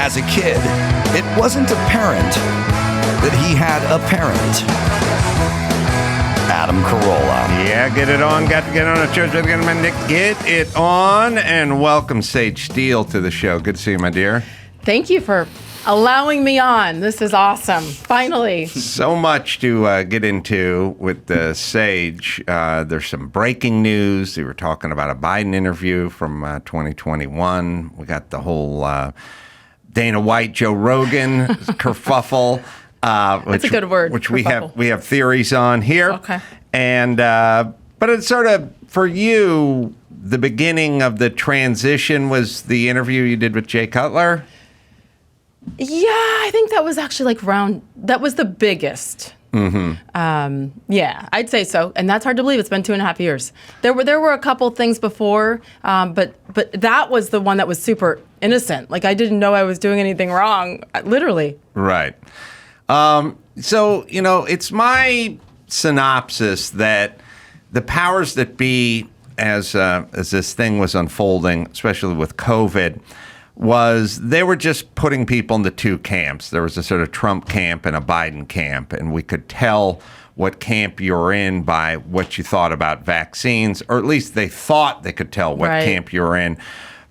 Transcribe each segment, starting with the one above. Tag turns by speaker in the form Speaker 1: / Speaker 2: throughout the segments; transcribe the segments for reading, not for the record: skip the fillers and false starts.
Speaker 1: As a kid, it wasn't apparent that he had a parent. Adam Carolla.
Speaker 2: Yeah, get it on. Got to get on a church. Get it on. And welcome, Sage Steele, to the show. Good to see you, my dear.
Speaker 3: Thank you for allowing me on. This is awesome. Finally.
Speaker 2: So much to get into with Sage. There's some breaking news. We were talking about a Biden interview from 2021. We got the whole Dana White, Joe Rogan kerfuffle.
Speaker 3: That's a good word.
Speaker 2: Which we have theories on here.
Speaker 3: Okay.
Speaker 2: And but it's sort of, for you, the beginning of the transition was the interview you did with Jay Cutler.
Speaker 3: Yeah, I think that was actually that was the biggest.
Speaker 2: Mm-hmm.
Speaker 3: Yeah, I'd say so. And that's hard to believe. It's been 2.5 years. There were a couple things before, but that was the one that was super innocent. Like, I didn't know I was doing anything wrong, literally.
Speaker 2: Right. So, it's my synopsis that the powers that be, as this thing was unfolding, especially with COVID, was they were just putting people into two camps. There was a sort of Trump camp and a Biden camp, and we could tell what camp you're in by what you thought about vaccines, or at least they thought they could tell what camp you're in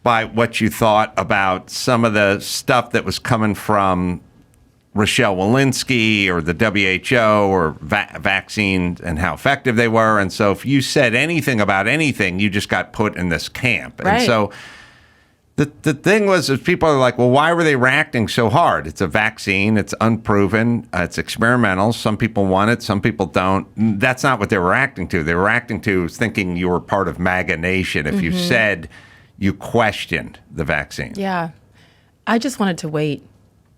Speaker 2: by what you thought about some of the stuff that was coming from Rochelle Walensky or the WHO or vaccines and how effective they were. And so if you said anything about anything, you just got put in this camp.
Speaker 3: Right.
Speaker 2: And so the thing was, is people are like, well, why were they reacting so hard? It's a vaccine. It's unproven. It's experimental. Some people want it. Some people don't. That's not what they were reacting to. They were reacting to thinking you were part of MAGA Nation if you said you questioned the vaccine.
Speaker 3: Yeah. I just wanted to wait.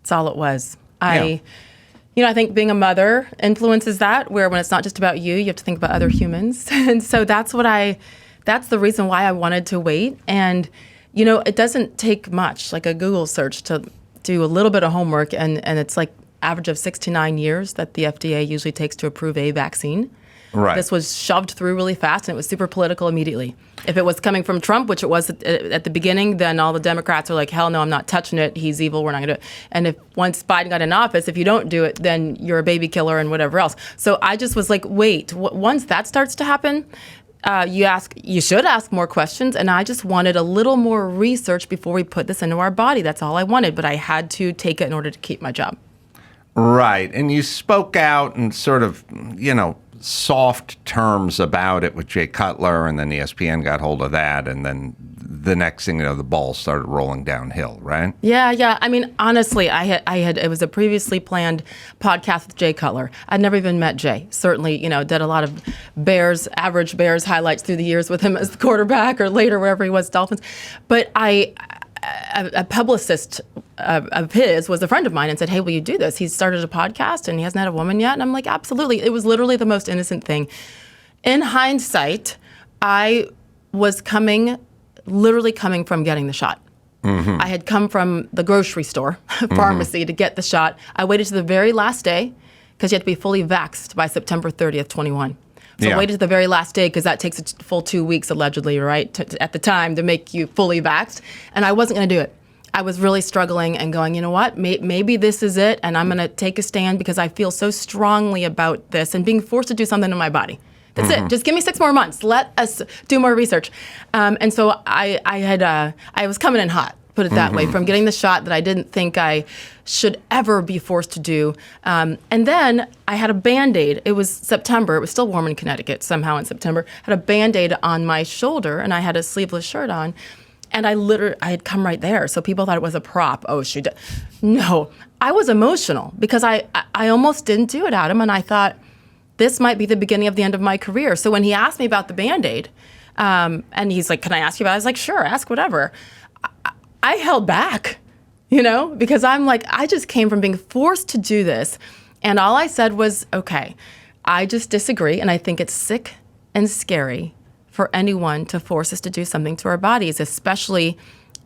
Speaker 3: That's all it was. I think being a mother influences that, where when it's not just about you have to think about other humans. And so that's the reason why I wanted to wait. And it doesn't take much, like a Google search, to do a little bit of homework, and it's like average of 6 to 9 years that the FDA usually takes to approve a vaccine.
Speaker 2: Right.
Speaker 3: This was shoved through really fast, and it was super political immediately. If it was coming from Trump, which it was at the beginning, then all the Democrats are like, hell no, I'm not touching it. He's evil. We're not going to do it. And if once Biden got in office, if you don't do it, then you're a baby killer and whatever else. So I just was like, wait, once that starts to happen, you should ask more questions, and I just wanted a little more research before we put this into our body. That's all I wanted, but I had to take it in order to keep my job.
Speaker 2: Right, and you spoke out in sort of, soft terms about it with Jay Cutler, and then ESPN got hold of that, and then the next thing, the ball started rolling downhill, right?
Speaker 3: Yeah. I mean, honestly, it was a previously planned podcast with Jay Cutler. I'd never even met Jay. Certainly, did a lot of average Bears highlights through the years with him as the quarterback, or later wherever he was, Dolphins. But a publicist of his was a friend of mine and said, hey, will you do this? He's started a podcast and he hasn't had a woman yet. And I'm like, absolutely. It was literally the most innocent thing. In hindsight, I was literally coming from getting the shot. Mm-hmm. I had come from the grocery store, pharmacy, to get the shot. I waited to the very last day because you had to be fully vaxxed by September 30th, 21. So I waited to the very last day because that takes a full 2 weeks, allegedly, right, at the time, to make you fully vaxxed. And I wasn't going to do it. I was really struggling and going, you know what, maybe this is it, and I'm going to take a stand because I feel so strongly about this and being forced to do something to my body. That's it. Just give me 6 more months. Let us do more research. And so I was coming in hot, put it that way, from getting the shot that I didn't think I should ever be forced to do. And then I had a Band-Aid. It was September. It was still warm in Connecticut somehow in September. I had a Band-Aid on my shoulder, and I had a sleeveless shirt on. And I had come right there. So people thought it was a prop. Oh, she did. No, I was emotional because I almost didn't do it, Adam. And I thought, this might be the beginning of the end of my career. So when he asked me about the Band-Aid, and he's like, can I ask you about it? I was like, sure, ask whatever. I held back, because I'm like, I just came from being forced to do this. And all I said was, okay, I just disagree. And I think it's sick and scary for anyone to force us to do something to our bodies, especially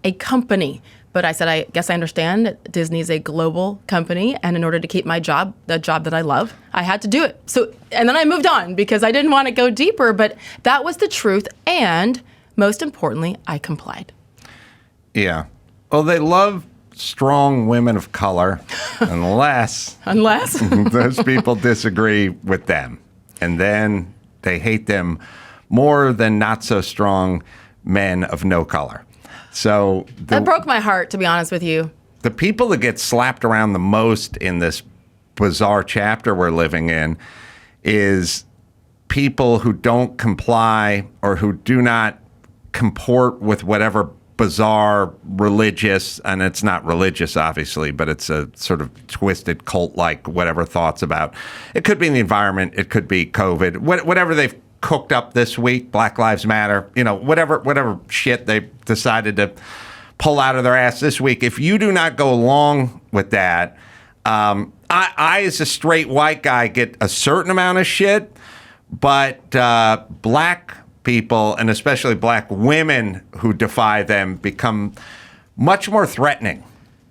Speaker 3: a company. But I said, I guess I understand that Disney is a global company, and in order to keep my job, the job that I love, I had to do it. So, and then I moved on because I didn't want to go deeper, but that was the truth, and most importantly, I complied.
Speaker 2: Yeah. Well, they love strong women of color unless those people disagree with them. And then they hate them more than not so strong men of no color. So
Speaker 3: that broke my heart, to be honest with you.
Speaker 2: The people that get slapped around the most in this bizarre chapter we're living in is people who don't comply or who do not comport with whatever bizarre religious, and it's not religious, obviously, but it's a sort of twisted cult-like whatever thoughts about. It could be in the environment. It could be COVID. Whatever they've cooked up this week, Black Lives Matter, whatever shit they decided to pull out of their ass this week. If you do not go along with that, I as a straight white guy get a certain amount of shit, but black people, and especially black women who defy them, become much more threatening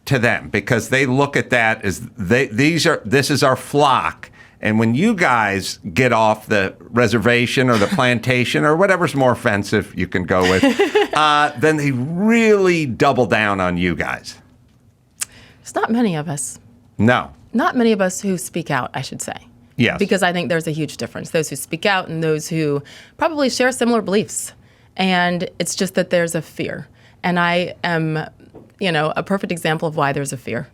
Speaker 2: to them because they look at that as this is our flock. And when you guys get off the reservation or the plantation or whatever's more offensive you can go with, then they really double down on you guys.
Speaker 3: There's not many of us.
Speaker 2: No.
Speaker 3: Not many of us who speak out, I should say.
Speaker 2: Yes.
Speaker 3: Because I think there's a huge difference. Those who speak out and those who probably share similar beliefs. And it's just that there's a fear. And I am, a perfect example of why there's a fear.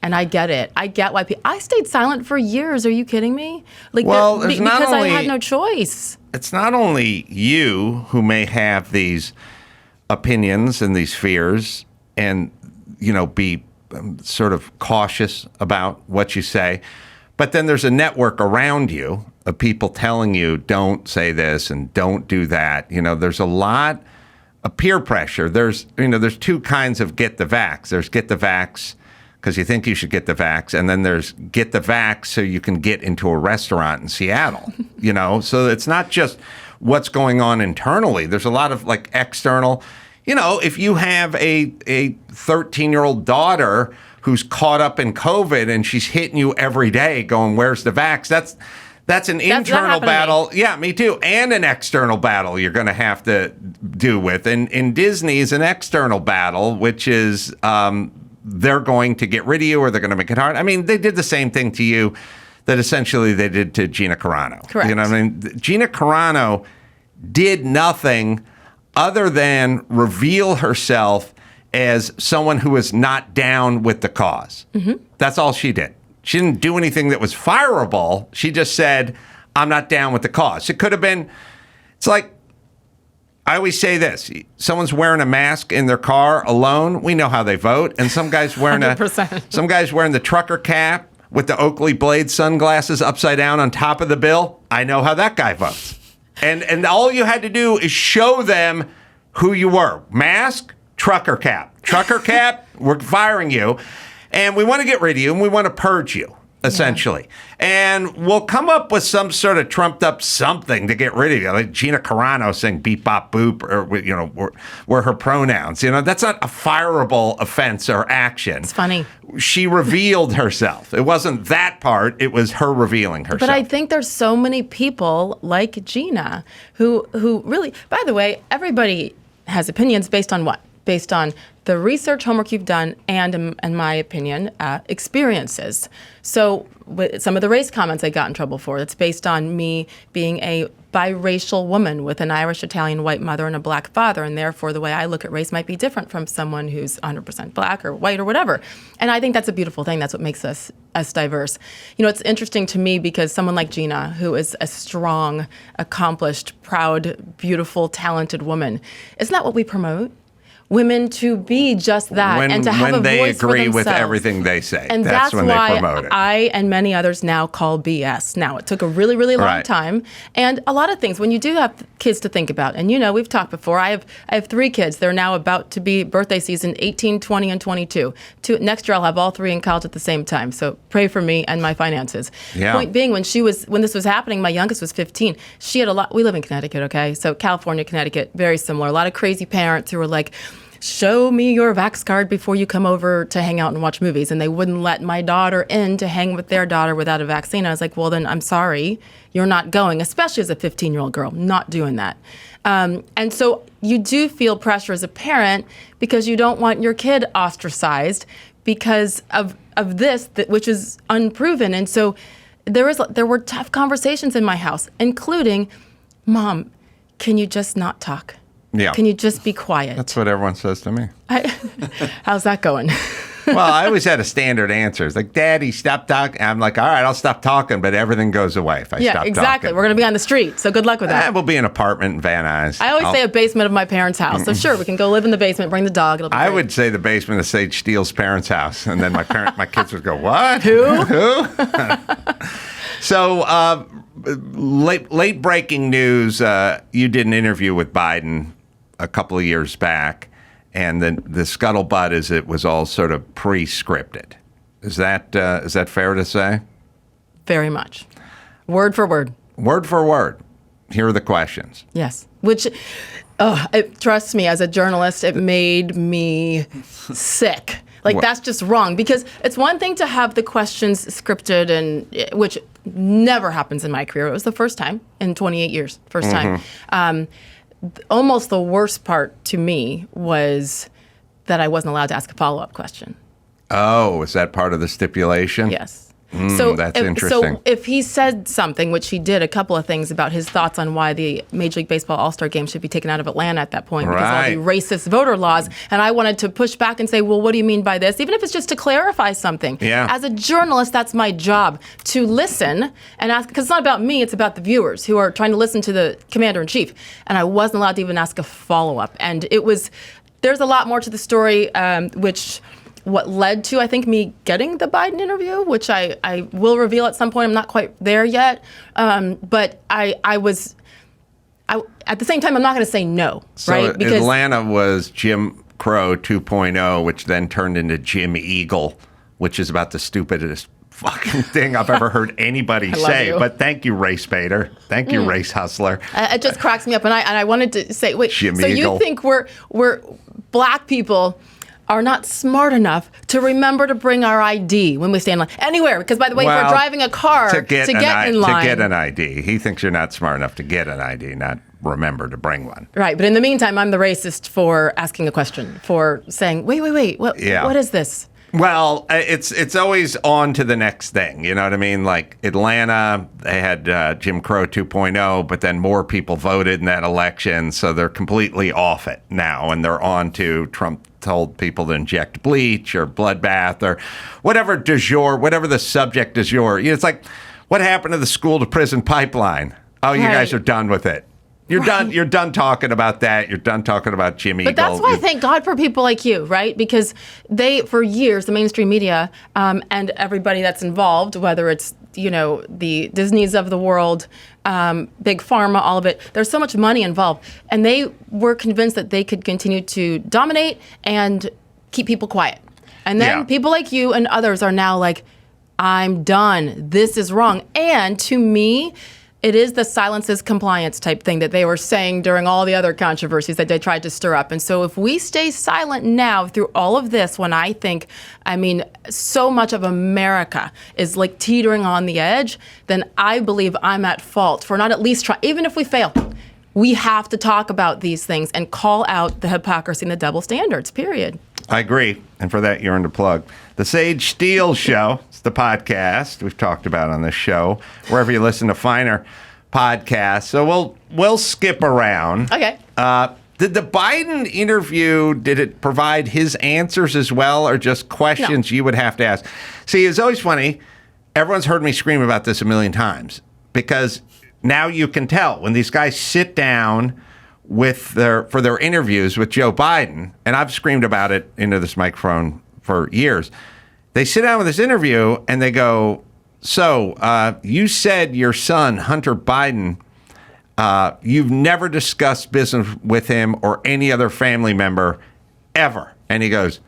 Speaker 3: And I get it. I get why people. I stayed silent for years. Are you kidding me? Because I had no choice.
Speaker 2: It's not only you who may have these opinions and these fears and, be sort of cautious about what you say. But then there's a network around you of people telling you, don't say this and don't do that. There's a lot of peer pressure. There's two kinds of get the vax. There's get the vax because you think you should get the vax. And then there's get the vax so you can get into a restaurant in Seattle, So it's not just what's going on internally. There's a lot of external, if you have a 13-year-old daughter who's caught up in COVID and she's hitting you every day going, where's the vax? That's an internal battle. Yeah, me too. And an external battle you're going to have to do with. And in Disney's an external battle, which is they're going to get rid of you or they're going to make it hard. I mean, they did the same thing to you that essentially they did to Gina Carano.
Speaker 3: Correct.
Speaker 2: You know what I mean? Gina Carano did nothing other than reveal herself as someone who is not down with the cause. Mm-hmm. That's all she did. She didn't do anything that was fireable. She just said, I'm not down with the cause. It could have been, it's like, I always say this, someone's wearing a mask in their car alone, we know how they vote. And some guy's wearing some guy's wearing the trucker cap with the Oakley Blade sunglasses upside down on top of the bill. I know how that guy votes. And all you had to do is show them who you were. Mask, trucker cap. Trucker cap, we're firing you. And we want to get rid of you, and we want to purge you, essentially. Yeah. And we'll come up with some sort of trumped up something to get rid of you. Like Gina Carano saying beep, bop, boop, or, were her pronouns. That's not a fireable offense or action.
Speaker 3: It's funny.
Speaker 2: She revealed herself. It wasn't that part. It was her revealing herself.
Speaker 3: But I think there's so many people like Gina who really, by the way, everybody has opinions based on what? Based on the research homework you've done and, in my opinion, experiences. So with some of the race comments I got in trouble for, it's based on me being a biracial woman with an Irish, Italian, white mother and a black father, and therefore the way I look at race might be different from someone who's 100% black or white or whatever. And I think that's a beautiful thing. That's what makes us diverse. It's interesting to me because someone like Gina, who is a strong, accomplished, proud, beautiful, talented woman, isn't that what we promote? Women to be just that and to have a voice for themselves. When they agree with
Speaker 2: everything they say.
Speaker 3: And that's
Speaker 2: when
Speaker 3: why
Speaker 2: they promote it.
Speaker 3: I and many others now call BS. Now, it took a really, really long time. And a lot of things, when you do have kids to think about, and we've talked before, I have 3 kids. They're now about to be birthday season, 18, 20, and 22. Next year, I'll have all 3 in college at the same time. So pray for me and my finances. Yeah. Point being, when this was happening, my youngest was 15. She had we live in Connecticut, okay? So California, Connecticut, very similar. A lot of crazy parents who were like, show me your vax card before you come over to hang out and watch movies. And they wouldn't let my daughter in to hang with their daughter without a vaccine. I was like, well, then I'm sorry, you're not going, especially as a 15-year-old girl, not doing that. And so you do feel pressure as a parent because you don't want your kid ostracized because of this, which is unproven. And so there were tough conversations in my house, including, Mom, can you just not talk?
Speaker 2: Yeah.
Speaker 3: Can you just be quiet?
Speaker 2: That's what everyone says to me.
Speaker 3: How's that going?
Speaker 2: Well, I always had a standard answer. It's like, Daddy, stop talking. I'm like, all right, I'll stop talking, but everything goes away if I stop talking.
Speaker 3: Yeah, exactly. We're going to be on the street, so good luck with that.
Speaker 2: We'll be in an apartment in Van Nuys.
Speaker 3: I always say a basement of my parents' house. So sure, we can go live in the basement, bring the dog. It'll be
Speaker 2: I
Speaker 3: great.
Speaker 2: would say the basement of Sage Steele's parents' house, and then my kids would go, what?
Speaker 3: Who?
Speaker 2: So, late breaking news, you did an interview with Biden a couple of years back, and then the scuttlebutt is it was all sort of pre-scripted. Is that fair to say?
Speaker 3: Very much. Word for word.
Speaker 2: Word for word. Here are the questions.
Speaker 3: Yes. Which, trust me, as a journalist, it made me sick. Like, that's just wrong. Because it's one thing to have the questions scripted, and which never happens in my career. It was the first time in 28 years. First time. Almost the worst part to me was that I wasn't allowed to ask a follow-up question.
Speaker 2: Oh, is that part of the stipulation?
Speaker 3: Yes.
Speaker 2: That's interesting.
Speaker 3: So if he said something, which he did, a couple of things about his thoughts on why the Major League Baseball All-Star Game should be taken out of Atlanta at that point because of all the racist voter laws, and I wanted to push back and say, well, what do you mean by this? Even if it's just to clarify something.
Speaker 2: Yeah.
Speaker 3: As a journalist, that's my job, to listen and ask, because it's not about me, it's about the viewers who are trying to listen to the commander-in-chief. And I wasn't allowed to even ask a follow-up. And there's a lot more to the story, what led to, I think, me getting the Biden interview, which I will reveal at some point. I'm not quite there yet. But at the same time, I'm not going to say no, right?
Speaker 2: So Atlanta was Jim Crow 2.0, which then turned into Jim Eagle, which is about the stupidest fucking thing I've ever heard anybody say. But thank you, race baiter. Thank you, race hustler.
Speaker 3: It just cracks me up. And I wanted to say, wait,
Speaker 2: Jim
Speaker 3: so
Speaker 2: Eagle.
Speaker 3: You think we're black people are not smart enough to remember to bring our ID when we stand in line anywhere? Because, by the way, if we're driving a car to get in line.
Speaker 2: To get an ID. He thinks you're not smart enough to get an ID, not remember to bring one.
Speaker 3: Right. But in the meantime, I'm the racist for asking a question, for saying, wait, what is this?
Speaker 2: Well, it's always on to the next thing. You know what I mean? Like Atlanta, they had Jim Crow 2.0, but then more people voted in that election, so they're completely off it now, and they're on to Trump told people to inject bleach or bloodbath or whatever du jour, whatever the subject du jour. It's like, what happened to the school to prison pipeline? Oh, you guys are done with it. You're done. You're done talking about that. You're done talking about Jim Eagle.
Speaker 3: But that's why I thank God for people like you, right? Because for years, the mainstream media and everybody that's involved, whether it's the Disneys of the world, big pharma, all of it. There's so much money involved, and they were convinced that they could continue to dominate and keep people quiet. And then people like you and others are now like, I'm done. This is wrong. And to me, it is the silence is compliance type thing that they were saying during all the other controversies that they tried to stir up. And so if we stay silent now through all of this, when so much of America is like teetering on the edge, then I believe I'm at fault for not at least trying, even if we fail. We have to talk about these things and call out the hypocrisy and the double standards, period.
Speaker 2: I agree. And for that, you earned a plug. The Sage Steele Show. It's the podcast we've talked about on this show, wherever you listen to finer podcasts. So we'll skip around.
Speaker 3: Okay.
Speaker 2: Did the Biden interview, did it provide his answers as well, or just questions you would have to ask? See, it's always funny. Everyone's heard me scream about this a million times, because now you can tell when these guys sit down for their interviews with Joe Biden, and I've screamed about it into this microphone for years. They sit down with this interview and they go, so you said your son, Hunter Biden, you've never discussed business with him or any other family member ever. And he goes,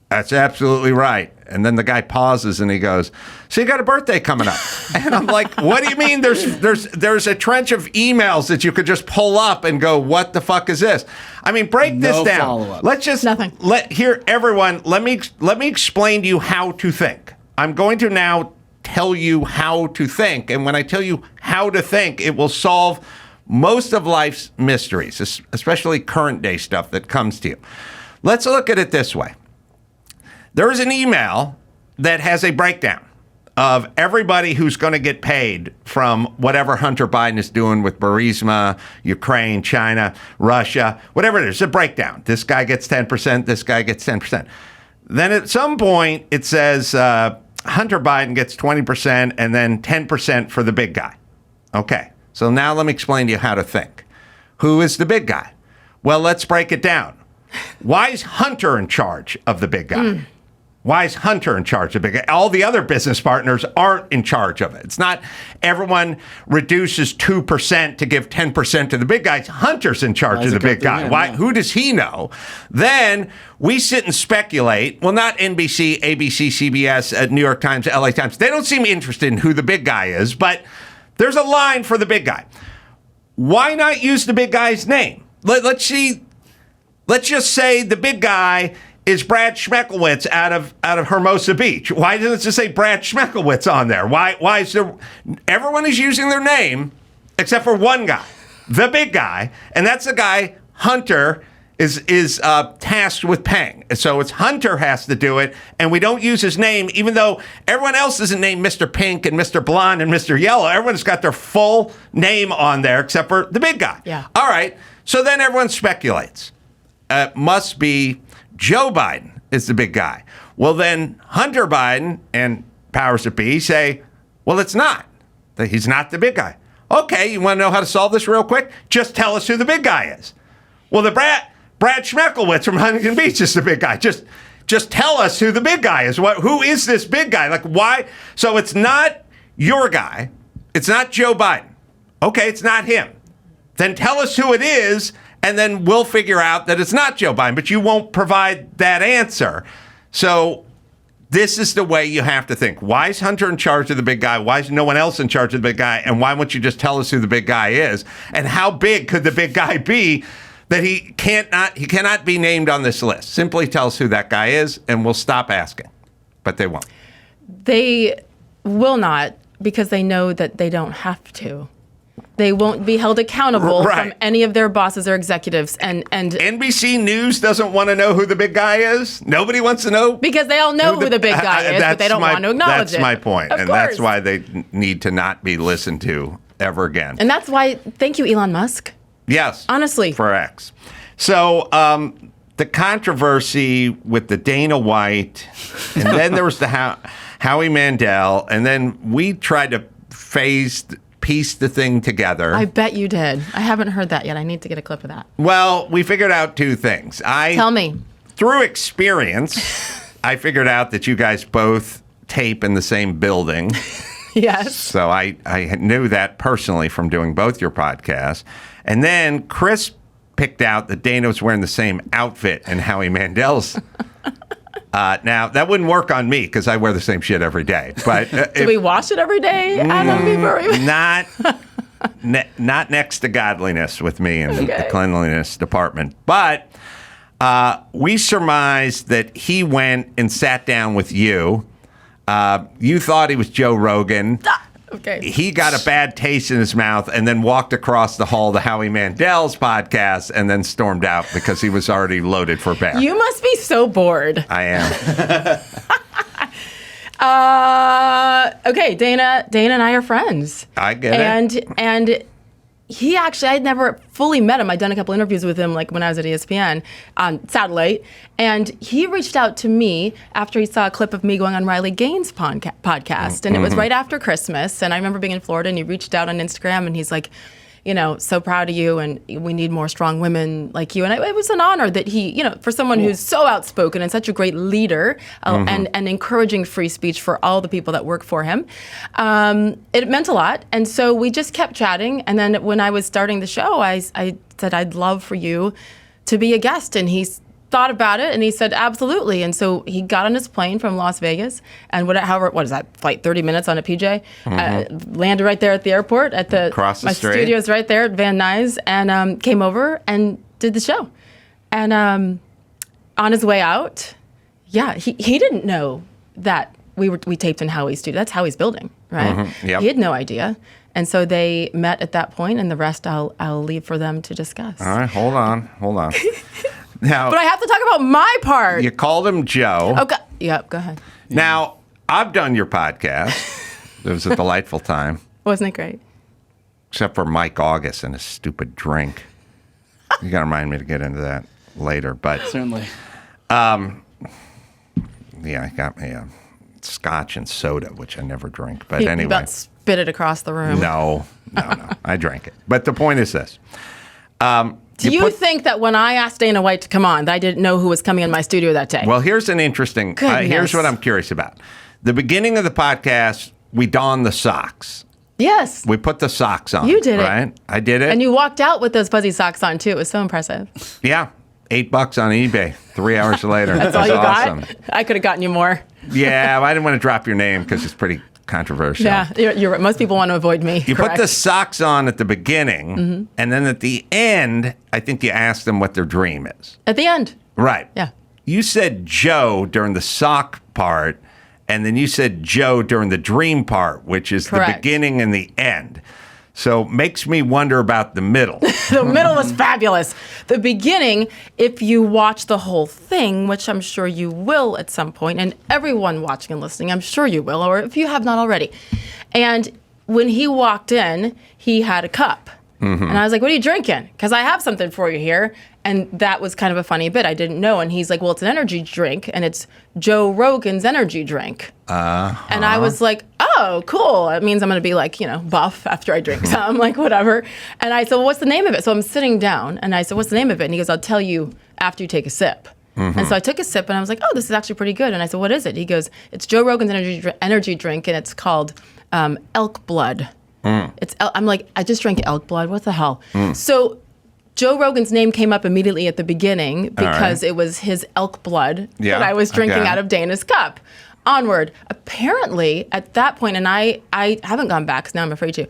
Speaker 2: that's absolutely right. And then the guy pauses and he goes, so you got a birthday coming up. And I'm like, what do you mean? There's a trench of emails that you could just pull up and go, what the fuck is this? I mean, break this down.
Speaker 4: Follow-up.
Speaker 2: Let's just
Speaker 3: Nothing.
Speaker 2: let me explain to you how to think. I'm going to now tell you how to think. And when I tell you how to think, it will solve most of life's mysteries, especially current day stuff that comes to you. Let's look at it this way. There is an email that has a breakdown of everybody who's going to get paid from whatever Hunter Biden is doing with Burisma, Ukraine, China, Russia, whatever it is, a breakdown. This guy gets 10%, this guy gets 10%. Then at some point, it says Hunter Biden gets 20% and then 10% for the big guy. Okay, so now let me explain to you how to think. Who is the big guy? Well, let's break it down. Why is Hunter in charge of the big guy? Why is Hunter in charge of the big guy? All the other business partners aren't in charge of it. It's not everyone reduces 2% to give 10% to the big guy. Hunter's in charge of the big guy. Why? Yeah. Who does he know? Then we sit and speculate. Well, not NBC, ABC, CBS, New York Times, LA Times. They don't seem interested in who the big guy is, but there's a line for the big guy. Why not use the big guy's name? Let's just say the big guy is Brad Schmeckelwitz out of Hermosa Beach. Why doesn't it just say Brad Schmeckelwitz on there? Why is there? Everyone is using their name except for one guy, the big guy, and that's the guy Hunter is tasked with paying. So it's Hunter has to do it, and we don't use his name, even though everyone else isn't named Mr. Pink and Mr. Blonde and Mr. Yellow. Everyone's got their full name on there except for the big guy.
Speaker 3: Yeah.
Speaker 2: All right. So then everyone speculates. Must be Joe Biden is the big guy. Well, then Hunter Biden and powers that be say, well, it's not. He's not the big guy. Okay, you want to know how to solve this real quick? Just tell us who the big guy is. Well, the Brad Schmeckelwitz from Huntington Beach is the big guy. Just tell us who the big guy is. Who is this big guy? Like, why? So it's not your guy. It's not Joe Biden. Okay, it's not him. Then tell us who it is, and then we'll figure out that it's not Joe Biden, but you won't provide that answer. So this is the way you have to think. Why is Hunter in charge of the big guy? Why is no one else in charge of the big guy? And why won't you just tell us who the big guy is? And how big could the big guy be that he cannot be named on this list? Simply tell us who that guy is, and we'll stop asking. But they won't.
Speaker 3: They will not, because they know that they don't have to. They won't be held accountable from any of their bosses or executives. And
Speaker 2: NBC News doesn't want to know who the big guy is? Nobody wants to know?
Speaker 3: Because they all know who the big guy is, but they don't want to acknowledge
Speaker 2: it. That's my point.
Speaker 3: And
Speaker 2: that's why they need to not be listened to ever again.
Speaker 3: And that's why, thank you, Elon Musk.
Speaker 2: Yes.
Speaker 3: Honestly.
Speaker 2: For X. So the controversy with the Dana White, and then there was the Howie Mandel, and then we tried to piece the thing together.
Speaker 3: I bet you did. I haven't heard that yet. I need to get a clip of that.
Speaker 2: Well, we figured out two things.
Speaker 3: Tell me.
Speaker 2: Through experience, I figured out that you guys both tape in the same building.
Speaker 3: Yes.
Speaker 2: So I knew that personally from doing both your podcasts. And then Chris picked out that Dana was wearing the same outfit and Howie Mandel's. Now, that wouldn't work on me because I wear the same shit every day. But
Speaker 3: do we wash it every day?
Speaker 2: Not next to godliness with me in the cleanliness department. But we surmised that he went and sat down with you. You thought he was Joe Rogan.
Speaker 3: Okay.
Speaker 2: He got a bad taste in his mouth and then walked across the hall to Howie Mandel's podcast and then stormed out because he was already loaded for bear.
Speaker 3: You must be so bored.
Speaker 2: I am.
Speaker 3: Okay, Dana and I are friends.
Speaker 2: I get it.
Speaker 3: And he actually, I'd never fully met him. I'd done a couple interviews with him, like when I was at ESPN on Satellite. And he reached out to me after he saw a clip of me going on Riley Gaines' podcast. And it was right after Christmas. And I remember being in Florida, and he reached out on Instagram, and he's like, you know, so proud of you, and we need more strong women like you. And it was an honor that he, you know, for someone who's so outspoken and such a great leader and encouraging free speech for all the people that work for him. It meant a lot. And so we just kept chatting. And then when I was starting the show, I said, I'd love for you to be a guest. And he thought about it, and he said, absolutely. And so he got on his plane from Las Vegas, and what is that, flight 30 minutes on a PJ? Landed right there at the airport.
Speaker 2: Across the
Speaker 3: my
Speaker 2: street.
Speaker 3: studio's right there at Van Nuys, and came over and did the show. And on his way out, he didn't know that we taped in Howie's studio. That's Howie's building, right?
Speaker 2: Yep.
Speaker 3: He had no idea. And so they met at that point, and the rest I'll leave for them to discuss.
Speaker 2: All right, hold on. Now,
Speaker 3: But I have to talk about my part.
Speaker 2: you called him Joe.
Speaker 3: Okay. Yep, go ahead.
Speaker 2: Now, I've done your podcast. It was a delightful time,
Speaker 3: Wasn't it great?
Speaker 2: except for Mike August and his stupid drink. You got to remind me to get into that later. But
Speaker 4: Certainly.
Speaker 2: yeah, he got me a scotch and soda, which I never drink. But
Speaker 3: He
Speaker 2: anyway.
Speaker 3: about spit it across the room.
Speaker 2: No. I drank it. But the point is this.
Speaker 3: Do you think that when I asked Dana White to come on, that I didn't know who was coming in my studio that day?
Speaker 2: Well, here's an interesting,
Speaker 3: Goodness.
Speaker 2: here's what I'm curious about. The beginning of the podcast, we donned the socks.
Speaker 3: Yes.
Speaker 2: We put the socks on.
Speaker 3: You did it.
Speaker 2: Right? I did it.
Speaker 3: And you walked out with those fuzzy socks on, too. It was so impressive.
Speaker 2: Yeah. $8 on eBay. 3 hours later.
Speaker 3: That's all you
Speaker 2: awesome.
Speaker 3: got? I could have gotten you more.
Speaker 2: Yeah, I didn't want to drop your name because it's pretty controversial.
Speaker 3: Yeah, you're right. Most people want to avoid me.
Speaker 2: You
Speaker 3: correct?
Speaker 2: put the socks on at the beginning, and then at the end, I think you asked them what their dream is.
Speaker 3: At the end.
Speaker 2: Right.
Speaker 3: Yeah.
Speaker 2: You said Joe during the sock part, and then you said Joe during the dream part, which is
Speaker 3: Correct.
Speaker 2: the beginning and the end. So makes me wonder about the middle.
Speaker 3: The middle was fabulous. The beginning, if you watch the whole thing, which I'm sure you will at some point, and everyone watching and listening, I'm sure you will, or if you have not already. And when he walked in, he had a cup. And I was like, what are you drinking? Because I have something for you here. And that was kind of a funny bit. I didn't know. And he's like, well, it's an energy drink, and it's Joe Rogan's energy drink. And I was like, oh, cool. It means I'm going to be like, buff after I drink some, like whatever. And I said, well, what's the name of it? So I'm sitting down, and I said, what's the name of it? And he goes, I'll tell you after you take a sip. And so I took a sip, and I was like, oh, this is actually pretty good. And I said, what is it? He goes, it's Joe Rogan's energy drink, and it's called elk blood. I'm like, I just drank elk blood. What the hell? So Joe Rogan's name came up immediately at the beginning because it was his elk blood that I was drinking out of Dana's cup. Onward. Apparently, at that point, and I haven't gone back because now I'm afraid to.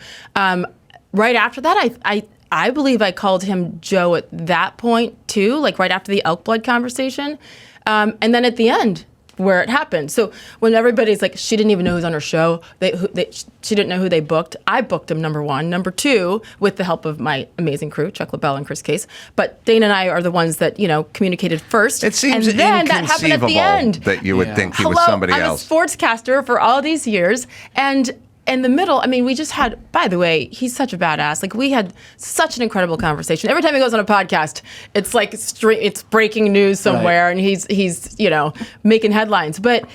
Speaker 3: Right after that, I believe I called him Joe at that point too, like right after the elk blood conversation. And then at the end, where it happened. So when everybody's like, she didn't even know who's on her show, she didn't know who they booked. I booked him, number one. Number two, with the help of my amazing crew, Chuck LaBelle and Chris Case. But Dana and I are the ones that, communicated first.
Speaker 2: It seems
Speaker 3: and then that happened at the end.
Speaker 2: that you would think he was
Speaker 3: Hello,
Speaker 2: somebody
Speaker 3: I'm
Speaker 2: else.
Speaker 3: a sportscaster for all these years. And in the middle, we just had, by the way, he's such a badass. Like, we had such an incredible conversation. Every time he goes on a podcast, it's like it's breaking news somewhere, and he's making headlines. But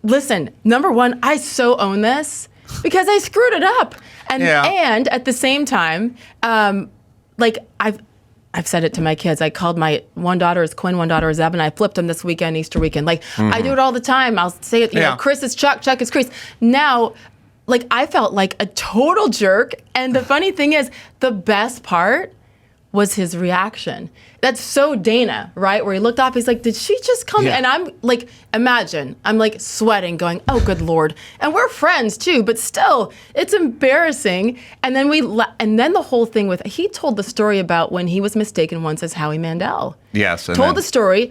Speaker 3: listen, number one, I so own this because I screwed it up. And at the same time, I've said it to my kids. I called my one daughter is Quinn, one daughter is Eb, and I flipped them this weekend, Easter weekend. I do it all the time. I'll say it, Chris is Chuck, Chuck is Chris. Now, I felt like a total jerk. And the funny thing is, the best part was his reaction. That's so Dana, right? Where he looked up, he's like, did she just come? And I'm like, imagine, I'm like sweating going, oh, good Lord. And we're friends too, but still, it's embarrassing. And then the whole thing with, he told the story about when he was mistaken once as Howie Mandel.
Speaker 2: Yes.
Speaker 3: Told the story.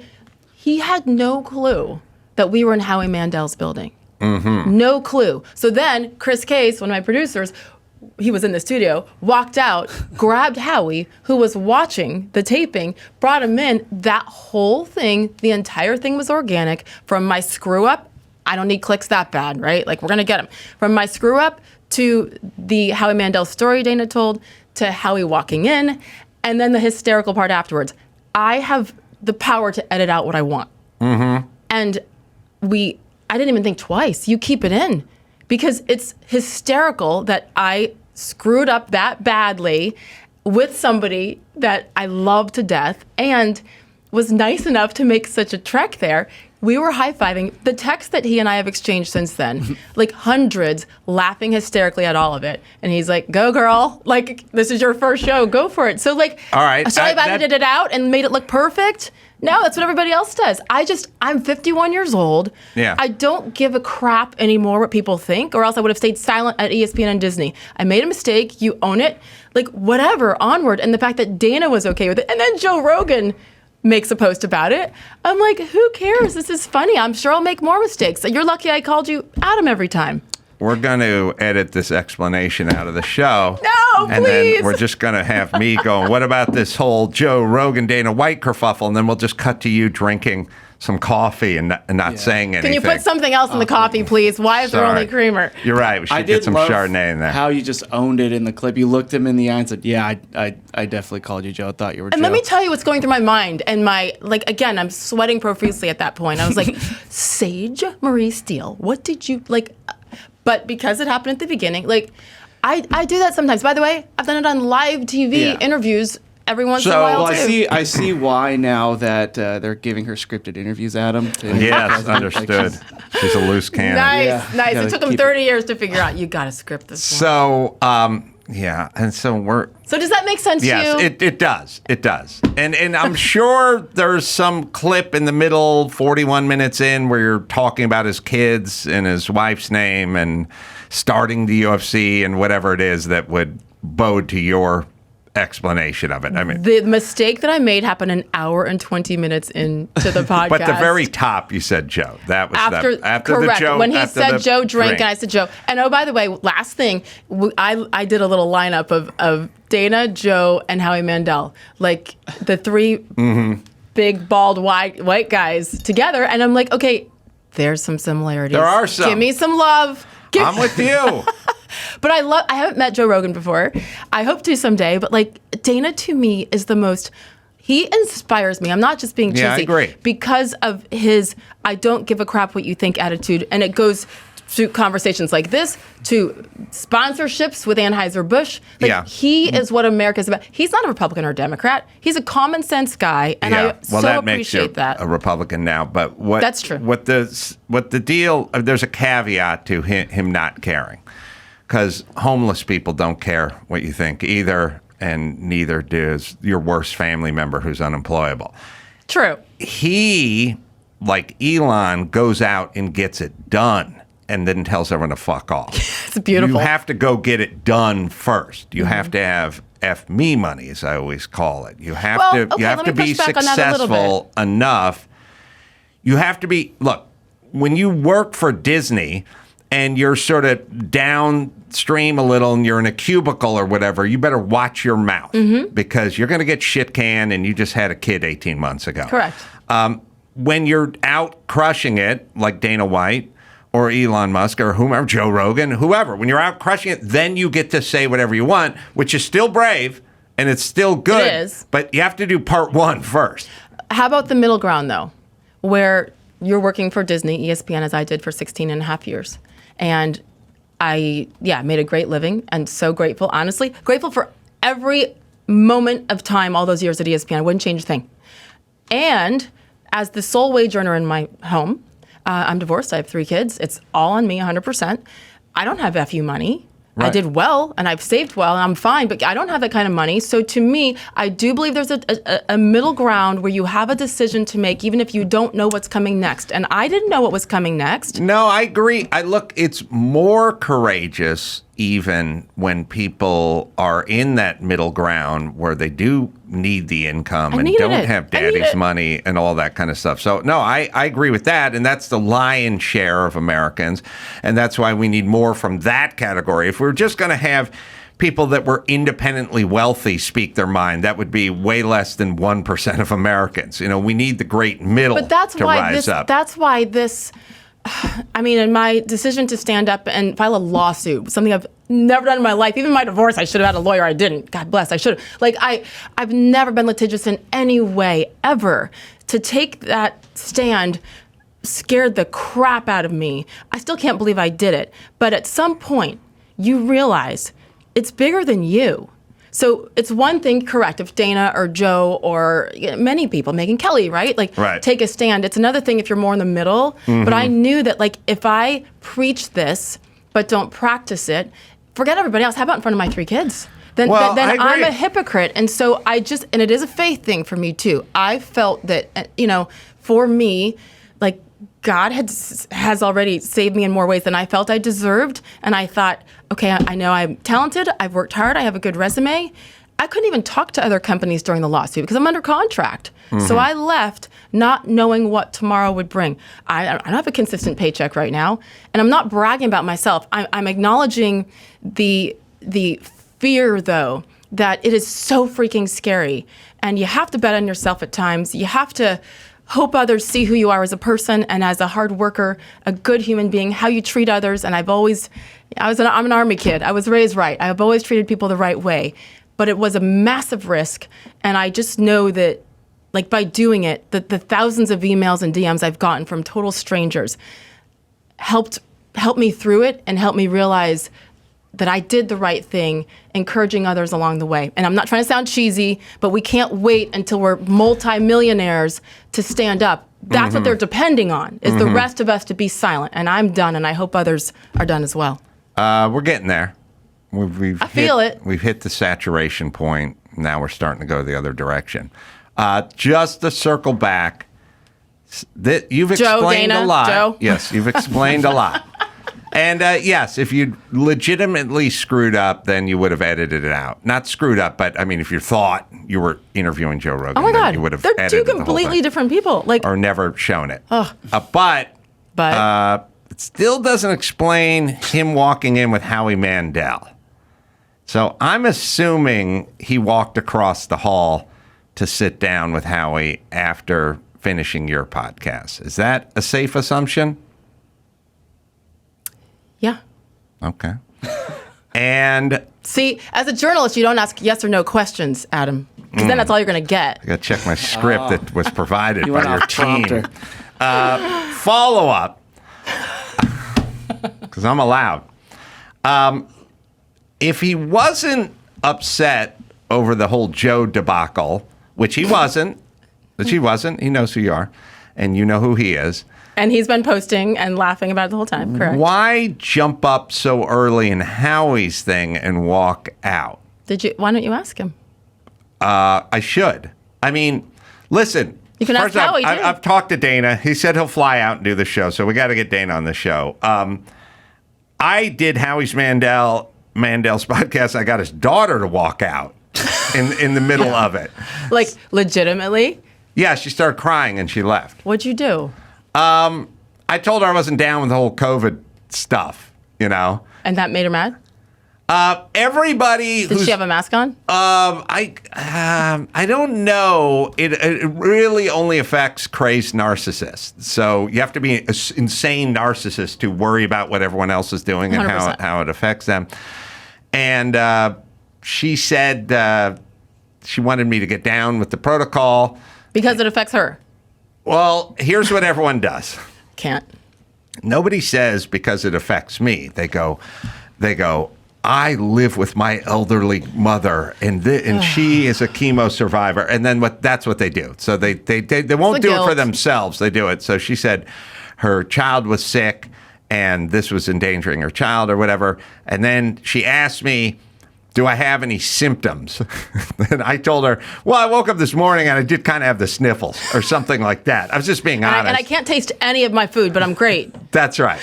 Speaker 3: He had no clue that we were in Howie Mandel's building. No clue. So then Chris Case, one of my producers, he was in the studio, walked out, grabbed Howie, who was watching the taping, brought him in. That whole thing, the entire thing was organic. From my screw up, I don't need clicks that bad, right? We're going to get him. From my screw up to the Howie Mandel story Dana told, to Howie walking in, and then the hysterical part afterwards. I have the power to edit out what I want. And I didn't even think twice. You keep it in because it's hysterical that I screwed up that badly with somebody that I love to death and was nice enough to make such a trek there. We were high-fiving. The text that he and I have exchanged since then, hundreds, laughing hysterically at all of it. And he's like, go, girl. This is your first show. Go for it. So,
Speaker 2: all right.
Speaker 3: so I've edited it out and made it look perfect. No, that's what everybody else does. I'm 51 years old.
Speaker 2: Yeah.
Speaker 3: I don't give a crap anymore what people think, or else I would have stayed silent at ESPN and Disney. I made a mistake. You own it. Like, whatever, onward. And the fact that Dana was okay with it, and then Joe Rogan makes a post about it. I'm like, who cares? This is funny. I'm sure I'll make more mistakes. You're lucky I called you Adam every time.
Speaker 2: We're going to edit this explanation out of the show.
Speaker 3: No,
Speaker 2: and
Speaker 3: please.
Speaker 2: then we're just going to have me going, what about this whole Joe Rogan, Dana White kerfuffle? And then we'll just cut to you drinking some coffee and not saying anything.
Speaker 3: Can you put something else in the coffee, please? Why is there only creamer?
Speaker 2: You're right. We should get some Chardonnay in there.
Speaker 4: How you just owned it in the clip. You looked him in the eye and said, yeah, I definitely called you Joe. I thought you were Joe.
Speaker 3: And let me tell you what's going through my mind. And again, I'm sweating profusely at that point. I was like, Sage Marie Steele, what did you, but because it happened at the beginning, I do that sometimes. By the way, I've done it on live TV interviews every once in a while, too.
Speaker 4: I see why now that they're giving her scripted interviews, Adam.
Speaker 2: Yes, understood. She's a loose cannon.
Speaker 3: Nice. It took them 30 years to figure out, you got to script this one.
Speaker 2: So, and so
Speaker 3: So does that make sense to you?
Speaker 2: Yes, it does. It does. And I'm sure there's some clip in the middle, 41 minutes in, where you're talking about his kids and his wife's name and starting the UFC and whatever it is that would bode to your explanation of it. I mean,
Speaker 3: the mistake that I made happened an hour and 20 minutes into the podcast.
Speaker 2: But the very top, you said Joe. That was
Speaker 3: after correct.
Speaker 2: The Joe.
Speaker 3: When he said Joe drink, and I said Joe. And oh, by the way, last thing, I did a little lineup of Dana, Joe, and Howie Mandel, like the three big bald white guys together, and I'm like, okay, there's some similarities.
Speaker 2: There are some.
Speaker 3: Give me some love.
Speaker 2: I'm with you.
Speaker 3: But I haven't met Joe Rogan before. I hope to someday. But Dana to me is the most. He inspires me. I'm not just being cheesy.
Speaker 2: Yeah, I agree.
Speaker 3: Because of his I don't give a crap what you think attitude, and it goes to conversations like this, to sponsorships with Anheuser-Busch. He is what America's about. He's not a Republican or a Democrat. He's a common sense guy, and I
Speaker 2: that
Speaker 3: appreciate
Speaker 2: makes you
Speaker 3: that.
Speaker 2: A Republican now, but
Speaker 3: That's true.
Speaker 2: What the deal? There's a caveat to him not caring, because homeless people don't care what you think either, and neither does your worst family member who's unemployable.
Speaker 3: True.
Speaker 2: He, like Elon, goes out and gets it done, and then tells everyone to fuck off.
Speaker 3: It's beautiful.
Speaker 2: You have to go get it done first. You have to have F me money, as I always call it. You have to be successful enough. You have to be, look, when you work for Disney and you're sort of downstream a little and you're in a cubicle or whatever, you better watch your mouth because you're going to get shit canned, and you just had a kid 18 months ago.
Speaker 3: Correct.
Speaker 2: When you're out crushing it, like Dana White, or Elon Musk, or whomever, Joe Rogan, whoever, when you're out crushing it, then you get to say whatever you want, which is still brave, and it's still good.
Speaker 3: It is.
Speaker 2: But you have to do part one first.
Speaker 3: How about the middle ground, though, where you're working for Disney, ESPN, as I did for 16 and a half years. And I made a great living, and so grateful, honestly. Grateful for every moment of time all those years at ESPN. I wouldn't change a thing. And as the sole wage earner in my home, I'm divorced. I have 3 kids. It's all on me, 100%. I don't have FU money. Right. I did well, and I've saved well, and I'm fine, but I don't have that kind of money. So to me, I do believe there's a middle ground where you have a decision to make, even if you don't know what's coming next. And I didn't know what was coming next.
Speaker 2: No, I agree. Look, it's more courageous even when people are in that middle ground where they do need the income and don't have daddy's money and all that kind of stuff. So, no, I agree with that. And that's the lion's share of Americans. And that's why we need more from that category. If we're just going to have people that were independently wealthy speak their mind, that would be way less than 1% of Americans. We need the great middle to rise up.
Speaker 3: That's why this... I mean, in my decision to stand up and file a lawsuit, something I've never done in my life, even my divorce, I should have had a lawyer. I didn't. God bless. I should have. I've never been litigious in any way, ever. To take that stand scared the crap out of me. I still can't believe I did it. But at some point, you realize it's bigger than you. So it's one thing, correct, if Dana or Joe or many people, Megyn Kelly, right? Take a stand. It's another thing if you're more in the middle. But I knew that, if I preach this but don't practice it, forget everybody else. How about in front of my 3 kids? then
Speaker 2: Well, I agree.
Speaker 3: I'm a hypocrite. And so and it is a faith thing for me too. I felt that, for me, like God has already saved me in more ways than I felt I deserved. And I thought, okay, I know I'm talented. I've worked hard. I have a good resume. I couldn't even talk to other companies during the lawsuit because I'm under contract. So I left not knowing what tomorrow would bring. I don't have a consistent paycheck right now, and I'm not bragging about myself. I'm acknowledging the fear, though, that it is so freaking scary, and you have to bet on yourself at times. You have to hope others see who you are as a person and as a hard worker, a good human being, how you treat others. And I'm an Army kid. I was raised right. I've always treated people the right way. But it was a massive risk, and I just know that, like, by doing it, the thousands of emails and DMs I've gotten from total strangers helped me through it and helped me realize that I did the right thing, encouraging others along the way. And I'm not trying to sound cheesy, but we can't wait until we're multimillionaires to stand up. That's what they're depending on, is the rest of us to be silent. And I'm done, and I hope others are done as well.
Speaker 2: We're getting there. I
Speaker 3: feel it.
Speaker 2: We've hit the saturation point. Now we're starting to go the other direction. Just to circle back, you've explained
Speaker 3: Dana,
Speaker 2: a lot.
Speaker 3: Joe.
Speaker 2: Yes, you've explained a lot. And yes, if you legitimately screwed up, then you would have edited it out. Not screwed up, but I mean, if you thought you were interviewing Joe Rogan,
Speaker 3: Oh my
Speaker 2: then
Speaker 3: God,
Speaker 2: you would have
Speaker 3: they're
Speaker 2: edited
Speaker 3: two
Speaker 2: the whole
Speaker 3: completely
Speaker 2: thing.
Speaker 3: different people. Like,
Speaker 2: Or never shown it.
Speaker 3: Ugh.
Speaker 2: But it still doesn't explain him walking in with Howie Mandel. So I'm assuming he walked across the hall to sit down with Howie after finishing your podcast. Is that a safe assumption?
Speaker 3: yeah.
Speaker 2: Okay. And
Speaker 3: See, as a journalist, you don't ask yes or no questions, Adam, because then that's all you're going to get.
Speaker 2: I got to check my script that was provided
Speaker 4: You
Speaker 2: by
Speaker 4: went
Speaker 2: your
Speaker 4: off
Speaker 2: team.
Speaker 4: prompter.
Speaker 2: Follow up, because I'm allowed. If he wasn't upset over the whole Joe debacle, which he wasn't, he knows who you are, and you know who he is.
Speaker 3: And he's been posting and laughing about it the whole time, correct?
Speaker 2: Why jump up so early in Howie's thing and walk out?
Speaker 3: Why don't you ask him?
Speaker 2: I should. I mean, listen.
Speaker 3: You can ask
Speaker 2: first off,
Speaker 3: Howie, too.
Speaker 2: I've talked to Dana. He said he'll fly out and do the show, so we got to get Dana on the show. I did Howie's Mandel's podcast. I got his daughter to walk out in the middle of it.
Speaker 3: Like, legitimately?
Speaker 2: Yeah, she started crying and she left.
Speaker 3: What'd you do?
Speaker 2: I told her I wasn't down with the whole COVID stuff, you know.
Speaker 3: And that made her mad?
Speaker 2: Everybody
Speaker 3: Did she have a mask on?
Speaker 2: I don't know. It really only affects crazed narcissists. So you have to be an insane narcissist to worry about what everyone else is doing and
Speaker 3: 100%.
Speaker 2: how it affects them. And she said she wanted me to get down with the protocol.
Speaker 3: Because it affects her.
Speaker 2: Well, here's what everyone does.
Speaker 3: Can't.
Speaker 2: Nobody says because it affects me. They go, I live with my elderly mother, and she is a chemo survivor. And then that's what they do. So they won't do it for
Speaker 3: guilt.
Speaker 2: themselves. They do it. So she said her child was sick, and this was endangering her child or whatever. And then she asked me, do I have any symptoms? And I told her, well, I woke up this morning and I did kind of have the sniffles or something like that. I was just being honest.
Speaker 3: And I can't taste any of my food, but I'm great.
Speaker 2: That's right.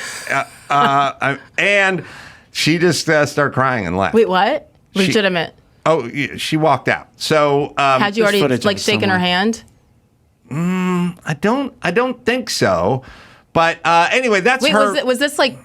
Speaker 2: And she just started crying and left.
Speaker 3: Wait, what? Legitimate.
Speaker 2: She walked out. So
Speaker 3: Had you already
Speaker 4: footage of
Speaker 3: shaken her
Speaker 4: someone.
Speaker 3: hand?
Speaker 2: I don't think so. But anyway, that's
Speaker 3: Wait,
Speaker 2: her.
Speaker 3: was this like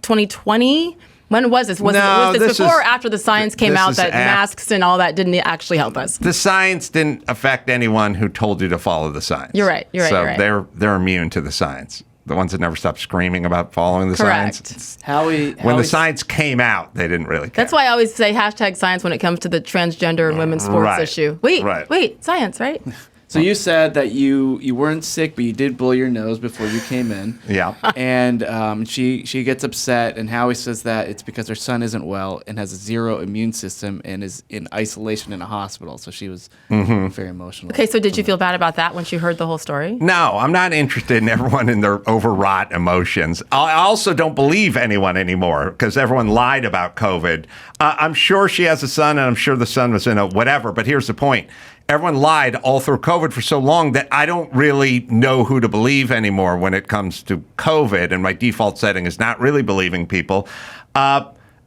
Speaker 3: 2020? When was this? Was this
Speaker 2: this
Speaker 3: before
Speaker 2: is-
Speaker 3: or after the science came
Speaker 2: this
Speaker 3: out
Speaker 2: is
Speaker 3: that masks and all that didn't actually help us?
Speaker 2: The science didn't affect anyone who told you to follow the science.
Speaker 3: You're right, you're right,
Speaker 2: So
Speaker 3: you're right.
Speaker 2: they're immune to the science. The ones that never stopped screaming about following the
Speaker 3: Correct.
Speaker 2: science. When the science came out, they didn't really care.
Speaker 3: That's why I always say hashtag science when it comes to the transgender and women's sports
Speaker 2: Right,
Speaker 3: issue.
Speaker 2: right.
Speaker 3: Wait, science, right?
Speaker 4: So you said that you weren't sick, but you did blow your nose before you came in.
Speaker 2: Yeah.
Speaker 4: And she gets upset, and Howie says that it's because her son isn't well and has a zero immune system and is in isolation in a hospital. So she was very emotional.
Speaker 3: Okay, so did you feel bad about that when she heard the whole story?
Speaker 2: No, I'm not interested in everyone in their overwrought emotions. I also don't believe anyone anymore because everyone lied about COVID. I'm sure she has a son, and I'm sure the son was in a whatever. But here's the point. Everyone lied all through COVID for so long that I don't really know who to believe anymore when it comes to COVID. And my default setting is not really believing people.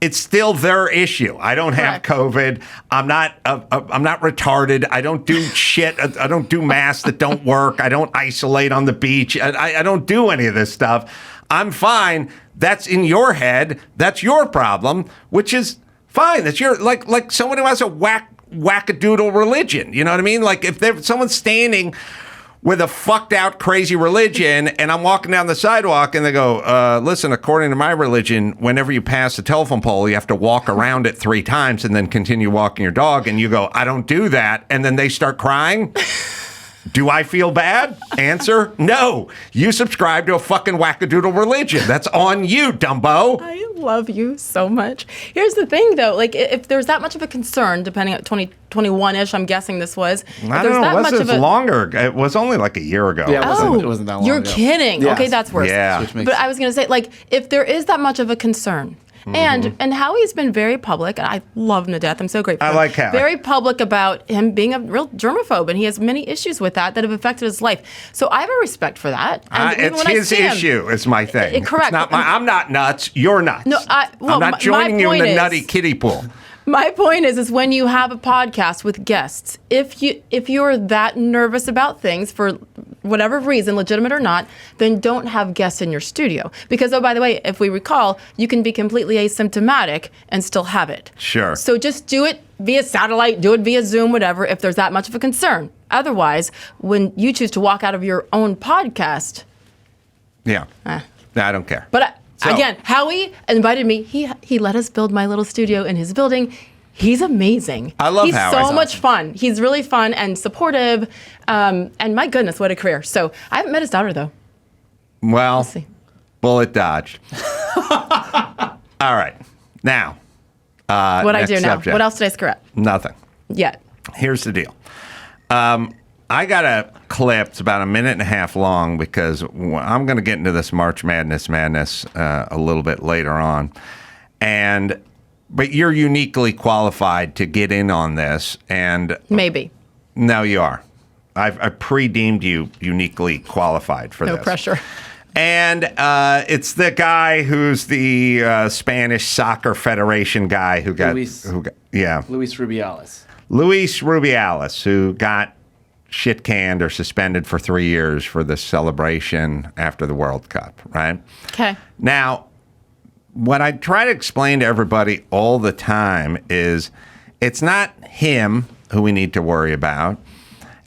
Speaker 2: It's still their issue. I don't have COVID. I'm not retarded. I don't do shit. I don't do masks that don't work. I don't isolate on the beach. I don't do any of this stuff. I'm fine. That's in your head. That's your problem, which is fine. That's your like someone who has a wackadoodle religion. You know what I mean? Like if someone's standing with a fucked out crazy religion and I'm walking down the sidewalk and they go, listen, according to my religion, whenever you pass a telephone pole, you have to walk around it 3 times and then continue walking your dog. And you go, I don't do that. And then they start crying. Do I feel bad? Answer, no. You subscribe to a fucking wackadoodle religion. That's on you, Dumbo.
Speaker 3: I love you so much. Here's the thing, though. Like, if there's that much of a concern, depending on 2021-ish, I'm guessing this was.
Speaker 2: I don't know. Was it longer? It was only like a year ago.
Speaker 4: Yeah, it wasn't that long
Speaker 3: you're
Speaker 4: ago.
Speaker 3: kidding.
Speaker 4: Yes.
Speaker 3: Okay, that's worse.
Speaker 2: Yeah.
Speaker 3: But I was going to say, like, if there is that much of a concern, and Howie's been very public, and I love him to death. I'm so grateful.
Speaker 2: I like Howie.
Speaker 3: Very public about him being a real germaphobe, and he has many issues with that have affected his life. So I have a respect for that. And even
Speaker 2: It's
Speaker 3: when
Speaker 2: his issue. It's my thing.
Speaker 3: Correct.
Speaker 2: It's not I'm not nuts. You're nuts.
Speaker 3: No,
Speaker 2: I'm not joining you in the nutty kiddie pool.
Speaker 3: My point is when you have a podcast with guests, if you're that nervous about things for whatever reason, legitimate or not, then don't have guests in your studio. Because, oh, by the way, if we recall, you can be completely asymptomatic and still have it.
Speaker 2: Sure.
Speaker 3: So just do it via satellite, do it via Zoom, whatever, if there's that much of a concern. Otherwise, when you choose to walk out of your own podcast.
Speaker 2: Yeah. I don't care.
Speaker 3: But again, Howie invited me. He let us build my little studio in his building. He's amazing.
Speaker 2: I love Howie.
Speaker 3: He's so much fun. He's really fun and supportive. And my goodness, what a career. So I haven't met his daughter, though.
Speaker 2: Well,
Speaker 3: We'll see.
Speaker 2: bullet dodged. All right. Now,
Speaker 3: What I
Speaker 2: next
Speaker 3: do now.
Speaker 2: subject.
Speaker 3: What else did I screw up?
Speaker 2: Nothing.
Speaker 3: Yet.
Speaker 2: Here's the deal. I got a clip. It's about a minute and a half long because I'm going to get into this March Madness a little bit later on. But you're uniquely qualified to get in on this. And
Speaker 3: Maybe.
Speaker 2: no, you are. I pre-deemed you uniquely qualified for this.
Speaker 3: No pressure.
Speaker 2: And it's the guy who's the Spanish Soccer Federation guy who got
Speaker 4: Luis Rubiales.
Speaker 2: Luis Rubiales, who got shit canned or suspended for 3 years for the celebration after the World Cup, right?
Speaker 3: Okay.
Speaker 2: Now, what I try to explain to everybody all the time is it's not him who we need to worry about,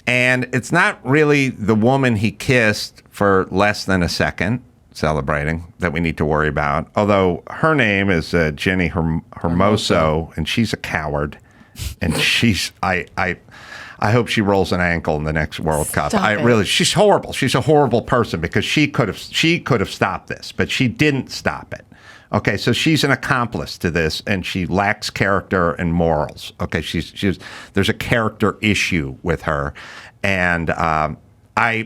Speaker 2: and it's not really the woman he kissed for less than a second celebrating that we need to worry about, although her name is Jenny Hermoso, and she's a coward, and I hope she rolls an ankle in the next World Cup. She's horrible. She's a horrible person because she could have stopped this, but she didn't stop it. Okay, so she's an accomplice to this, and she lacks character and morals. Okay, there's a character issue with her, and I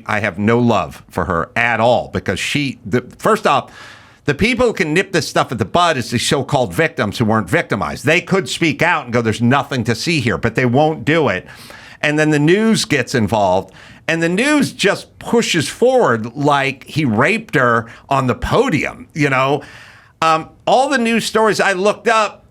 Speaker 2: have no love for her at all because first off, the people who can nip this stuff at the bud is the so-called victims who weren't victimized. They could speak out and go, "There's nothing to see here," but they won't do it. And then the news gets involved, and the news just pushes forward like he raped her on the podium, you know? All the news stories I looked up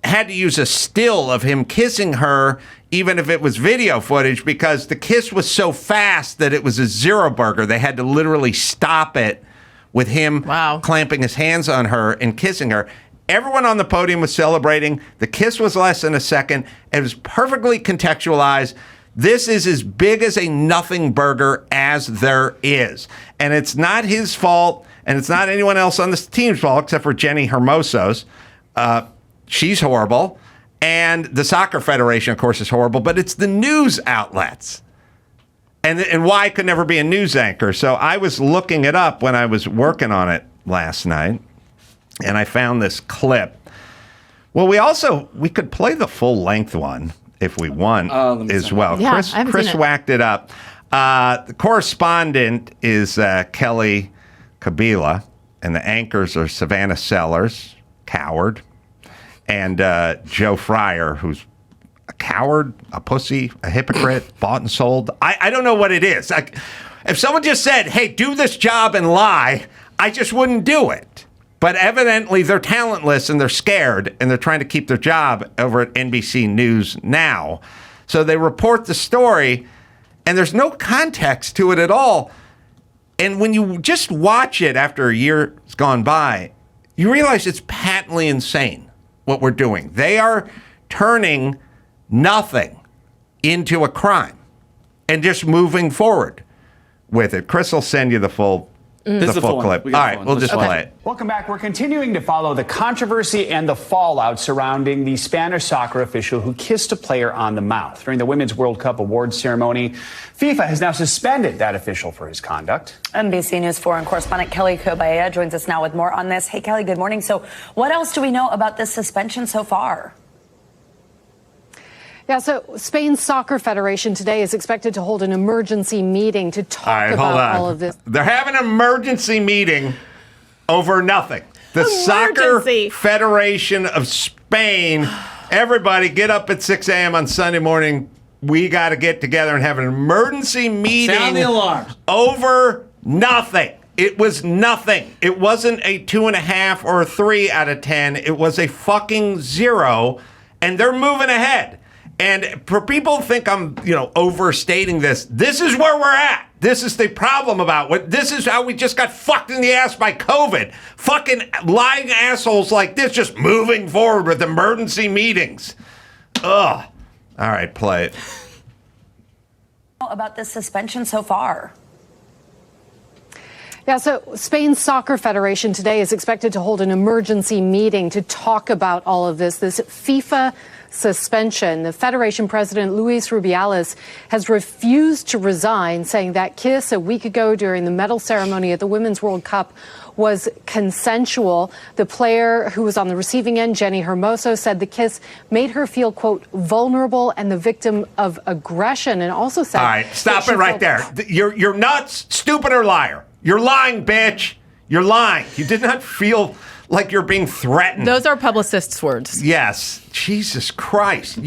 Speaker 2: had to use a still of him kissing her, even if it was video footage, because the kiss was so fast that it was a zero burger. They had to literally stop it with him clamping his hands on her and kissing her. Everyone on the podium was celebrating. The kiss was less than a second. It was perfectly contextualized. This is as big as a nothing burger as there is. And it's not his fault, and it's not anyone else on this team's fault, except for Jenny Hermoso's. She's horrible. And the Soccer Federation, of course, is horrible. But it's the news outlets and why I could never be a news anchor. So I was looking it up when I was working on it last night, and I found this clip. Well, we could play the full length one if we want as well.
Speaker 3: Yeah, I haven't
Speaker 2: Chris
Speaker 3: seen it.
Speaker 2: whacked it up. The correspondent is Kelly Kabila, and the anchors are Savannah Sellers, coward, and Joe Fryer, who's a coward, a pussy, a hypocrite, bought and sold. I don't know what it is. Like, if someone just said, hey, do this job and lie, I just wouldn't do it. But evidently they're talentless and they're scared and they're trying to keep their job over at NBC News now. So they report the story and there's no context to it at all. And when you just watch it after a year's gone by, you realize it's patently insane what we're doing. They are turning nothing into a crime and just moving forward with it. Chris will send you the full clip. All right, we'll just play it.
Speaker 5: Welcome back. We're continuing to follow the controversy and the fallout surrounding the Spanish soccer official who kissed a player on the mouth during the Women's World Cup awards ceremony. FIFA has now suspended that official for his conduct.
Speaker 6: NBC News 4 correspondent Kelly Kabila joins us now with more on this. Hey, Kelly, good morning. So what else do we know about this suspension so far?
Speaker 7: Yeah, so Spain's Soccer Federation today is expected to hold an emergency meeting to talk about all of this.
Speaker 2: They're having an emergency meeting over nothing. The Soccer Federation of Spain, everybody get up at 6 a.m. on Sunday morning. We got to get together and have an emergency meeting.
Speaker 4: Sound the alarm.
Speaker 2: Over nothing. It was nothing. It wasn't a 2.5 or a 3 out of 10. It was a fucking 0, and they're moving ahead. And for people who think I'm, overstating this is where we're at. This is the problem about what. This is how we just got fucked in the ass by COVID. Fucking lying assholes like this just moving forward with emergency meetings. Ugh. All right, play it.
Speaker 6: About this suspension so far?
Speaker 7: Yeah, so Spain's Soccer Federation today is expected to hold an emergency meeting to talk about all of this FIFA suspension. The Federation president, Luis Rubiales, has refused to resign, saying that kiss a week ago during the medal ceremony at the Women's World Cup was consensual. The player who was on the receiving end, Jenny Hermoso, said the kiss made her feel, quote, vulnerable and the victim of aggression, and also said...
Speaker 2: All right, stop it right there. You're nuts, stupid, or liar. You're lying, bitch. You're lying. You did not feel like you're being threatened.
Speaker 3: Those are publicists' words.
Speaker 2: Yes. Jesus Christ.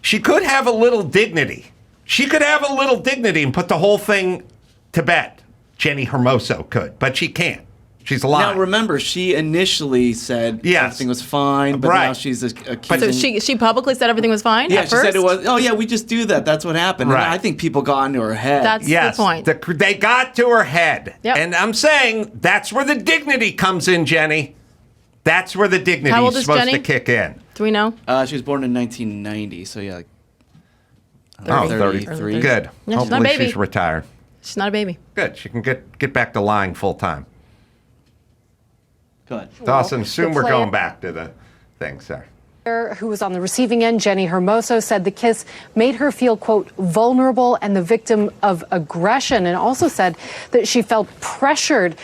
Speaker 2: She could have a little dignity. She could have a little dignity and put the whole thing to bed. Jenny Hermoso could, but she can't. She's lying.
Speaker 4: Now remember, she initially said everything was fine, but now she's accusing...
Speaker 3: So she publicly said everything was fine
Speaker 4: Yeah,
Speaker 3: at
Speaker 4: she
Speaker 3: first?
Speaker 4: said it was, oh yeah, we just do that. That's what happened.
Speaker 2: Right.
Speaker 4: And I think people got into her head.
Speaker 3: That's the point.
Speaker 2: They got to her head.
Speaker 3: Yep.
Speaker 2: And I'm saying that's where the dignity comes in, Jenny. That's where the dignity
Speaker 3: How old
Speaker 2: is
Speaker 3: is
Speaker 2: supposed
Speaker 3: Jenny?
Speaker 2: to kick in.
Speaker 3: Do we know?
Speaker 4: She was born in 1990, so yeah, like
Speaker 2: 33. Good.
Speaker 3: Yeah, she's not a
Speaker 2: Hopefully
Speaker 3: baby.
Speaker 2: she's retired.
Speaker 3: She's not a baby.
Speaker 2: Good. She can get back to lying full time.
Speaker 4: good.
Speaker 2: Dawson, assume
Speaker 7: the
Speaker 2: we're
Speaker 7: player-
Speaker 2: going back to the thing, sir.
Speaker 7: Who was on the receiving end, Jenny Hermoso, said the kiss made her feel, quote, vulnerable and the victim of aggression, and also said that she felt pressured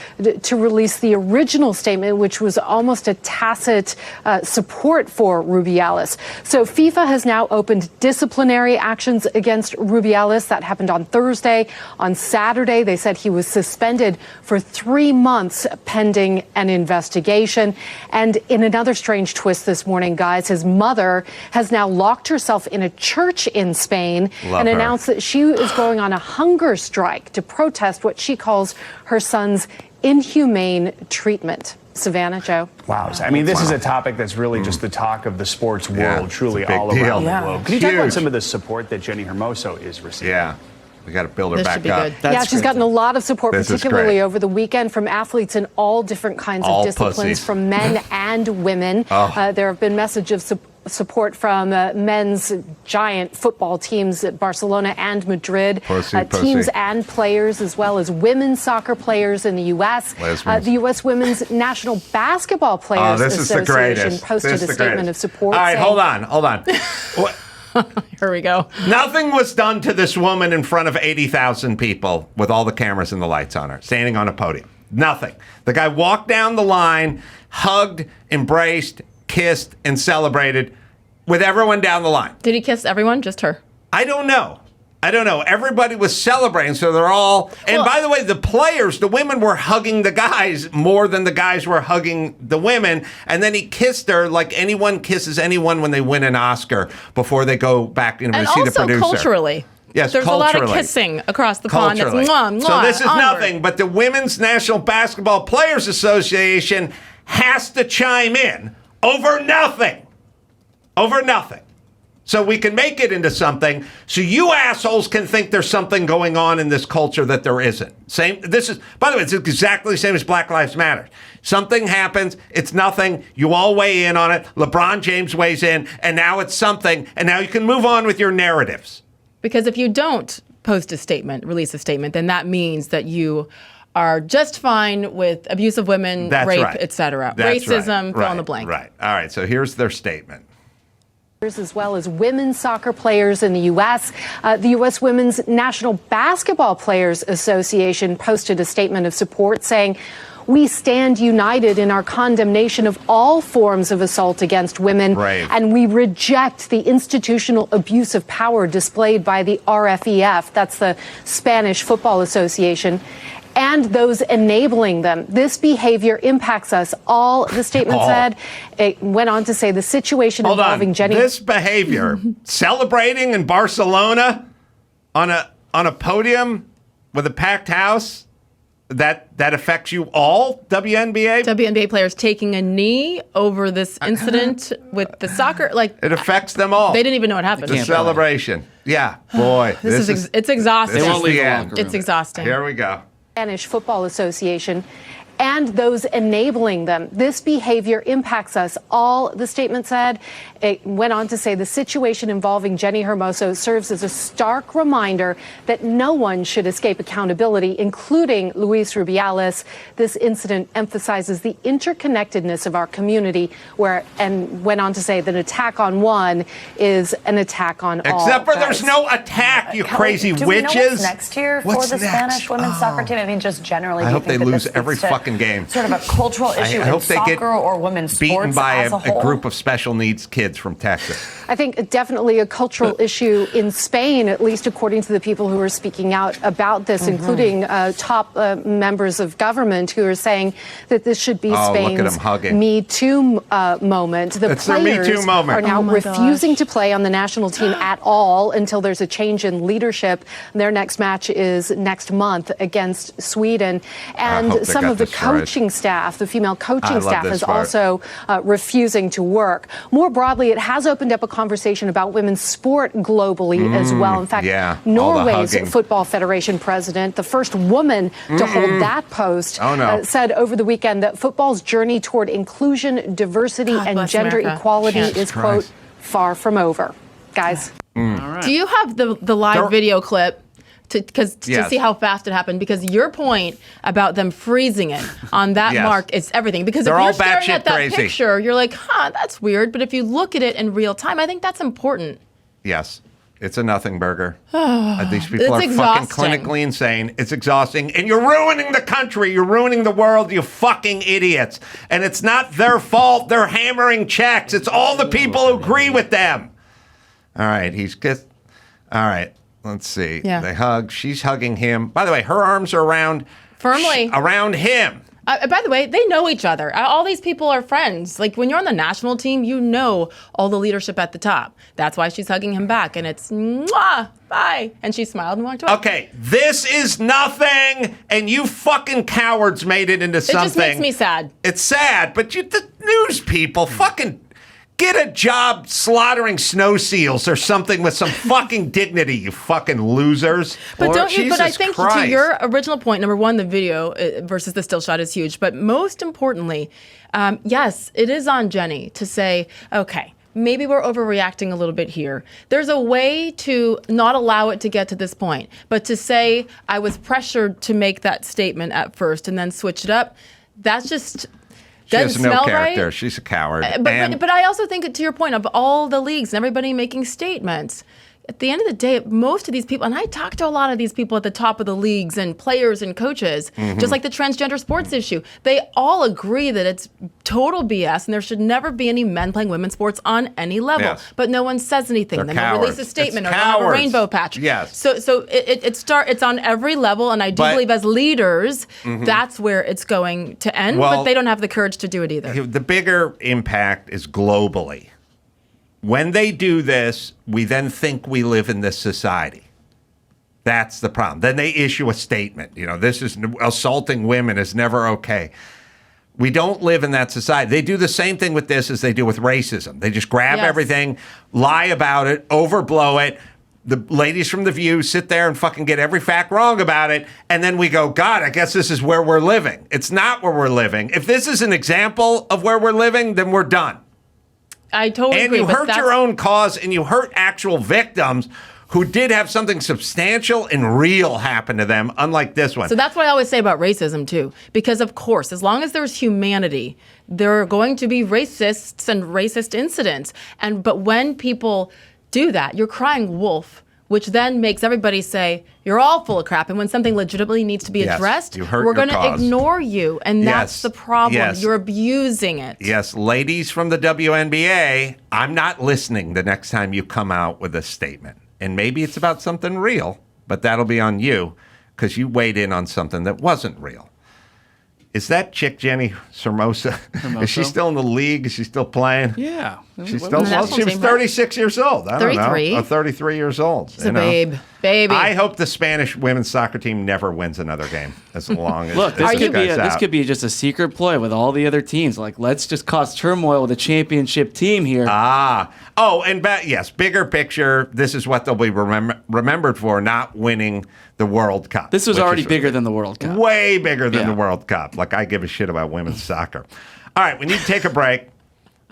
Speaker 7: to release the original statement, which was almost a tacit support for Rubiales. So FIFA has now opened disciplinary actions against Rubiales. That happened on Thursday. On Saturday, they said he was suspended for 3 months pending an investigation. And in another strange twist this morning, guys, his mother has now locked herself in a church in Spain and announced that she is going on a hunger strike to protest what she calls her son's inhumane treatment. Savannah, Joe.
Speaker 5: Wow. I mean, this is a topic that's really just the talk of the sports world, truly
Speaker 2: it's a big
Speaker 5: all
Speaker 2: deal.
Speaker 5: around
Speaker 3: Yeah.
Speaker 5: the globe. Can you talk
Speaker 2: Huge.
Speaker 5: about some of the support that Jenny Hermoso is receiving?
Speaker 2: Yeah. We got to build her
Speaker 3: This
Speaker 2: back
Speaker 3: should be
Speaker 2: up.
Speaker 3: good.
Speaker 7: Yeah, she's gotten a lot of support,
Speaker 2: This is
Speaker 7: particularly
Speaker 2: great.
Speaker 7: over the weekend, from athletes in all different kinds
Speaker 2: All
Speaker 7: of disciplines,
Speaker 2: pussies.
Speaker 7: from men and women. There have been messages of support from men's giant football teams at Barcelona and Madrid,
Speaker 2: Pussy.
Speaker 7: teams and players, as well as women's soccer players in the U.S.
Speaker 2: Lesbians.
Speaker 7: The U.S. Women's National Basketball Players
Speaker 2: this is the
Speaker 7: Association
Speaker 2: greatest.
Speaker 7: posted
Speaker 2: This is
Speaker 7: a
Speaker 2: the
Speaker 7: statement
Speaker 2: greatest.
Speaker 7: of support.
Speaker 2: All right,
Speaker 7: saying,
Speaker 2: hold on. What?
Speaker 3: Here we go.
Speaker 2: Nothing was done to this woman in front of 80,000 people with all the cameras and the lights on her, standing on a podium. Nothing. The guy walked down the line, hugged, embraced, kissed, and celebrated with everyone down the line.
Speaker 3: Did he kiss everyone? Just her?
Speaker 2: I don't know. Everybody was celebrating, so they're all... And by the way, the players, the women were hugging the guys more than the guys were hugging the women. And then he kissed her like anyone kisses anyone when they win an Oscar before they go back to see the producer.
Speaker 3: And also culturally.
Speaker 2: Yes,
Speaker 3: there's
Speaker 2: culturally.
Speaker 3: a lot of kissing across the pond. It's mwah, mwah,
Speaker 2: so this is
Speaker 3: onward.
Speaker 2: nothing, but the Women's National Basketball Players Association has to chime in over nothing. Over nothing. So we can make it into something, so you assholes can think there's something going on in this culture that there isn't. By the way, it's exactly the same as Black Lives Matter. Something happens, it's nothing, you all weigh in on it, LeBron James weighs in, and now it's something, and now you can move on with your narratives.
Speaker 3: Because if you don't post a statement, release a statement, then that means that you are just fine with abuse of women, rape, etc. Racism, fill in the blank.
Speaker 2: Right. All right, so here's their statement.
Speaker 7: As well as women's soccer players in the U.S. The U.S. Women's National Basketball Players Association posted a statement of support saying, "We stand united in our condemnation of all forms of assault against women, and we reject the institutional abuse of power displayed by the RFEF," that's the Spanish Football Association, "and those enabling them. This behavior impacts us all," the statement said. It went on to say the situation involving Jenny.
Speaker 2: This behavior, celebrating in Barcelona on a podium with a packed house, that affects you all, WNBA?
Speaker 3: WNBA players taking a knee over this incident with the soccer,
Speaker 2: it affects them all.
Speaker 3: They didn't even know what happened.
Speaker 2: The celebration. Yeah, boy.
Speaker 3: It's exhausting.
Speaker 2: This is the end.
Speaker 3: It's exhausting.
Speaker 2: Here we go.
Speaker 7: Spanish Football Association, "and those enabling them. This behavior impacts us all," the statement said. It went on to say the situation involving Jenny Hermoso serves as a stark reminder that no one should escape accountability, including Luis Rubiales. This incident emphasizes the interconnectedness of our community, and went on to say that an attack on one is an attack on all.
Speaker 2: Except for there's no attack, you crazy
Speaker 6: do
Speaker 2: witches.
Speaker 6: We know what's next here for
Speaker 2: What's
Speaker 6: the
Speaker 2: next?
Speaker 6: Spanish women's soccer team? I mean, just generally,
Speaker 2: I
Speaker 6: do you
Speaker 2: hope they
Speaker 6: think that
Speaker 2: lose
Speaker 6: this
Speaker 2: every
Speaker 6: leads to
Speaker 2: fucking game.
Speaker 6: Sort of a cultural issue
Speaker 2: I
Speaker 6: in
Speaker 2: hope they get
Speaker 6: soccer or women's
Speaker 2: beaten
Speaker 6: sports
Speaker 2: by
Speaker 6: as a whole?
Speaker 2: a group of special needs kids from Texas.
Speaker 7: I think definitely a cultural issue in Spain, at least according to the people who are speaking out about this, including top members of government who are saying that this should be Spain's Me Too moment. The
Speaker 2: it's their Me Too moment.
Speaker 7: Are now refusing to play on the national team at all until there's a change in leadership. Their next match is next month against Sweden. And some of the coaching staff, the female coaching staff, is also refusing to work. More broadly, it has opened up a conversation about women's sport globally as well. In fact, Norway's Football Federation president, the first woman to hold that post, said over the weekend that football's journey toward inclusion, diversity, and gender equality is, quote, far from over. Guys.
Speaker 3: Do you have the live video clip? To see how fast it happened, because your point about them freezing it on that mark is everything. Because if you're staring at that picture, you're like, that's weird. But if you look at it in real time, I think that's important.
Speaker 2: Yes. It's a nothing burger. These people are fucking clinically insane. It's exhausting. And you're ruining the country. You're ruining the world, you fucking idiots. And it's not their fault. They're hammering checks. It's all the people who agree with them. All right. All right. Let's see.
Speaker 3: Yeah.
Speaker 2: They hug. She's hugging him. By the way, her arms are firmly around him.
Speaker 3: By the way, they know each other. All these people are friends. Like, when you're on the national team, you know all the leadership at the top. That's why she's hugging him back. And it's, mwah, bye. And she smiled and walked away.
Speaker 2: Okay, this is nothing. And you fucking cowards made it into something.
Speaker 3: It just makes me sad.
Speaker 2: It's sad. But the news people fucking get a job slaughtering snow seals or something with some fucking dignity, you fucking losers.
Speaker 3: But I think to your original point, number one, the video versus the still shot is huge. But most importantly, yes, it is on Jenny to say, okay, maybe we're overreacting a little bit here. There's a way to not allow it to get to this point. But to say I was pressured to make that statement at first and then switch it up, that's just...
Speaker 2: She has no character.
Speaker 3: Right.
Speaker 2: She's a coward.
Speaker 3: But I also think, to your point, of all the leagues and everybody making statements, at the end of the day, most of these people, and I talk to a lot of these people at the top of the leagues and players and coaches, just like the transgender sports issue, they all agree that it's total BS and there should never be any men playing women's sports on any level.
Speaker 2: Yes.
Speaker 3: But no one says anything.
Speaker 2: They're
Speaker 3: Then
Speaker 2: cowards.
Speaker 3: they release a statement
Speaker 2: It's
Speaker 3: or they have a
Speaker 2: cowards.
Speaker 3: rainbow patch.
Speaker 2: Yes.
Speaker 3: So it's on every level, and I do believe as leaders, that's where it's going to end.
Speaker 2: Well,
Speaker 3: but they don't have the courage to do it either.
Speaker 2: The bigger impact is globally. When they do this, we then think we live in this society. That's the problem. Then they issue a statement. This is assaulting women is never okay. We don't live in that society. They do the same thing with this as they do with racism. They just grab everything, lie about it, overblow it. The ladies from The View sit there and fucking get every fact wrong about it. And then we go, God, I guess this is where we're living. It's not where we're living. If this is an example of where we're living, then we're done.
Speaker 3: I totally agree.
Speaker 2: And you hurt your own cause, and you hurt actual victims who did have something substantial and real happen to them, unlike this one.
Speaker 3: So that's what I always say about racism, too. Because, of course, as long as there's humanity, there are going to be racists and racist incidents. But when people do that, you're crying wolf, which then makes everybody say, you're all full of crap. And when something legitimately needs to be addressed, we're going to ignore you. And that's the problem.
Speaker 2: Yes.
Speaker 3: You're abusing it.
Speaker 2: Yes, ladies from the WNBA, I'm not listening the next time you come out with a statement. And maybe it's about something real, but that'll be on you because you weighed in on something that wasn't real. Is that chick Jenny Hermoso? Is she still in the league? Is she still playing?
Speaker 4: Yeah.
Speaker 2: She's still. Well, she was 36 years old. I don't know.
Speaker 3: 33.
Speaker 2: 33 years old.
Speaker 3: She's a babe. Baby.
Speaker 2: I hope the Spanish women's soccer team never wins another game as long as
Speaker 4: Look,
Speaker 2: this
Speaker 4: this could be just a secret ploy with all the other teams. Like, let's just cause turmoil with a championship team here.
Speaker 2: Oh, and yes, bigger picture. This is what they'll be remembered for: not winning the World Cup.
Speaker 4: This was already bigger than the World Cup.
Speaker 2: Way bigger than the World Cup. Like, I give a shit about women's soccer. All right, we need to take a break.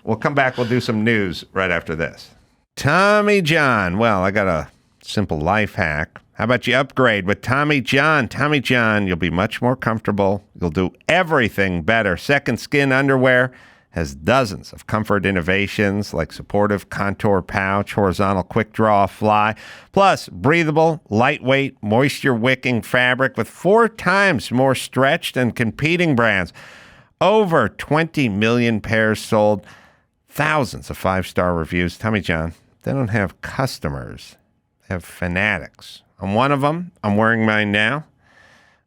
Speaker 2: We'll come back. We'll do some news right after this. Tommy John. Well, I got a simple life hack. How about you upgrade with Tommy John? Tommy John, you'll be much more comfortable. You'll do everything better. Second Skin Underwear has dozens of comfort innovations like supportive contour pouch, horizontal quick draw fly, plus breathable, lightweight, moisture-wicking fabric with 4 times more stretch than competing brands. Over 20 million pairs sold, thousands of 5-star reviews. Tommy John, they don't have customers. They have fanatics. I'm one of them. I'm wearing mine now.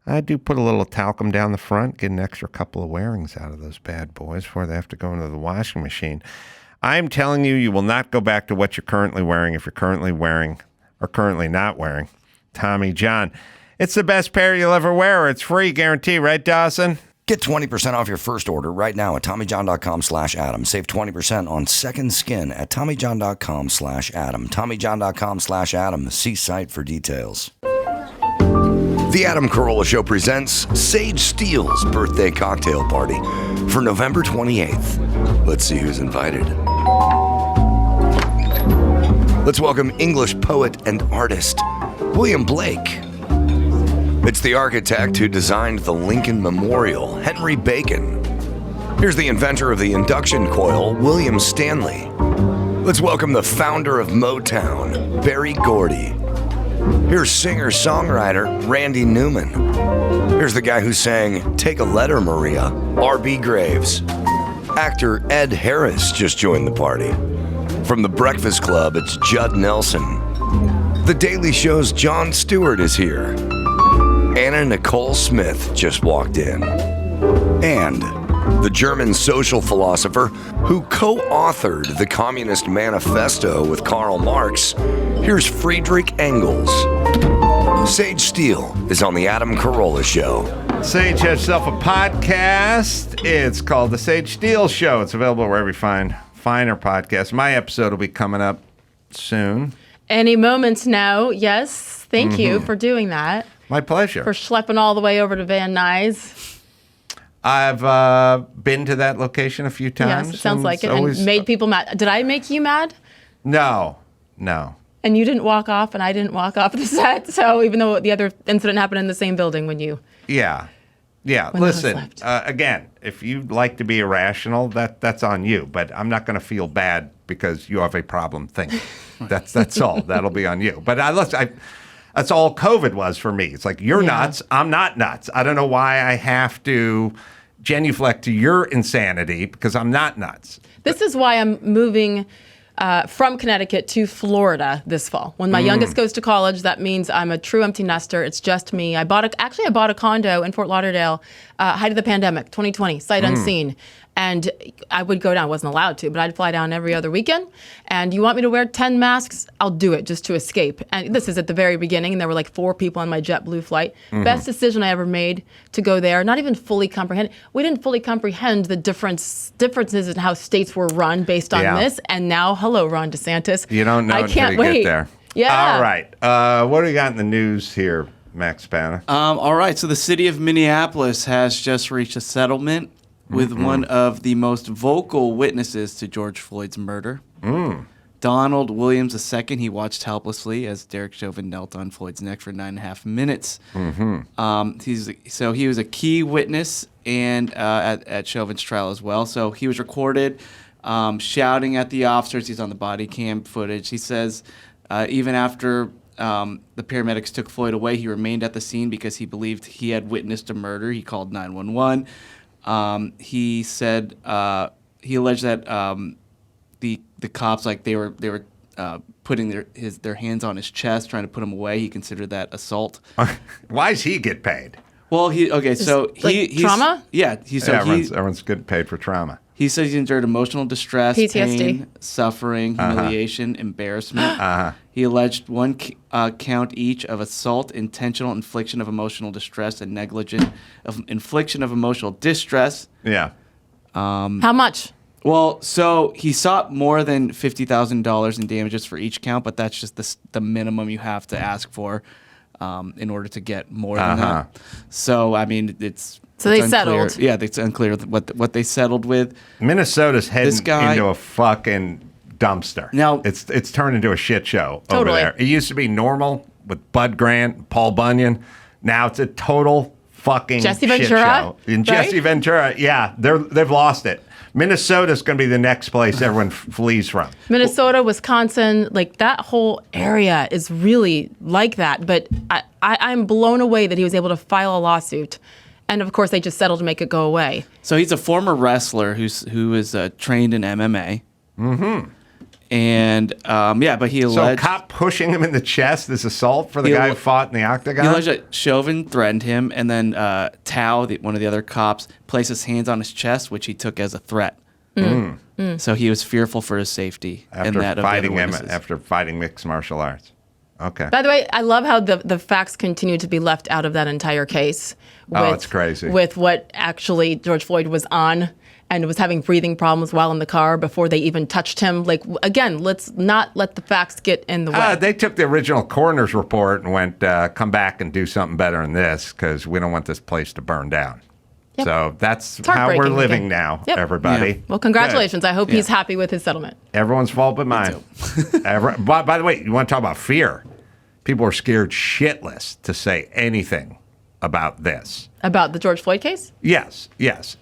Speaker 2: I do put a little talcum down the front, get an extra couple of wearings out of those bad boys before they have to go into the washing machine. I'm telling you, you will not go back to what you're currently wearing if you're currently wearing or currently not wearing Tommy John. It's the best pair you'll ever wear. It's free, guarantee, right, Dawson?
Speaker 1: Get 20% off your first order right now at TommyJohn.com/Adam. Save 20% on Second Skin at TommyJohn.com/Adam. TommyJohn.com/Adam. See site for details. The Adam Carolla Show presents Sage Steele's birthday cocktail party for November 28th. Let's see who's invited. Let's welcome English poet and artist William Blake. It's the architect who designed the Lincoln Memorial, Henry Bacon. Here's the inventor of the induction coil, William Stanley. Let's welcome the founder of Motown, Berry Gordy. Here's singer-songwriter Randy Newman. Here's the guy who sang Take a Letter, Maria, R.B. Graves. Actor Ed Harris just joined the party. From The Breakfast Club, it's Judd Nelson. The Daily Show's Jon Stewart is here. Anna Nicole Smith just walked in. And the German social philosopher who co-authored the Communist Manifesto with Karl Marx, here's Friedrich Engels. Sage Steele is on the Adam Carolla Show.
Speaker 2: Sage has herself a podcast. It's called The Sage Steele Show. It's available wherever you find finer podcasts. My episode will be coming up soon.
Speaker 3: Any moment now. Yes. Thank you for doing that.
Speaker 2: My pleasure.
Speaker 3: For schlepping all the way over to Van Nuys.
Speaker 2: I've been to that location a few times.
Speaker 3: Yes, it sounds like it. And made people mad. Did I make you mad?
Speaker 2: No.
Speaker 3: And you didn't walk off, and I didn't walk off the set. So even though the other incident happened in the same building when you...
Speaker 2: Yeah. Yeah,
Speaker 3: when the host
Speaker 2: listen,
Speaker 3: left.
Speaker 2: again, if you like to be irrational, that's on you. But I'm not going to feel bad because you have a problem thinking. That's all. That'll be on you. But that's all COVID was for me. It's like, you're nuts. I'm not nuts. I don't know why I have to genuflect to your insanity because I'm not nuts.
Speaker 3: This is why I'm moving from Connecticut to Florida this fall. When my youngest goes to college, that means I'm a true empty nester. It's just me. I bought a condo in Fort Lauderdale, height of the pandemic, 2020, sight unseen. And I would go down. I wasn't allowed to, but I'd fly down every other weekend. And you want me to wear 10 masks? I'll do it just to escape. And this is at the very beginning. And there were like 4 people on my JetBlue flight. Best decision I ever made to go there. Not even fully comprehend. We didn't fully comprehend the differences in how states were run based on this. And now, hello, Ron DeSantis.
Speaker 2: You don't know
Speaker 3: I
Speaker 2: until
Speaker 3: can't
Speaker 2: you
Speaker 3: wait.
Speaker 2: get there.
Speaker 3: Yeah.
Speaker 2: All right. What do we got in the news here, Max Spanner?
Speaker 4: All right. So the city of Minneapolis has just reached a settlement with one of the most vocal witnesses to George Floyd's murder. Donald Williams II. He watched helplessly as Derek Chauvin knelt on Floyd's neck for 9.5 minutes. He was a key witness and at Chauvin's trial as well. So he was recorded shouting at the officers. He's on the body cam footage. He says even after the paramedics took Floyd away, he remained at the scene because he believed he had witnessed a murder. He called 911. He said he alleged that the cops, like they were putting their hands on his chest, trying to put him away. He considered that assault.
Speaker 2: Why does he get paid?
Speaker 4: Well, he's
Speaker 3: trauma.
Speaker 4: Yeah,
Speaker 2: Everyone's good paid for trauma.
Speaker 4: He says he endured emotional distress,
Speaker 3: PTSD.
Speaker 4: pain, suffering, humiliation, embarrassment. He alleged one count each of assault, intentional infliction of emotional distress, and negligent infliction of emotional distress.
Speaker 2: Yeah.
Speaker 3: How much?
Speaker 4: Well, so he sought more than $50,000 in damages for each count, but that's just the minimum you have to ask for in order to get more than that. So, I mean, it's
Speaker 3: they
Speaker 4: unclear.
Speaker 3: settled.
Speaker 4: Yeah, it's unclear what they settled with.
Speaker 2: Minnesota's heading into a fucking dumpster.
Speaker 4: Now
Speaker 2: it's turned into a shit show over
Speaker 3: Totally.
Speaker 2: there. It used to be normal with Bud Grant, Paul Bunyan. Now it's a total fucking
Speaker 3: Jesse
Speaker 2: shit
Speaker 3: Ventura,
Speaker 2: show. And Jesse
Speaker 3: right?
Speaker 2: Ventura, yeah, they've lost it. Minnesota's going to be the next place everyone flees from.
Speaker 3: Minnesota, Wisconsin, like that whole area is really like that. But I'm blown away that he was able to file a lawsuit. And of course, they just settled to make it go away.
Speaker 4: So he's a former wrestler who is trained in MMA. And but he alleged.
Speaker 2: So a cop pushing him in the chest is assault for the guy who fought in the octagon?
Speaker 4: He alleged that Chauvin threatened him, and then Tao, one of the other cops, placed his hands on his chest, which he took as a threat. So he was fearful for his safety and that of the other witnesses.
Speaker 2: After fighting mixed martial arts. Okay.
Speaker 3: By the way, I love how the facts continue to be left out of that entire case.
Speaker 2: It's crazy.
Speaker 3: With what actually George Floyd was on and was having breathing problems while in the car before they even touched him. Like, again, let's not let the facts get in the way.
Speaker 2: They took the original coroner's report and went, come back and do something better than this because we don't want this place to burn down.
Speaker 3: Yep.
Speaker 2: So that's
Speaker 3: It's
Speaker 2: how we're
Speaker 3: heartbreaking
Speaker 2: living
Speaker 3: again.
Speaker 2: now,
Speaker 3: Yep.
Speaker 2: everybody.
Speaker 4: Yeah.
Speaker 3: Well, congratulations.
Speaker 2: Good.
Speaker 3: I hope he's happy with his settlement.
Speaker 2: Everyone's fault but mine. By the way, you want to talk about fear? People are scared shitless to say anything about this.
Speaker 3: About the George Floyd case?
Speaker 2: Yes.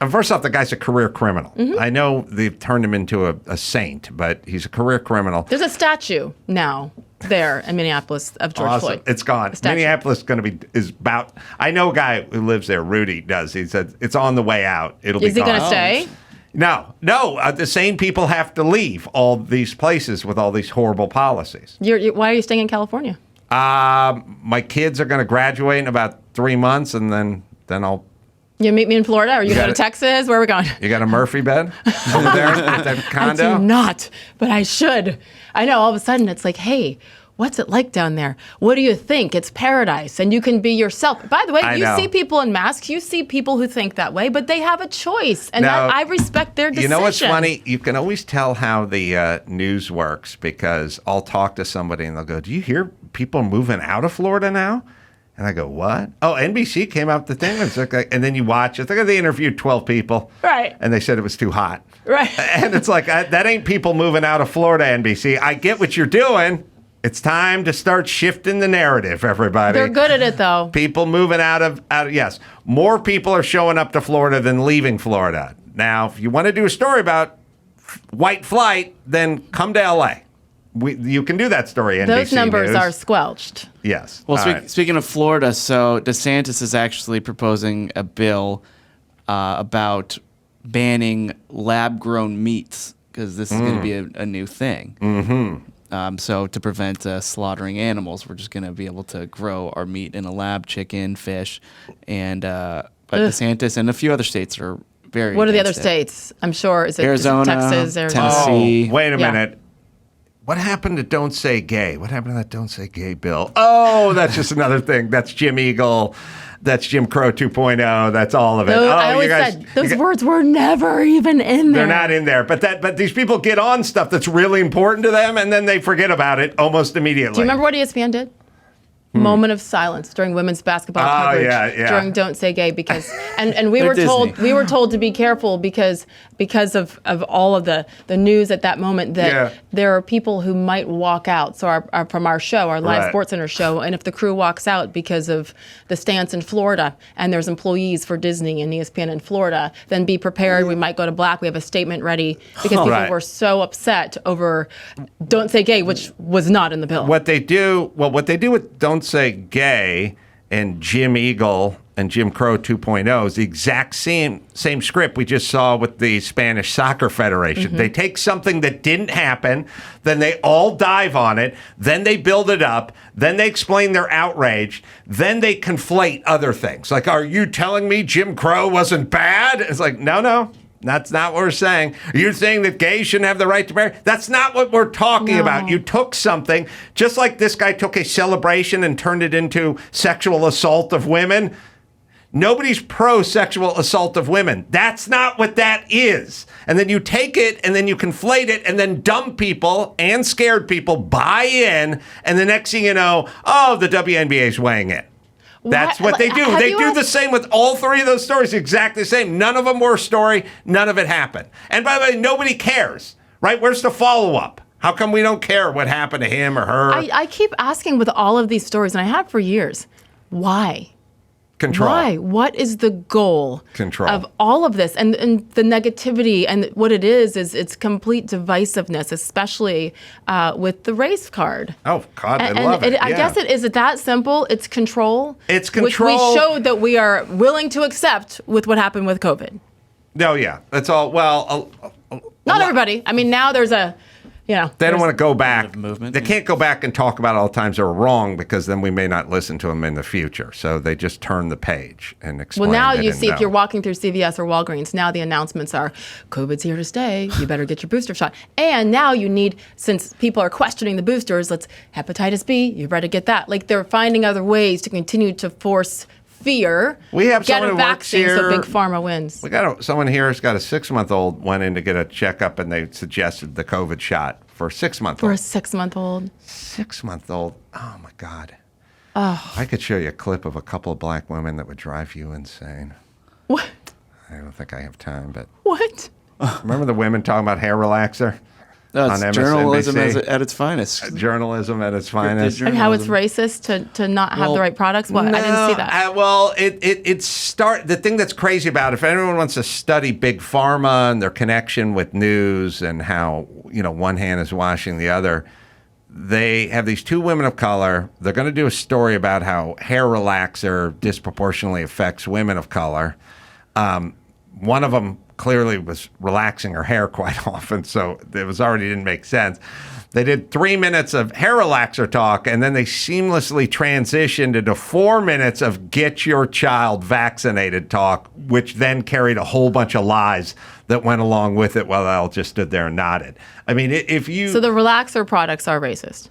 Speaker 2: First off, the guy's a career criminal. I know they've turned him into a saint, but he's a career criminal.
Speaker 3: There's a statue now there in Minneapolis of George
Speaker 2: Awesome.
Speaker 3: Floyd.
Speaker 2: It's gone. Minneapolis is about. I know a guy who lives there. Rudy does. He said it's on the way out. It'll
Speaker 3: Is
Speaker 2: be
Speaker 3: he
Speaker 2: gone.
Speaker 3: going to stay?
Speaker 2: No. The same people have to leave all these places with all these horrible policies.
Speaker 3: Why are you staying in California?
Speaker 2: My kids are going to graduate in about 3 months, and then I'll.
Speaker 3: You meet me in Florida? Or you go to Texas? Where are we going?
Speaker 2: You got a Murphy bed over there at that condo?
Speaker 3: I do not, but I should. I know. All of a sudden, it's like, hey, what's it like down there? What do you think? It's paradise, and you can be yourself. By the way, you see people in masks. You see people who think that way, but they have a choice, and I respect their decision.
Speaker 2: You know what's funny? You can always tell how the news works because I'll talk to somebody, and they'll go, do you hear people moving out of Florida now? And I go, what? Oh, NBC came out with the thing. It's like, and then you watch it. They interviewed 12 people.
Speaker 3: Right.
Speaker 2: And they said it was too hot.
Speaker 3: Right.
Speaker 2: And it's like, that ain't people moving out of Florida, NBC. I get what you're doing. It's time to start shifting the narrative, everybody.
Speaker 3: They're good at it, though.
Speaker 2: People moving out of yes. More people are showing up to Florida than leaving Florida. Now, if you want to do a story about white flight, then come to LA. You can do that story, NBC
Speaker 3: Those numbers
Speaker 2: News.
Speaker 3: are squelched.
Speaker 2: Yes.
Speaker 4: Well,
Speaker 2: All right.
Speaker 4: speaking of Florida, so DeSantis is actually proposing a bill about banning lab-grown meats because this is going to be a new thing. Mm-hmm. So to prevent slaughtering animals, we're just going to be able to grow our meat in a lab, chicken, fish, and but DeSantis and a few other states are very.
Speaker 3: What are the other
Speaker 4: against it.
Speaker 3: states? I'm sure. Is it
Speaker 4: Arizona,
Speaker 3: Texas, Arizona?
Speaker 4: Tennessee.
Speaker 2: Oh, wait a
Speaker 3: Yeah.
Speaker 2: minute. What happened to Don't Say Gay? What happened to that Don't Say Gay bill? Oh, that's just another thing. That's Jim Eagle. That's Jim Crow 2.0. That's all of it.
Speaker 3: I always said those words were never even in there.
Speaker 2: They're not in there. But these people get on stuff that's really important to them, and then they forget about it almost immediately.
Speaker 3: Do you remember what ESPN did? Moment of silence during women's basketball coverage during Don't Say Gay because and we were told to be careful because of all of the news at that moment that there are people who might walk out from our show, our live Sports Center show, and if the crew walks out because of the stance in Florida and there's employees for Disney and ESPN in Florida, then be prepared. We might go to black. We have a statement ready because people were so upset over Don't Say Gay, which was not in the bill.
Speaker 2: What they do with Don't Say Gay and Jim Eagle and Jim Crow 2.0 is the exact same script we just saw with the Spanish Soccer Federation.
Speaker 3: Mm-hmm.
Speaker 2: They take something that didn't happen, then they all dive on it, then they build it up, then they explain their outrage, then they conflate other things. Like, are you telling me Jim Crow wasn't bad? It's like, no. That's not what we're saying. You're saying that gays shouldn't have the right to marry? That's not what we're talking about. You took something, just like this guy took a celebration and turned it into sexual assault of women. Nobody's pro-sexual assault of women. That's not what that is. And then you take it and then you conflate it and then dumb people and scared people buy in. And the next thing you know, the WNBA is weighing in. That's what they do. They do the same with all three of those stories, exactly the same. None of them were a story. None of it happened. And by the way, nobody cares, right? Where's the follow-up? How come we don't care what happened to him or her?
Speaker 3: I keep asking with all of these stories, and I have for years, why?
Speaker 2: Control.
Speaker 3: Why? What is the goal
Speaker 2: Control.
Speaker 3: of all of this? And the negativity and what it is it's complete divisiveness, especially with the race card.
Speaker 2: Oh, God, I love it.
Speaker 3: I guess is it that simple? It's control?
Speaker 2: It's control.
Speaker 3: Which we showed that we are willing to accept with what happened with COVID.
Speaker 2: No, yeah. That's all. Well,
Speaker 3: Not everybody. I mean, now there's a...
Speaker 2: They don't want to go back.
Speaker 4: Movement,
Speaker 2: They can't go back and talk about all the times they were wrong because then we may not listen to them in the future. So they just turn the page and explain.
Speaker 3: Well, now
Speaker 2: they
Speaker 3: you
Speaker 2: didn't
Speaker 3: see
Speaker 2: know.
Speaker 3: if you're walking through CVS or Walgreens, now the announcements are COVID's here to stay. You better get your booster shot. And now you need, since people are questioning the boosters, let's hepatitis B, you better get that. Like they're finding other ways to continue to force fear.
Speaker 2: We have
Speaker 3: get
Speaker 2: someone
Speaker 3: a
Speaker 2: who works
Speaker 3: vaccine
Speaker 2: here.
Speaker 3: so Big Pharma wins.
Speaker 2: We got someone here who's got a 6-month-old went in to get a checkup and they suggested the COVID shot for a 6-month-old.
Speaker 3: For a 6-month-old.
Speaker 2: 6-month-old. Oh my God. Oh. I could show you a clip of a couple of black women that would drive you insane.
Speaker 3: What?
Speaker 2: I don't think I have time, but
Speaker 3: What?
Speaker 2: remember the women talking about hair relaxer?
Speaker 4: That's
Speaker 2: on
Speaker 4: journalism
Speaker 2: MSNBC?
Speaker 4: at its finest.
Speaker 2: Journalism at its finest.
Speaker 3: And how it's racist to not have the right products? What? I didn't see that.
Speaker 2: The thing that's crazy about it, if anyone wants to study Big Pharma and their connection with news and how, one hand is washing the other, they have these two women of color. They're going to do a story about how hair relaxer disproportionately affects women of color. One of them clearly was relaxing her hair quite often, so it was already didn't make sense. They did 3 minutes of hair relaxer talk, and then they seamlessly transitioned into 4 minutes of get your child vaccinated talk, which then carried a whole bunch of lies that went along with it while Al just stood there and nodded. I mean, if you...
Speaker 3: So the relaxer products are racist.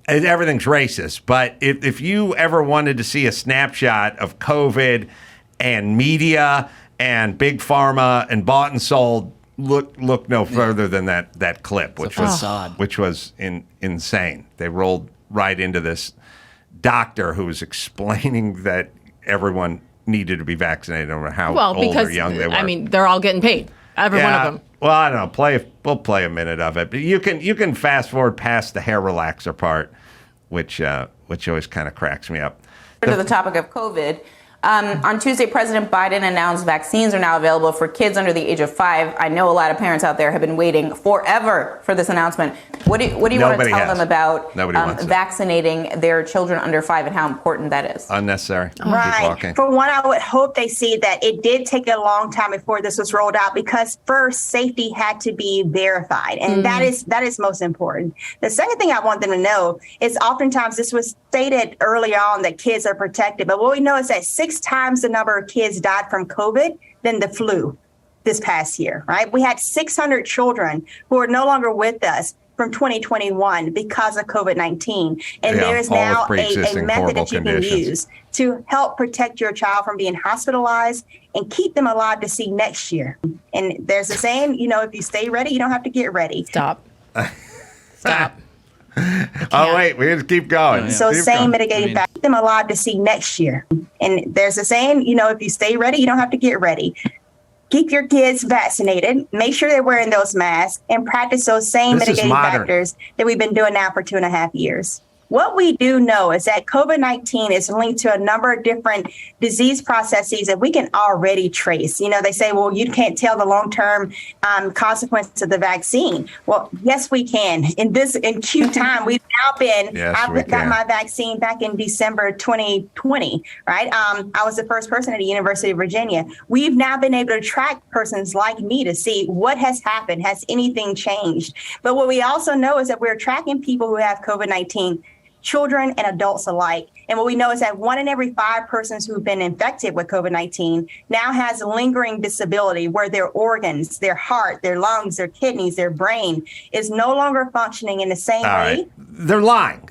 Speaker 2: Everything's racist, but if you ever wanted to see a snapshot of COVID and media and Big Pharma and bought and sold, look no further than that clip, which was insane. They rolled right into this doctor who was explaining that everyone needed to be vaccinated, no matter how old or young they were.
Speaker 3: I mean, they're all getting paid. Every one of them.
Speaker 2: Well, I don't know. We'll play a minute of it, but you can fast forward past the hair relaxer part which always kind of cracks me up.
Speaker 8: To the topic of COVID, on Tuesday, President Biden announced vaccines are now available for kids under the age of 5. I know a lot of parents out there have been waiting forever for this announcement. What do you want to tell them about vaccinating their children under 5 and how important that is?
Speaker 2: Unnecessary.
Speaker 9: Right. For one, I would hope they see that it did take a long time before this was rolled out, because first, safety had to be verified. And that is most important. The second thing I want them to know is oftentimes this was stated early on that kids are protected. But what we know is that 6 times the number of kids died from COVID than the flu this past year, right? We had 600 children who are no longer with us from 2021 because of COVID-19. And there is now a method that you can use to help protect your child from being hospitalized and keep them alive to see next year. And there's a saying, if you stay ready, you don't have to get ready.
Speaker 3: Stop.
Speaker 2: Oh, wait, we have to keep going.
Speaker 9: So mitigating back, keep them alive to see next year. And there's a saying, if you stay ready, you don't have to get ready. Keep your kids vaccinated, make sure they're wearing those masks, and practice those same mitigating factors that we've been doing now for 2.5 years. What we do know is that COVID-19 is linked to a number of different disease processes that we can already trace. They say, well, you can't tell the long-term consequences of the vaccine. Well, yes, we can. In Q time, we've now been, I got my vaccine back in December 2020, right? I was the first person at the University of Virginia. We've now been able to track persons like me to see what has happened. Has anything changed? But what we also know is that we're tracking people who have COVID-19, children and adults alike. And what we know is that 1 in every 5 persons who've been infected with COVID-19 now has a lingering disability where their organs, their heart, their lungs, their kidneys, their brain is no longer functioning in the same way.
Speaker 2: They're lying.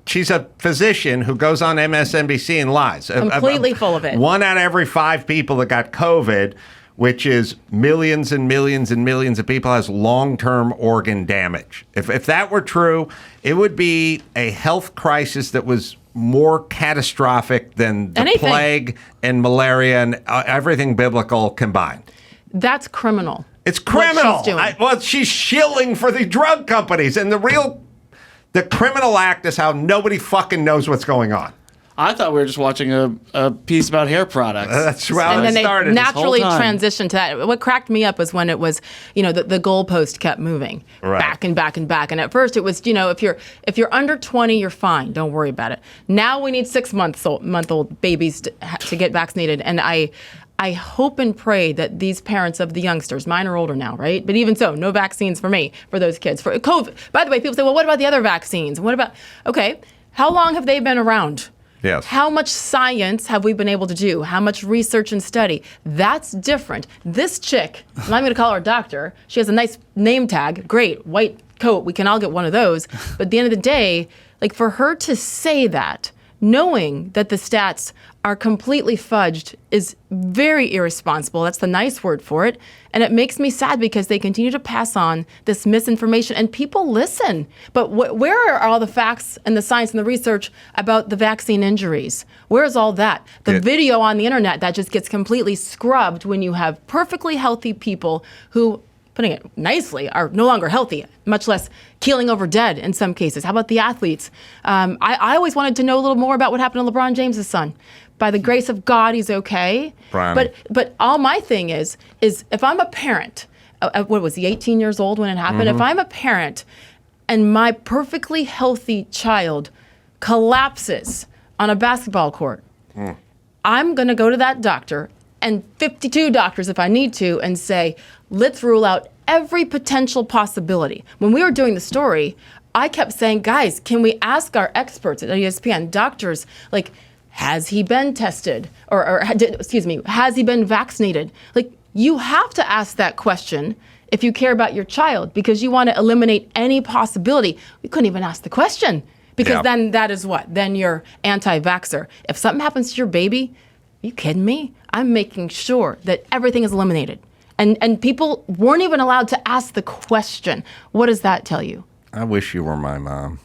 Speaker 2: She's a physician who goes on MSNBC and lies.
Speaker 3: Completely full of it. 1
Speaker 2: out of every 5 people that got COVID, which is millions and millions and millions of people, has long-term organ damage. If that were true, it would be a health crisis that was more catastrophic than the plague and malaria and everything biblical combined.
Speaker 3: That's criminal.
Speaker 2: It's criminal.
Speaker 3: What she's doing.
Speaker 2: She's shilling for the drug companies, and the criminal act is how nobody fucking knows what's going on.
Speaker 4: I thought we were just watching a piece about hair products.
Speaker 2: That's right.
Speaker 3: And then they naturally transitioned to that. What cracked me up was when it was, the goalpost kept moving back and back and back. And at first it was, if you're under 20, you're fine. Don't worry about it. Now we need 6-month-old babies to get vaccinated. And I hope and pray that these parents of the youngsters, mine are older now, right? But even so, no vaccines for me, for those kids. For COVID. By the way, people say, well, what about the other vaccines? What about, how long have they been around?
Speaker 2: Yes.
Speaker 3: How much science have we been able to do? How much research and study? That's different. This chick, I'm not going to call her a doctor. She has a nice name tag. Great. White coat. We can all get one of those. But at the end of the day, for her to say that, knowing that the stats are completely fudged, is very irresponsible. That's the nice word for it. And it makes me sad because they continue to pass on this misinformation and people listen. But where are all the facts and the science and the research about the vaccine injuries? Where's all that? The video on the internet that just gets completely scrubbed when you have perfectly healthy people who, putting it nicely, are no longer healthy, much less keeling over dead in some cases. How about the athletes? I always wanted to know a little more about what happened to LeBron James' son. By the grace of God, he's okay. But all my thing is if I'm a parent, what was he, 18 years old when it happened? Mm-hmm. If I'm a parent and my perfectly healthy child collapses on a basketball court, I'm going to go to that doctor and 52 doctors if I need to and say, let's rule out every potential possibility. When we were doing the story, I kept saying, guys, can we ask our experts at ESPN, doctors, has he been tested? Has he been vaccinated? You have to ask that question if you care about your child because you want to eliminate any possibility. We couldn't even ask the question because then that is what? Then you're anti-vaxxer. If something happens to your baby, are you kidding me? I'm making sure that everything is eliminated. And people weren't even allowed to ask the question. What does that tell you?
Speaker 2: I wish you were my mom.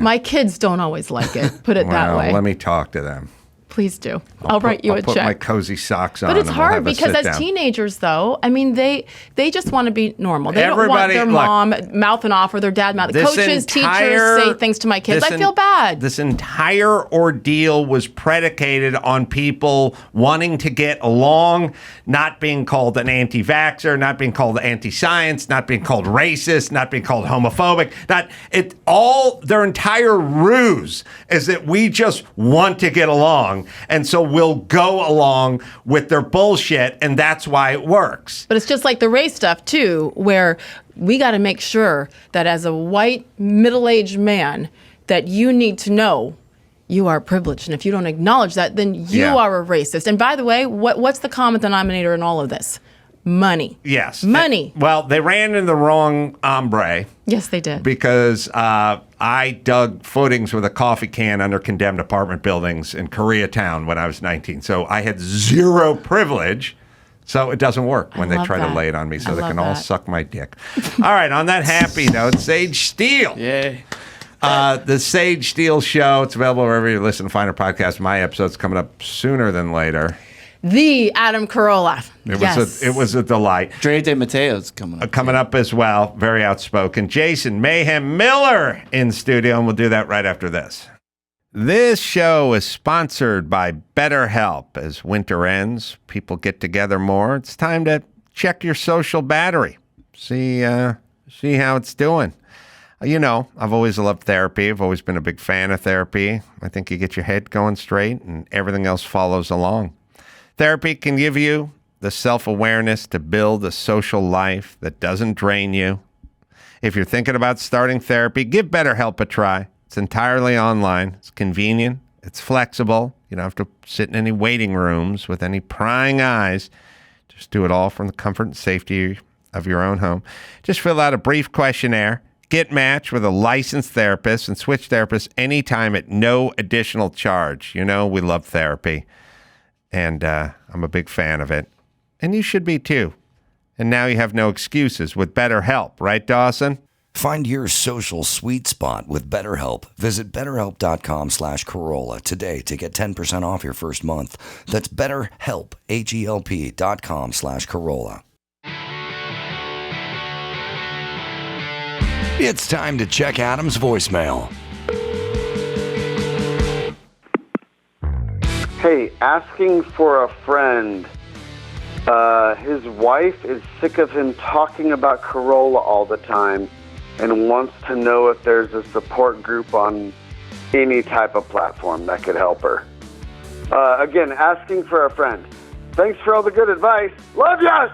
Speaker 3: My kids don't always like it, put it that way.
Speaker 2: Let me talk to them.
Speaker 3: Please do. I'll write you a
Speaker 2: put
Speaker 3: check.
Speaker 2: my cozy socks on.
Speaker 3: But it's
Speaker 2: and we'll
Speaker 3: hard
Speaker 2: have a
Speaker 3: because as
Speaker 2: sit-down.
Speaker 3: teenagers, though, I mean, they just want to be normal. They don't want
Speaker 2: Everybody-
Speaker 3: their
Speaker 2: look,
Speaker 3: mom mouthing off or their dad mouthing.
Speaker 2: This
Speaker 3: Coaches,
Speaker 2: entire-
Speaker 3: teachers say things to my kids.
Speaker 2: this
Speaker 3: I feel bad.
Speaker 2: This entire ordeal was predicated on people wanting to get along, not being called an anti-vaxxer, not being called anti-science, not being called racist, not being called homophobic. Their entire ruse is that we just want to get along, and so we'll go along with their bullshit, and that's why it works.
Speaker 3: But it's just like the race stuff, too, where we got to make sure that as a white, middle-aged man, that you need to know you are privileged. And if you don't acknowledge that, then you are a racist. And by the way, what's the common denominator in all of this? Money.
Speaker 2: Yes.
Speaker 3: Money.
Speaker 2: Well, they ran into the wrong hombre.
Speaker 3: Yes, they did.
Speaker 2: Because I dug footings with a coffee can under condemned apartment buildings in Koreatown when I was 19. So I had zero privilege. So it doesn't work when they try to lay it on me. So they can all suck my dick. All right. On that happy note, Sage Steele.
Speaker 4: Yay.
Speaker 2: The Sage Steele Show. It's available wherever you listen to Finer Podcast. My episode's coming up sooner than later.
Speaker 3: The Adam Carolla.
Speaker 2: It was a delight.
Speaker 4: Dre De Mateo's coming up.
Speaker 2: Coming up as well. Very outspoken. Jason Mayhem Miller in studio, and we'll do that right after this. This show is sponsored by BetterHelp. As winter ends, people get together more. It's time to check your social battery. See how it's doing. You know, I've always loved therapy. I've always been a big fan of therapy. I think you get your head going straight and everything else follows along. Therapy can give you the self-awareness to build a social life that doesn't drain you. If you're thinking about starting therapy, give BetterHelp a try. It's entirely online. It's convenient. It's flexible. You don't have to sit in any waiting rooms with any prying eyes. Just do it all from the comfort and safety of your own home. Just fill out a brief questionnaire. Get matched with a licensed therapist and switch therapists anytime at no additional charge. You know, we love therapy. And I'm a big fan of it. And you should be too. And now you have no excuses with BetterHelp, right, Dawson?
Speaker 1: Find your social sweet spot with BetterHelp. Visit BetterHelp.com/Carolla today to get 10% off your first month. That's BetterHelp, HELP.com/Carolla. It's time to check Adam's voicemail.
Speaker 10: Hey, asking for a friend. His wife is sick of him talking about Carolla all the time and wants to know if there's a support group on any type of platform that could help her. Again, asking for a friend. Thanks for all the good advice. Love ya!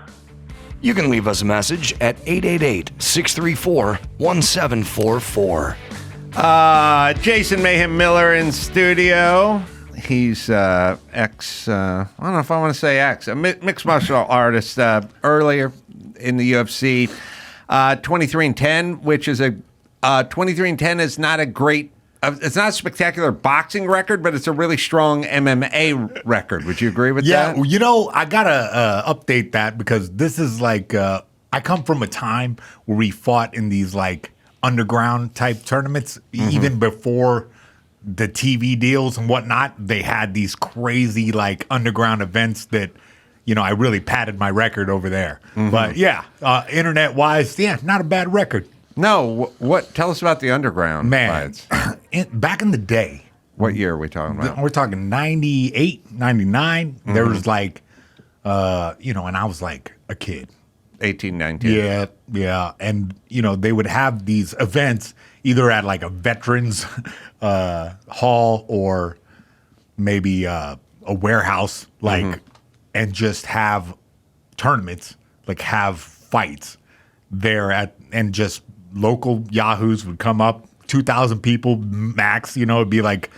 Speaker 1: You can leave us a message at 888-634-1744.
Speaker 2: Jason Mayhem Miller in studio. He's I don't know if I want to say a mixed martial artist, earlier in the UFC. 23-10, which is 23-10 is not a great, it's not a spectacular boxing record, but it's a really strong MMA record. Would you agree with that?
Speaker 11: Yeah, you know, I gotta update that because this is like, I come from a time where we fought in these like underground type tournaments, even before the TV deals and whatnot. They had these crazy like underground events that, you know, I really padded my record over there. But yeah, internet wise, yeah, not a bad record.
Speaker 2: No, what? Tell us about the underground fights.
Speaker 11: Back in the day.
Speaker 2: What year are we talking about?
Speaker 11: We're talking 98, 99. There was like, you know, and I was like a kid.
Speaker 2: 18, 19.
Speaker 11: Yeah. And, you know, they would have these events either at like a veterans hall or maybe a warehouse, like, and just have tournaments, like have fights there and just local yahoos would come up, 2,000 people max, you know, it'd be like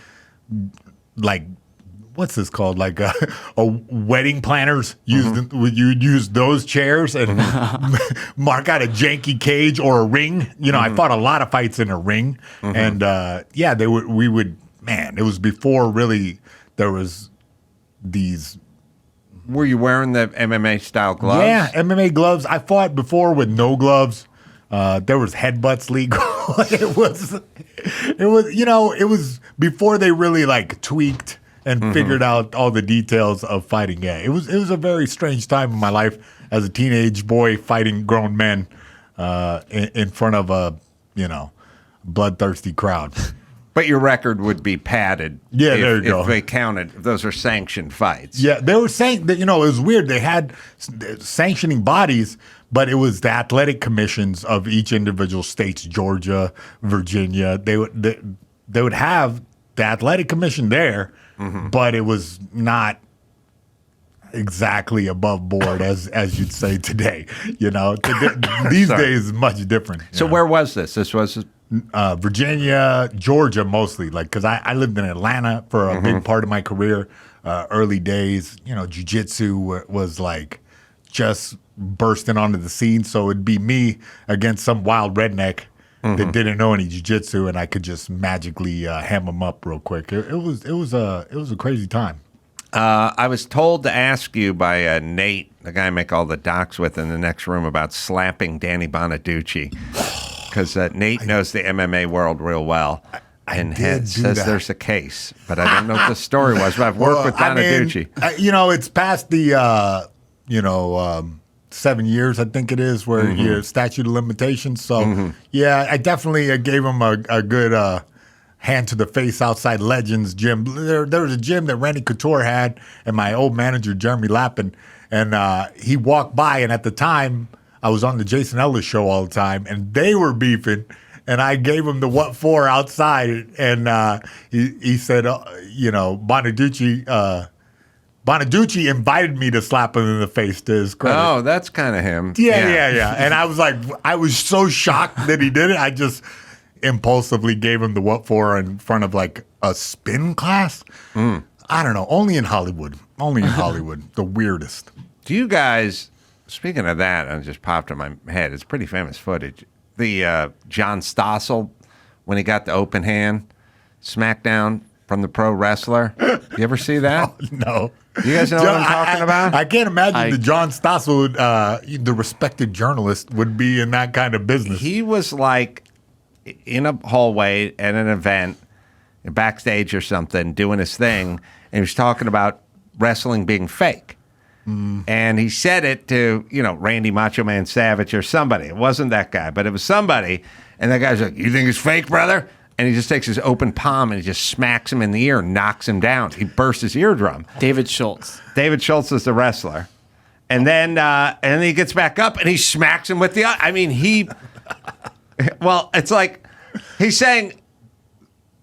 Speaker 11: what's this called? Like a wedding planners you'd use those chairs and mark out a janky cage or a ring. You know, I fought a lot of fights in a ring, and we would. Man, it was before really there was these.
Speaker 2: Were you wearing the MMA style gloves?
Speaker 11: Yeah, MMA gloves. I fought before with no gloves. There was headbutts legal. it was, you know, it was before they really like tweaked and figured out all the details of fighting. Yeah, it was a very strange time in my life as a teenage boy fighting grown men in front of a bloodthirsty crowd.
Speaker 2: But your record would be padded.
Speaker 11: Yeah, there you go.
Speaker 2: If they counted, if those are sanctioned fights.
Speaker 11: Yeah, they were saying that, it was weird. They had sanctioning bodies, but it was the athletic commissions of each individual states, Georgia, Virginia. They would have the athletic commission there, but it was not exactly above board as you'd say today. These days is much different.
Speaker 2: So where was this? This was
Speaker 11: Virginia, Georgia, mostly. Because I lived in Atlanta for a big part of my career. Early days, jiu-jitsu was like just bursting onto the scene. So it'd be me against some wild redneck that didn't know any jiu-jitsu, and I could just magically ham him up real quick. It was a crazy time.
Speaker 2: I was told to ask you by Nate, the guy I make all the docs with in the next room, about slapping Danny Bonaducci. Because Nate knows the MMA world real well and says there's a case. But I don't know what the story was, but I've worked with Bonaducci.
Speaker 11: It's past the, 7 years, I think it is, where your statute of limitations. So, yeah, I definitely gave him a good hand to the face outside Legends gym. There was a gym that Randy Couture had and my old manager, Jeremy Lappin. And he walked by, and at the time, I was on the Jason Ellis show all the time, and they were beefing, and I gave him the what for outside, and he said, Bonaducci invited me to slap him in the face, to his credit.
Speaker 2: Oh, that's kind of him.
Speaker 11: Yeah. And I was so shocked that he did it. I just impulsively gave him the what for in front of like a spin class. I don't know. Only in Hollywood. The weirdest.
Speaker 2: Do you guys... Speaking of that, it just popped in my head. It's pretty famous footage. The John Stossel, when he got the open hand smackdown from the pro wrestler. You ever see that?
Speaker 11: Oh, no.
Speaker 2: You guys know what I'm talking about?
Speaker 11: I can't imagine that John Stossel, the respected journalist, would be in that kind of business.
Speaker 2: He was like in a hallway at an event, backstage or something, doing his thing, and he was talking about wrestling being fake. And he said it to, Randy Macho Man Savage or somebody. It wasn't that guy, but it was somebody. And that guy's like, "You think it's fake, brother?" And he just takes his open palm and he just smacks him in the ear and knocks him down. He bursts his eardrum.
Speaker 4: David Schultz.
Speaker 2: David Schultz is the wrestler. And then he gets back up and he smacks him with the... Well, it's like he's saying...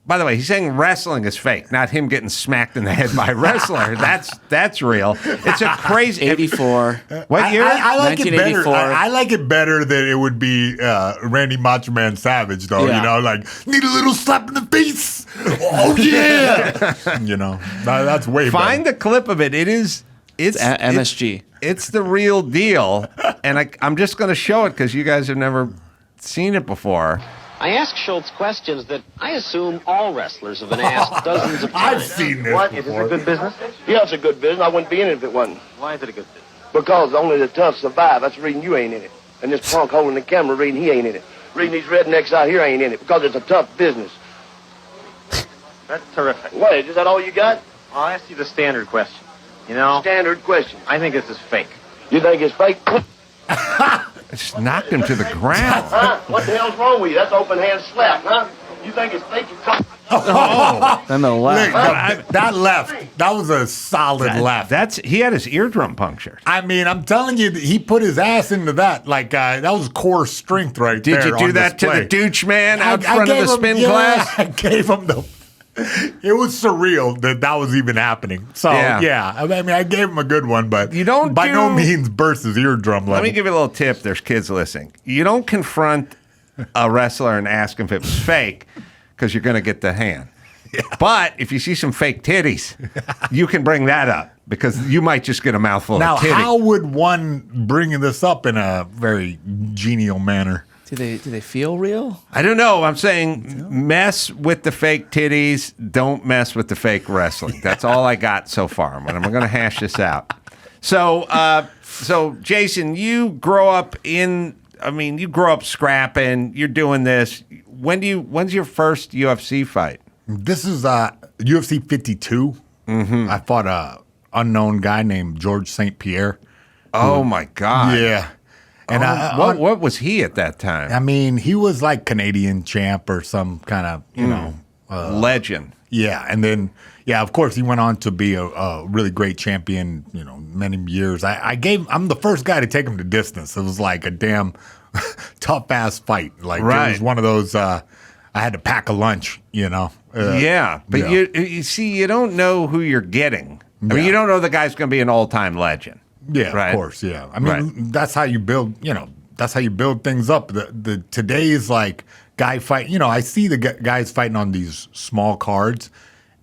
Speaker 2: By the way, he's saying wrestling is fake, not him getting smacked in the head by a wrestler. That's real. It's a crazy...
Speaker 4: 84.
Speaker 2: What year?
Speaker 11: I like it better.
Speaker 4: 1984.
Speaker 11: I like it better that it would be Randy Macho Man Savage, though.
Speaker 4: Yeah.
Speaker 11: Need a little slap in the face. Oh, yeah. That's way better.
Speaker 2: Find the clip of it. It's
Speaker 4: MSG.
Speaker 2: It's the real deal. And I'm just going to show it because you guys have never seen it before.
Speaker 12: I ask Schultz questions that I assume all wrestlers have been asked dozens of times.
Speaker 11: I've seen this
Speaker 13: What?
Speaker 11: before.
Speaker 13: Is it a good business? Yeah, it's a good business. I wouldn't be in it if it wasn't.
Speaker 12: Why is it a good business?
Speaker 13: Because only the tough survive. That's the reason you ain't in it. And this punk holding the camera reading he ain't in it. Reading these rednecks out here ain't in it. Because it's a tough business.
Speaker 12: That's terrific.
Speaker 13: What, is that all you got?
Speaker 12: I'll ask you the standard question.
Speaker 13: Standard question.
Speaker 12: I think this is fake.
Speaker 13: You think it's fake?
Speaker 2: Just knocked him to the ground.
Speaker 13: Huh? What the hell's wrong with you? That's open hand slap, huh? You think it's fake?
Speaker 4: Then the left.
Speaker 11: That left. That was a solid left.
Speaker 2: He had his eardrum punctured.
Speaker 11: I mean, I'm telling you, he put his ass into that. That was core strength right there.
Speaker 2: Did you do that
Speaker 11: display.
Speaker 2: to the douche man out front of the spin class?
Speaker 11: I gave him the... It was surreal that was even happening. So, yeah. I gave him a good one, but
Speaker 2: you don't
Speaker 11: by no means burst his eardrum level.
Speaker 2: Let me give you a little tip. There's kids listening. You don't confront a wrestler and ask him if it was fake because you're going to get the hand. Yeah. But if you see some fake titties, you can bring that up because you might just get a mouthful of titty.
Speaker 11: Now, how would one bring this up in a very genial manner?
Speaker 4: Do they feel real?
Speaker 2: I don't know. I'm saying mess with the fake titties. Don't mess with the fake wrestling. That's all I got so far. I'm going to hash this out. So Jason, you grow up scrapping. You're doing this. When's your first UFC fight?
Speaker 11: This is UFC 52.
Speaker 2: Mm-hmm.
Speaker 11: I fought a unknown guy named George St. Pierre.
Speaker 2: Oh my God!
Speaker 11: Yeah, and
Speaker 2: what was he at that time?
Speaker 11: I mean, he was like Canadian champ or some kind of
Speaker 2: legend.
Speaker 11: Yeah, and then of course he went on to be a really great champion. Many years. I'm the first guy to take him to distance. It was like a damn tough ass fight. Like it was one of those. I had to pack a lunch.
Speaker 2: But you see, you don't know who you're getting. I mean, you don't know the guy's going to be an all-time legend.
Speaker 11: Yeah,
Speaker 2: right?
Speaker 11: Of course. Yeah, I mean that's how you build. That's how you build things up. The today's like guy fight. I see the guys fighting on these small cards,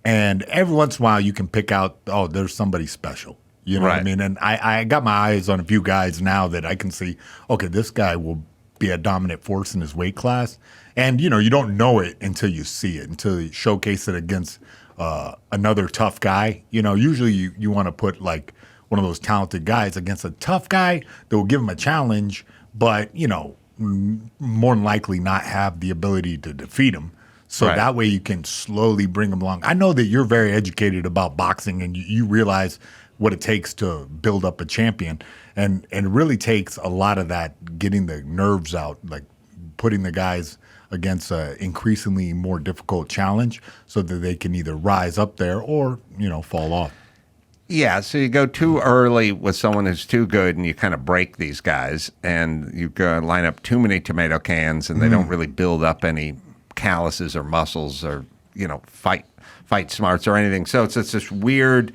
Speaker 11: and every once in a while you can pick out. Oh, there's somebody special. You know what I mean? And I got my eyes on a few guys now that I can see. Okay, this guy will be a dominant force in his weight class. And, you don't know it until you see it, until you showcase it against another tough guy. Usually you want to put like one of those talented guys against a tough guy that will give him a challenge, but, more than likely not have the ability to defeat him. So that way you can slowly bring him along. I know that you're very educated about boxing and you realize what it takes to build up a champion. And it really takes a lot of that, getting the nerves out, like putting the guys against an increasingly more difficult challenge so that they can either rise up there or, fall off.
Speaker 2: Yeah, so you go too early with someone who's too good and you kind of break these guys and you go line up too many tomato cans and they don't really build up any calluses or muscles or, fight smarts or anything. So it's this weird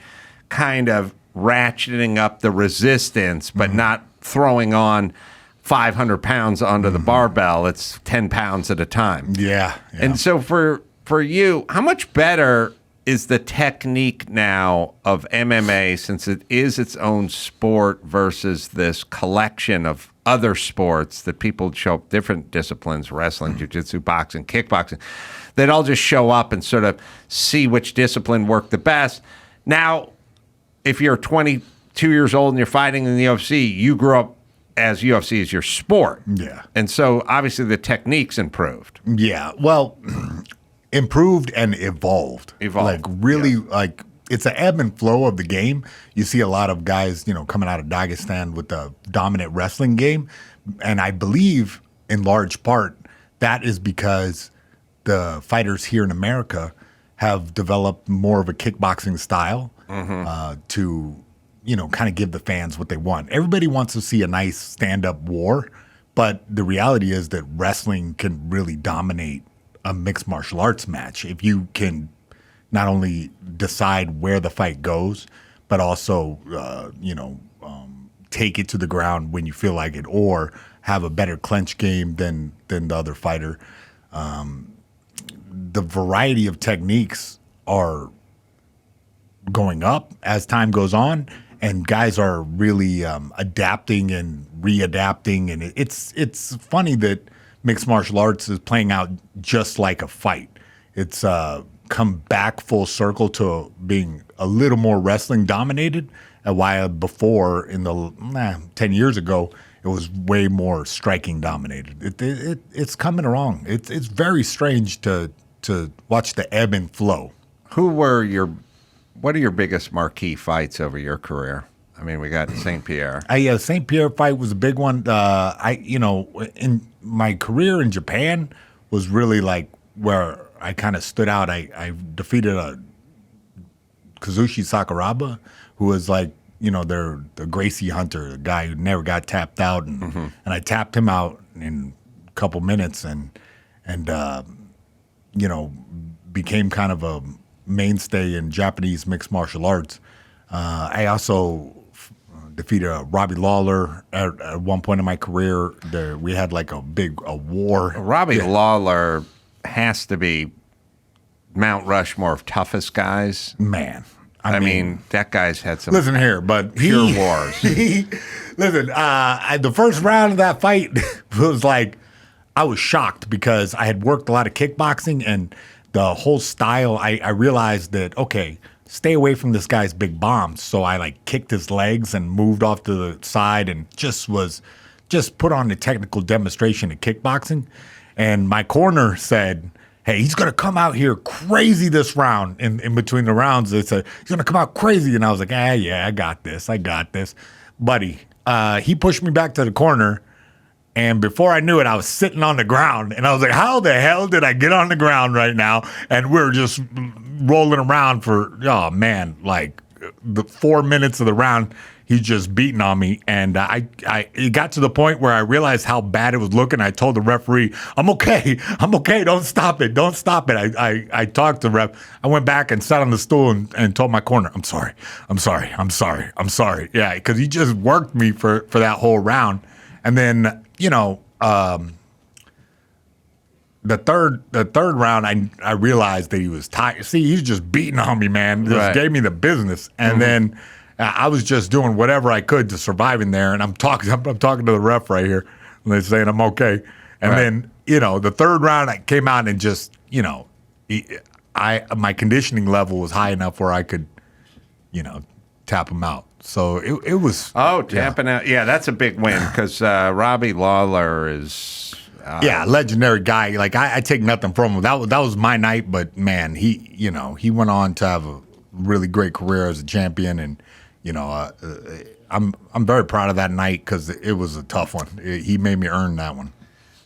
Speaker 2: kind of ratcheting up the resistance but not throwing on 500 pounds onto the barbell. It's 10 pounds at a time.
Speaker 11: Yeah.
Speaker 2: And so for you, how much better is the technique now of MMA since it is its own sport versus this collection of other sports that people show up, different disciplines, wrestling, jiu-jitsu, boxing, kickboxing, that all just show up and sort of see which discipline worked the best. Now, if you're 22 years old and you're fighting in the UFC, you grew up as UFC is your sport.
Speaker 11: Yeah.
Speaker 2: And so obviously the technique's improved.
Speaker 11: Yeah. Well, improved and evolved. Like really like it's an ebb and flow of the game. You see a lot of guys, coming out of Dagestan with the dominant wrestling game. And I believe in large part that is because the fighters here in America have developed more of a kickboxing style to kind of give the fans what they want. Everybody wants to see a nice stand-up war, but the reality is that wrestling can really dominate a mixed martial arts match if you can not only decide where the fight goes, but also, take it to the ground when you feel like it or have a better clinch game than the other fighter. The variety of techniques are going up as time goes on, and guys are really adapting and readapting. And it's funny that mixed martial arts is playing out just like a fight. It's come back full circle to being a little more wrestling dominated. A while before, in the 10 years ago, it was way more striking dominated. It's coming along. It's very strange to watch the ebb and flow.
Speaker 2: What are your biggest marquee fights over your career? I mean, we got St. Pierre.
Speaker 11: Yeah, St. Pierre fight was a big one. In my career in Japan was really like where I kind of stood out. I defeated a Kazushi Sakuraba, who was like, the Gracie Hunter, the guy who never got tapped out, and I tapped him out in a couple minutes, and became kind of a mainstay in Japanese mixed martial arts. I also defeated Robbie Lawler at one point in my career. We had like a war.
Speaker 2: Robbie Lawler has to be Mount Rushmore of toughest guys.
Speaker 11: Man.
Speaker 2: I mean, that guy's had some
Speaker 11: listen here, but
Speaker 2: pure wars.
Speaker 11: Listen, the first round of that fight was like, I was shocked because I had worked a lot of kickboxing and the whole style, I realized that, okay, stay away from this guy's big bombs. So I like kicked his legs and moved off to the side and just put on a technical demonstration of kickboxing. And my corner said, hey, he's going to come out here crazy this round. In between the rounds, they said, he's going to come out crazy. And I was like, yeah, I got this. Buddy, he pushed me back to the corner. And before I knew it, I was sitting on the ground. And I was like, how the hell did I get on the ground right now? And we were just rolling around for, like the 4 minutes of the round. He's just beating on me, and it got to the point where I realized how bad it was looking. I told the referee, I'm okay, don't stop it. I talked to the ref. I went back and sat on the stool and told my corner, I'm sorry. Yeah, because he just worked me for that whole round. And then, the third round, I realized that he was tired. See, he's just beating on me, man. Just gave me the business. And then I was just doing whatever I could to survive in there, and I'm talking to the ref right here, and they're saying I'm okay. And then, the third round I came out and just, my conditioning level was high enough where I could, tap him out. So it was.
Speaker 2: Oh, tapping out. Yeah, that's a big win because Robbie Lawler is.
Speaker 11: Legendary guy. Like I take nothing from him. That was my night, but man, he went on to have a really great career as a champion, and. I'm very proud of that night because it was a tough one. He made me earn that one.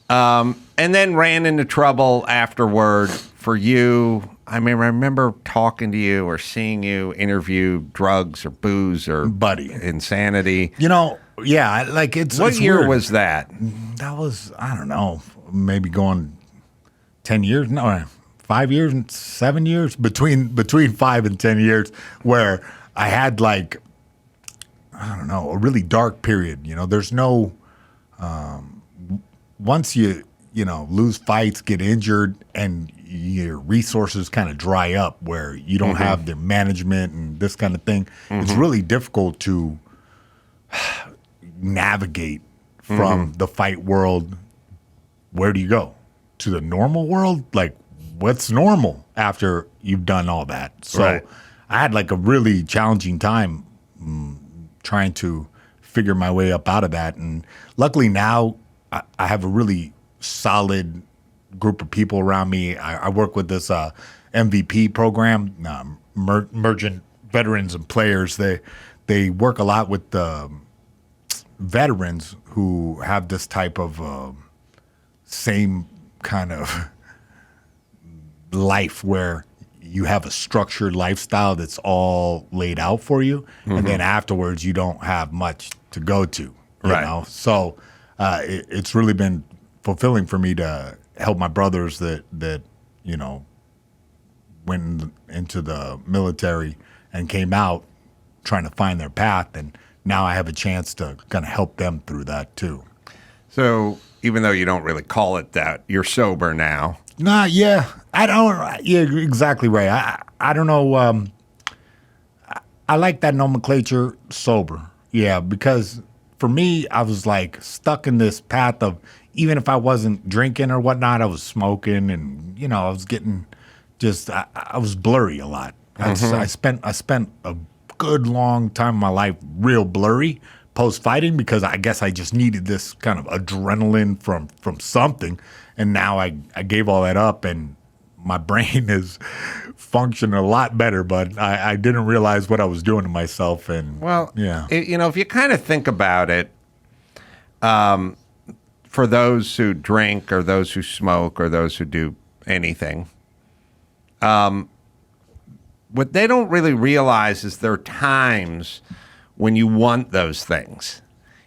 Speaker 2: And then ran into trouble afterward for you. I mean, I remember talking to you or seeing you interview drugs or booze or insanity.
Speaker 11: It's
Speaker 2: what
Speaker 11: it's
Speaker 2: year
Speaker 11: weird.
Speaker 2: was that?
Speaker 11: That was, I don't know, maybe going 10 years. No, 5 years and 7 years, between 5 and 10 years, where I had a really dark period. There's no, once you lose fights, get injured, and your resources kind of dry up where you don't have the management and this kind of thing, it's really difficult to navigate from the fight world. Where do you go? To the normal world? Like, what's normal after you've done all that? So I had a really challenging time trying to figure my way up out of that. And luckily now I have a really solid group of people around me. I work with this MVP program, Emergent Veterans and Players. They work a lot with veterans who have this type of same kind of life where you have a structured lifestyle that's all laid out for you, and then afterwards you don't have much to go to. You know? So it's really been fulfilling for me to help my brothers that went into the military and came out trying to find their path, and now I have a chance to kind of help them through that too. So
Speaker 2: even though you don't really call it that, you're sober now.
Speaker 11: Nah, yeah. I don't. Yeah, exactly right. I don't know. I like that nomenclature, sober. Yeah, because for me, I was stuck in this path of, even if I wasn't drinking or whatnot, I was smoking, and I was getting just. I was blurry a lot. I spent a good long time of my life real blurry post fighting, because I guess I just needed this kind of adrenaline from something, and now I gave all that up, and my brain is functioning a lot better, but I didn't realize what I was doing to myself. And
Speaker 2: if you kind of think about it, for those who drink or those who smoke or those who do anything, what they don't really realize is there are times when you want those things.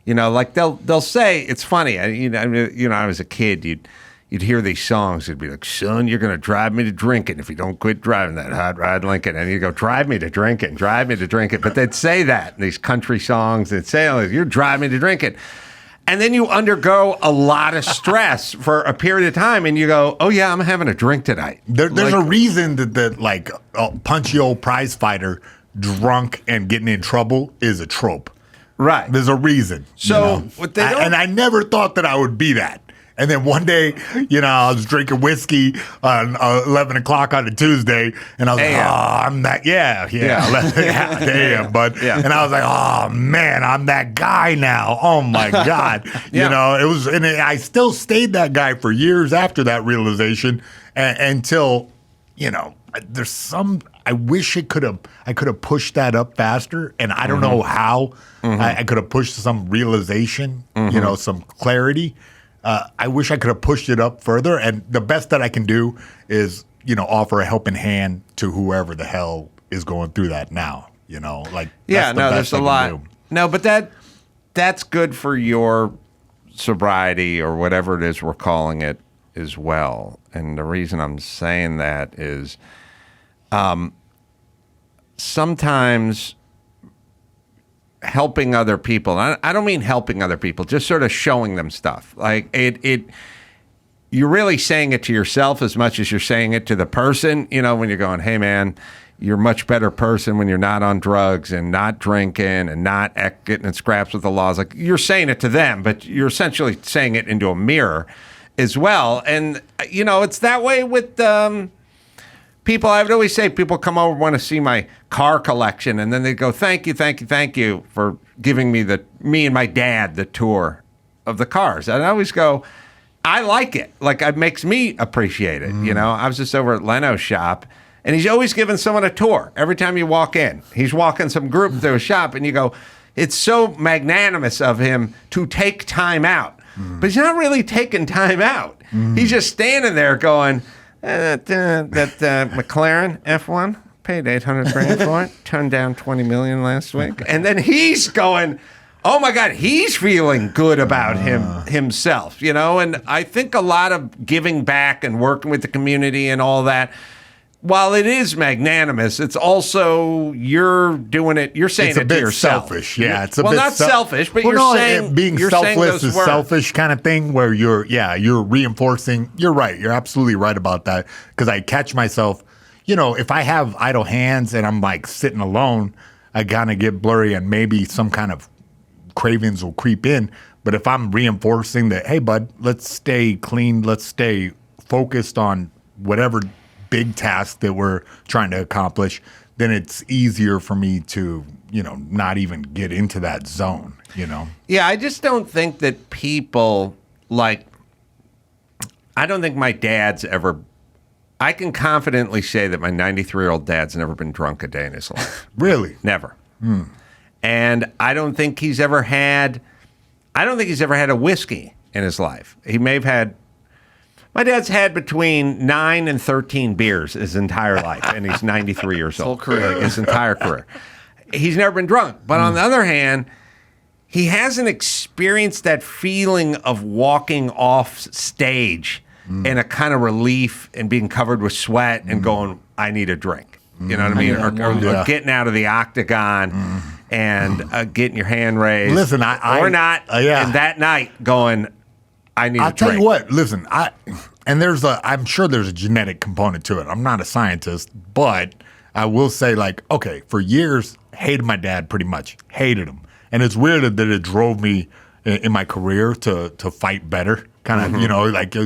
Speaker 2: They'll say, it's funny. I was a kid. You'd hear these songs. It'd be like, son, you're going to drive me to drinking if you don't quit driving that hot rod Lincoln. And you go, drive me to drinking. But they'd say that in these country songs. They'd say, oh, you're driving me to drinking. And then you undergo a lot of stress for a period of time, and you go, oh, yeah, I'm having a drink tonight.
Speaker 11: There's a reason that a punchy old prize fighter drunk and getting in trouble is a trope.
Speaker 2: Right.
Speaker 11: There's a reason.
Speaker 2: So what they don't...
Speaker 11: And I never thought that I would be that. And then one day, I was drinking whiskey on 11 o'clock on a Tuesday, and I was like, I'm that, damn, bud. Yeah. And I was like, oh, man, I'm that guy now. Oh, my God. It was, and I still stayed that guy for years after that realization until, there's some, I wish I could have pushed that up faster, and I don't know how I could have pushed some realization, some clarity. I wish I could have pushed it up further, and the best that I can do is, offer a helping hand to whoever the hell is going through that now.
Speaker 2: There's a lot. No, but that's good for your sobriety or whatever it is we're calling it as well. And the reason I'm saying that is, sometimes helping other people. I don't mean helping other people, just sort of showing them stuff. Like you're really saying it to yourself as much as you're saying it to the person, when you're going, hey man, you're a much better person when you're not on drugs and not drinking and not getting in scraps with the laws. Like you're saying it to them, but you're essentially saying it into a mirror as well. And, it's that way with people. I would always say people come over, want to see my car collection, and then they go, thank you for giving me and my dad the tour of the cars. And I always go, I like it. Like it makes me appreciate it. I was just over at Leno's shop, and he's always giving someone a tour every time you walk in. He's walking some group through a shop, and you go, it's so magnanimous of him to take time out. But he's not really taking time out. He's just standing there going, that McLaren F1 paid $800,000 for it, turned down $20 million last week, and then he's going, oh my God, he's feeling good about himself, And I think a lot of giving back and working with the community and all that, while it is magnanimous, it's also you're doing it. You're saying it to yourself.
Speaker 11: Selfish, yeah. It's a
Speaker 2: bit not selfish, but you're saying
Speaker 11: being
Speaker 2: you're
Speaker 11: selfless
Speaker 2: saying
Speaker 11: is selfish kind of thing. Where you're reinforcing. You're right. You're absolutely right about that. Because I catch myself, if I have idle hands and I'm like sitting alone, I kind of get blurry and maybe some kind of cravings will creep in. But if I'm reinforcing that, hey bud, let's stay clean, let's stay focused on whatever big task that we're trying to accomplish, then it's easier for me to, not even get into that zone,
Speaker 2: Yeah, I just don't think that people I don't think my dad's ever, I can confidently say that my 93-year-old dad's never been drunk a day in his life.
Speaker 11: Really?
Speaker 2: Never. And I don't think he's ever had a whiskey in his life. He may have had, my dad's had between 9 and 13 beers his entire life, and he's 93 years old.
Speaker 4: Whole career.
Speaker 2: His entire career. He's never been drunk. But on the other hand, he hasn't experienced that feeling of walking off stage and a kind of relief and being covered with sweat and going, I need a drink. You know what I mean? Or getting out of the octagon and getting your hand raised.
Speaker 11: Listen,
Speaker 2: and that night going, I need a drink.
Speaker 11: I'll tell you what, listen, I'm sure there's a genetic component to it. I'm not a scientist, but I will say, okay, for years, hated my dad pretty much. Hated him. And it's weird that it drove me in my career to fight better. Kind of, it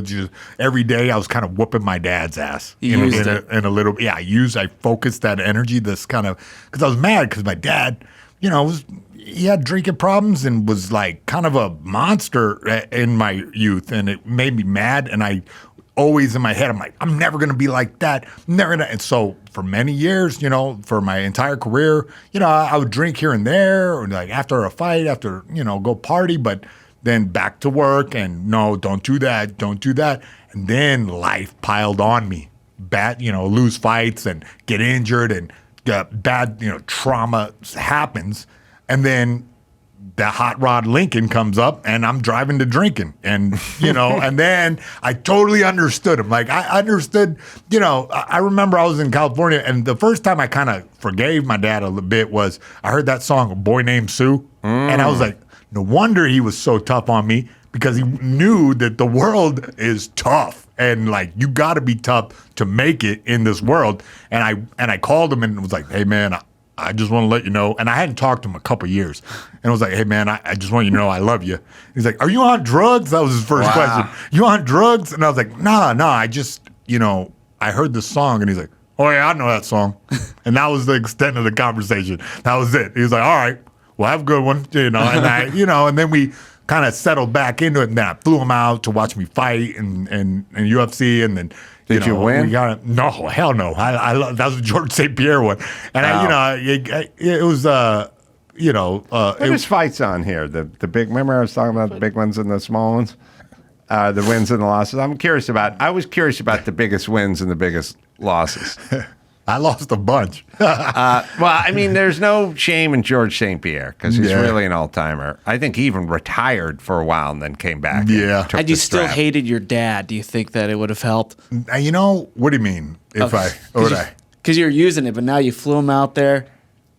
Speaker 11: just every day I was kind of whooping my dad's ass. In a little, I focused that energy, this kind of, because I was mad because my dad, he had drinking problems and was kind of a monster in my youth, and it made me mad. And I always in my head, I'm like, I'm never gonna be like that. Never gonna. And so for many years, for my entire career, I would drink here and there, or after a fight, after go party, but then back to work and no, don't do that. And then life piled on me. Bad, lose fights and get injured and bad, trauma happens. And then the hot rod Lincoln comes up and I'm driving to drinking. And, and then I totally understood him. I understood, I remember I was in California and the first time I kind of forgave my dad a little bit was I heard that song, A Boy Named Sue. And I was like, no wonder he was so tough on me, because he knew that the world is tough and you got to be tough to make it in this world. And I called him and was like, hey man, I just want to let you know. And I hadn't talked to him a couple years. And I was like, hey, man, I just want you to know I love you. He's like, are you on drugs? That was his first question. You on drugs? And I was like, nah, I just, I heard the song. And he's like, oh, yeah, I know that song. And that was the extent of the conversation. That was it. He was like, all right, well, have a good one. And and then we kind of settled back into it. And then I flew him out to watch me fight and UFC. And then,
Speaker 2: Did you win?
Speaker 11: No, hell no. That was the George St. Pierre one. And it was,
Speaker 2: what is fights on here? The big, remember I was talking about the big ones and the small ones? The wins and the losses. I was curious about the biggest wins and the biggest losses.
Speaker 11: I lost a bunch.
Speaker 2: There's no shame in George St. Pierre because he's really an all-timer. I think he even retired for a while and then came back.
Speaker 11: Yeah.
Speaker 4: Had you still hated your dad, do you think that it would have helped?
Speaker 11: What do you mean?
Speaker 4: Because you're using it, but now you flew him out there.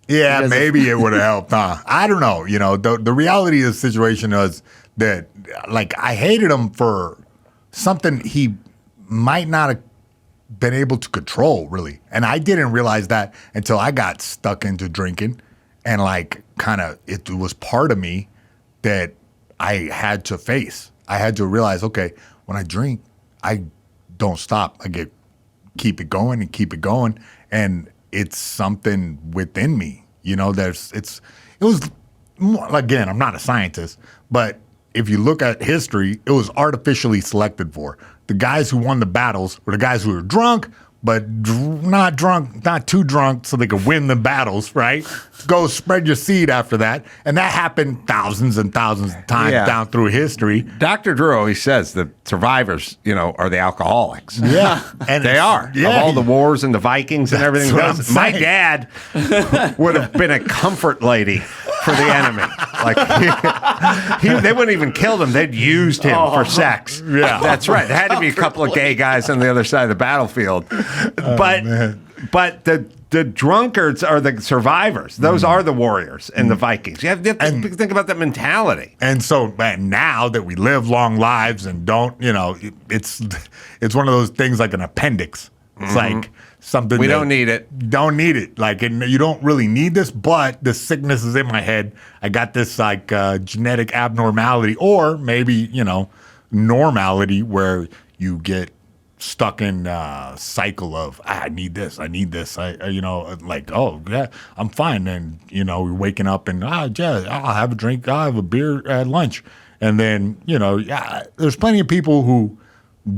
Speaker 11: Yeah, maybe it would have helped. I don't know. The reality of the situation was that, I hated him for something he might not have been able to control, really. And I didn't realize that until I got stuck into drinking. And, it was part of me that I had to face. I had to realize, okay, when I drink, I don't stop. I keep it going and keep it going. And it's something within me, it was more, again, I'm not a scientist, but if you look at history, it was artificially selected for. The guys who won the battles were the guys who were drunk, but not too drunk so they could win the battles, right? Go spread your seed after that. And that happened thousands and thousands of times down through history.
Speaker 2: Dr. Drew always says the survivors, are the alcoholics.
Speaker 11: Yeah.
Speaker 2: And they are. Yeah. Of all the wars and the Vikings and everything. My dad would have been a comfort lady for the enemy. They wouldn't even kill him. They'd used him for sex.
Speaker 11: Yeah.
Speaker 2: That's right. There had to be a couple of gay guys on the other side of the battlefield. But the drunkards are the survivors. Those are the warriors and the Vikings. You have to think about that mentality.
Speaker 11: And so now that we live long lives and don't, it's one of those things like an appendix. It's like something
Speaker 2: we don't need it.
Speaker 11: Don't need it. You don't really need this, but the sickness is in my head. I got this genetic abnormality, or maybe normality, where you get stuck in a cycle of I need this. Oh yeah, I'm fine. And we're waking up and I'll have a drink. I'll have a beer at lunch, and then there's plenty of people who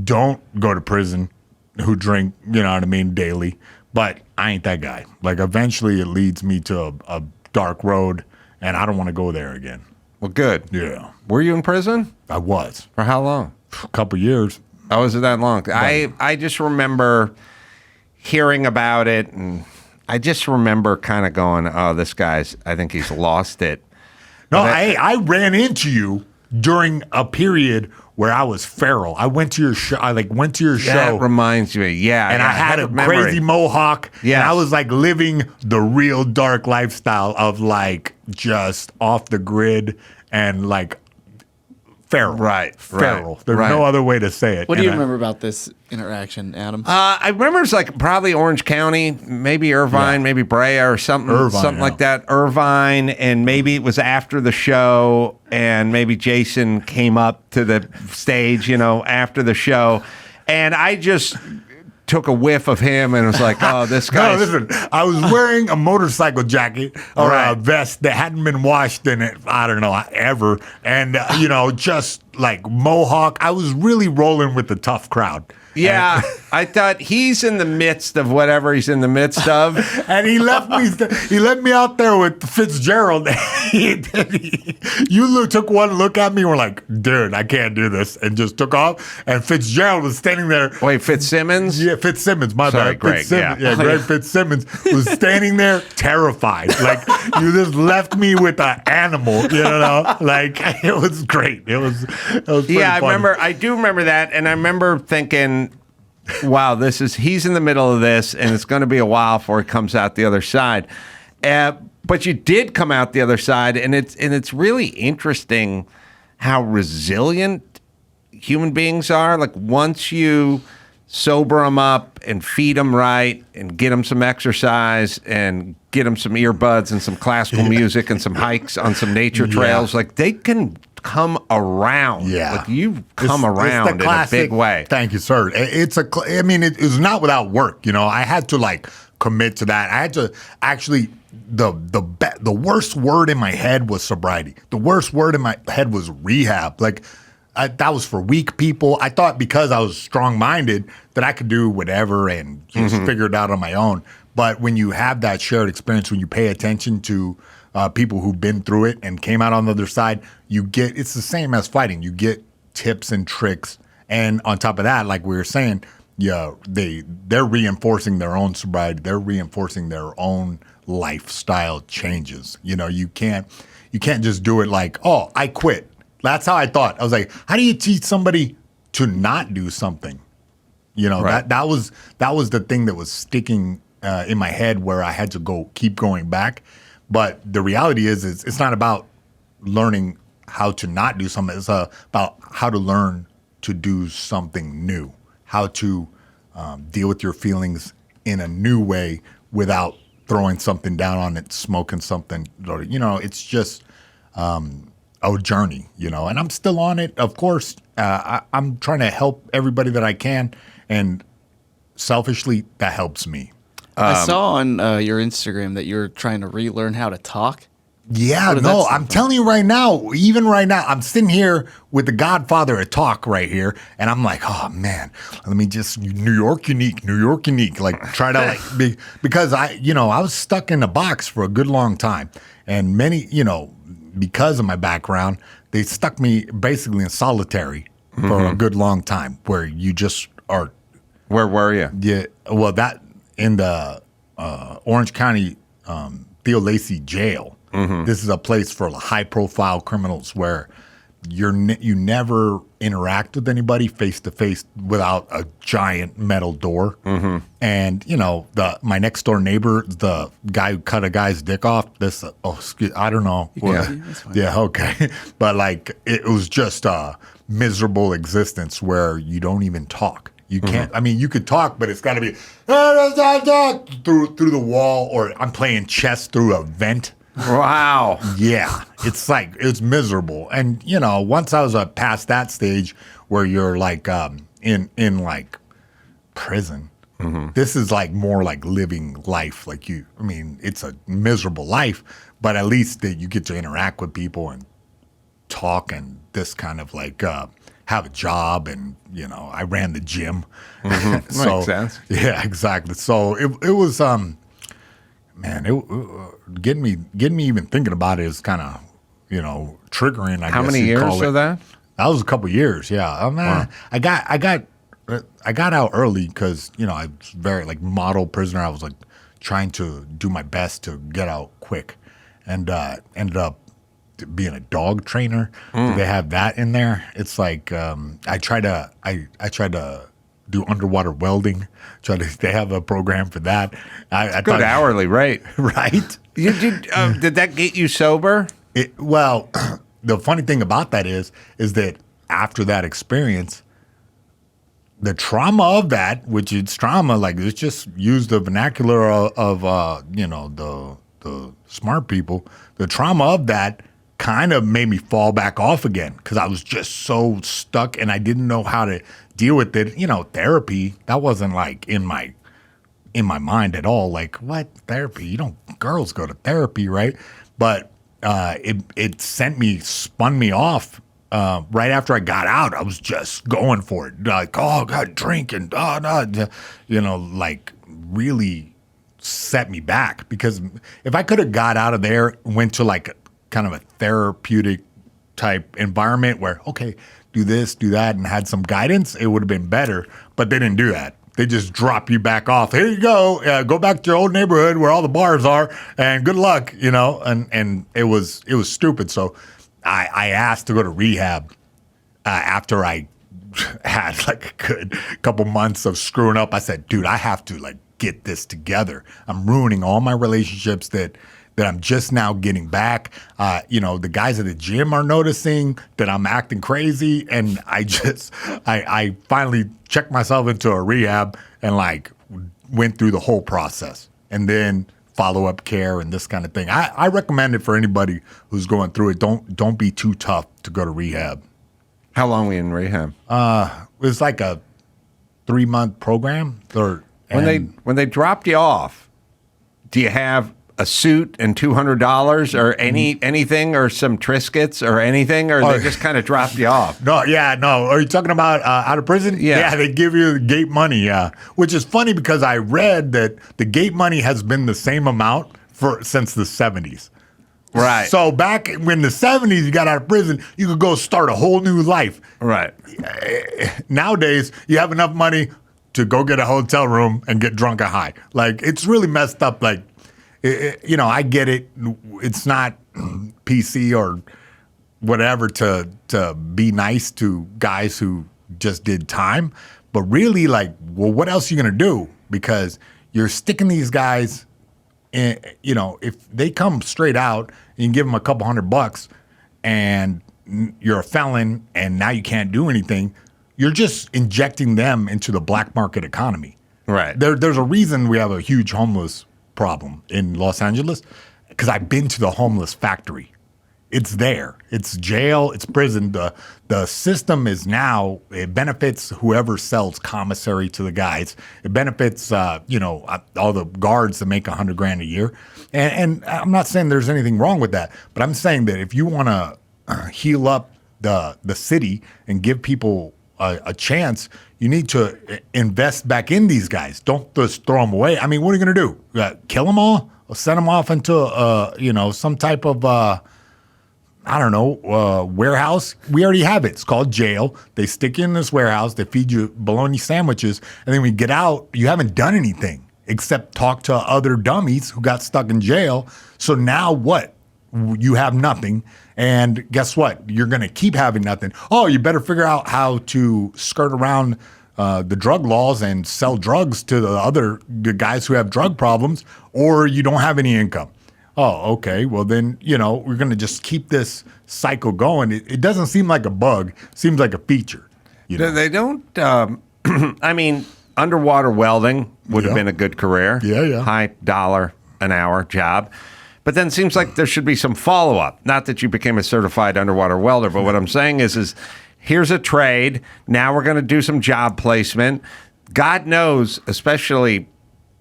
Speaker 11: don't go to prison who drink, daily. But I ain't that guy. Eventually it leads me to a dark road, and I don't want to go there again.
Speaker 2: Well, good.
Speaker 11: Yeah.
Speaker 2: Were you in prison?
Speaker 11: I was.
Speaker 2: For how long?
Speaker 11: A couple years.
Speaker 2: Oh, was it that long? Right. I just remember hearing about it, and I just remember kind of going, oh, this guy's, I think he's lost it.
Speaker 11: No, I ran into you during a period where I was feral. I went to your show.
Speaker 2: That reminds me. Yeah.
Speaker 11: And I had a crazy mohawk. Yeah. And I was living the real dark lifestyle of just off the grid and feral.
Speaker 2: Right.
Speaker 11: Feral. There's no other way to say it.
Speaker 4: What do you remember about this interaction, Adam?
Speaker 2: I remember it's probably Orange County, maybe Irvine, maybe Brea or something, like that. Irvine, and maybe it was after the show, and maybe Jason came up to the stage, after the show, and I just took a whiff of him and was like, oh, this guy.
Speaker 11: No, listen, I was wearing a motorcycle jacket or a vest that hadn't been washed in it, I don't know, ever. And, just mohawk. I was really rolling with the tough crowd.
Speaker 2: Yeah, I thought he's in the midst of whatever he's in the midst of.
Speaker 11: And he left me out there with Fitzgerald. You took one look at me and were like, dude, I can't do this, and just took off. And Fitzgerald was standing there.
Speaker 2: Wait, Fitzsimmons?
Speaker 11: Yeah, Fitzsimmons, my bad.
Speaker 2: Greg,
Speaker 11: Fitzsimmons, Greg Fitzsimmons was standing there terrified. You just left me with an animal, it was great. It was pretty funny.
Speaker 2: I do remember that, and I remember thinking, wow, he's in the middle of this, and it's going to be a while before he comes out the other side. But you did come out the other side, and it's really interesting how resilient human beings are. Once you sober them up and feed them right and get them some exercise and get them some earbuds and some classical music and some hikes on some nature trails, like they can come around.
Speaker 11: Yeah.
Speaker 2: Like you come around in a big way.
Speaker 11: Thank you, sir. I mean, it was not without work. You know, I had to like commit to that. I had to actually, the worst word in my head was sobriety. The worst word in my head was rehab. Like, that was for weak people. I thought because I was strong-minded that I could do whatever and just figure it out on my own. But when you have that shared experience, when you pay attention to people who've been through it and came out on the other side, it's the same as fighting. You get tips and tricks. And on top of that, like we were saying, they're reinforcing their own sobriety. They're reinforcing their own lifestyle changes. You know, you can't just do it like, oh, I quit. That's how I thought. I was like, how do you teach somebody to not do something? You know,
Speaker 2: right.
Speaker 11: that was the thing that was sticking in my head where I had to keep going back. But the reality is it's not about learning how to not do something. It's about how to learn to do something new, how to deal with your feelings in a new way without throwing something down on it, smoking something. You know, it's just a journey, you know, and I'm still on it. Of course, I'm trying to help everybody that I can, and selfishly, that helps me.
Speaker 4: I saw on your Instagram that you're trying to relearn how to talk.
Speaker 11: Yeah, no, I'm telling you right now, even right now, I'm sitting here with the Godfather of talk right here, and I'm like, oh man, let me just New York unique, like try to like because I was stuck in a box for a good long time, and many, because of my background, they stuck me basically in solitary for a good long time, where you just are.
Speaker 2: Where were you?
Speaker 11: Yeah, well, that in the Orange County Theo Lacey jail. This is a place for high-profile criminals where you never interact with anybody face-to-face without a giant metal door. And, my next-door neighbor, the guy who cut a guy's dick off, I don't know. Yeah, okay. But, it was just a miserable existence where you don't even talk. You can't, I mean, you could talk, but it's got to be through the wall, or I'm playing chess through a vent.
Speaker 2: Wow.
Speaker 11: Yeah. It's miserable. And, once I was past that stage where you're in prison, this is more like living life. It's a miserable life, but at least that you get to interact with people and talk and this kind of have a job. And, I ran the gym. So,
Speaker 2: makes sense.
Speaker 11: Yeah, exactly. So it was, man, getting me even thinking about it is kind of, triggering.
Speaker 2: How many years of that?
Speaker 11: That was a couple years. Yeah.
Speaker 2: Wow.
Speaker 11: I got out early because I was very model prisoner. I was trying to do my best to get out quick, and ended up being a dog trainer. They have that in there. It's I tried to do underwater welding. They have a program for that. I
Speaker 2: good hourly rate,
Speaker 11: right?
Speaker 2: Did that get you sober?
Speaker 11: Well, the funny thing about that is that after that experience, the trauma of that, which it's trauma, it's just use the vernacular of the smart people. The trauma of that kind of made me fall back off again because I was just so stuck and I didn't know how to deal with it. Therapy, that wasn't in my mind at all. What therapy? Girls go to therapy, right? But it spun me off. Right after I got out, I was just going for it. Oh, God, drink and really set me back. Because if I could have got out of there, went to kind of a therapeutic type environment where, okay, do this, do that, and had some guidance, it would have been better. But they didn't do that. They just drop you back off. Here you go. Go back to your old neighborhood where all the bars are, and good luck. And it was stupid. So I asked to go to rehab after I had a good couple months of screwing up. I said, dude, I have to get this together. I'm ruining all my relationships that that I'm just now getting back. The guys at the gym are noticing that I'm acting crazy, and I finally checked myself into a rehab and like went through the whole process, and then follow-up care and this kind of thing. I recommend it for anybody who's going through it. Don't be too tough to go to rehab.
Speaker 2: How long were you in rehab?
Speaker 11: It was like a 3-month program.
Speaker 2: When they dropped you off, do you have a suit and $200 or anything or some Triscuits or anything, or they just kind of dropped you off?
Speaker 11: No. Are you talking about out of prison? Yeah, they give you the gate money, yeah. Which is funny because I read that the gate money has been the same amount since the 70s.
Speaker 2: Right.
Speaker 11: So back when the 70s you got out of prison, you could go start a whole new life.
Speaker 2: Right.
Speaker 11: Nowadays, you have enough money to go get a hotel room and get drunk and high. Like, it's really messed up. Like, I get it. It's not PC or whatever to be nice to guys who just did time. But really, like, well, what else are you going to do? Because you're sticking these guys in, if they come straight out and you give them a couple $100 and you're a felon and now you can't do anything, you're just injecting them into the black market economy.
Speaker 2: Right.
Speaker 11: There's a reason we have a huge homeless problem in Los Angeles, because I've been to the homeless factory. It's there. It's jail. It's prison. The system is now, it benefits whoever sells commissary to the guys. It benefits, all the guards that make $100,000 a year. And I'm not saying there's anything wrong with that, but I'm saying that if you want to heal up the city and give people a chance, you need to invest back in these guys. Don't just throw them away. I mean, what are you going to do? Kill them all? Or send them off into, some type of, warehouse? We already have it. It's called jail. They stick you in this warehouse. They feed you bologna sandwiches. And then when you get out, you haven't done anything except talk to other dummies who got stuck in jail. So now what? You have nothing. And guess what? You're going to keep having nothing. Oh, you better figure out how to skirt around the drug laws and sell drugs to the guys who have drug problems, or you don't have any income. Oh, okay. Well, then, we're going to just keep this cycle going. It doesn't seem like a bug. It seems like a feature.
Speaker 2: They don't, underwater welding would have been a good career.
Speaker 11: Yeah.
Speaker 2: High dollar an hour job. But then it seems like there should be some follow-up. Not that you became a certified underwater welder, but what I'm saying is here's a trade. Now we're going to do some job placement. God knows, especially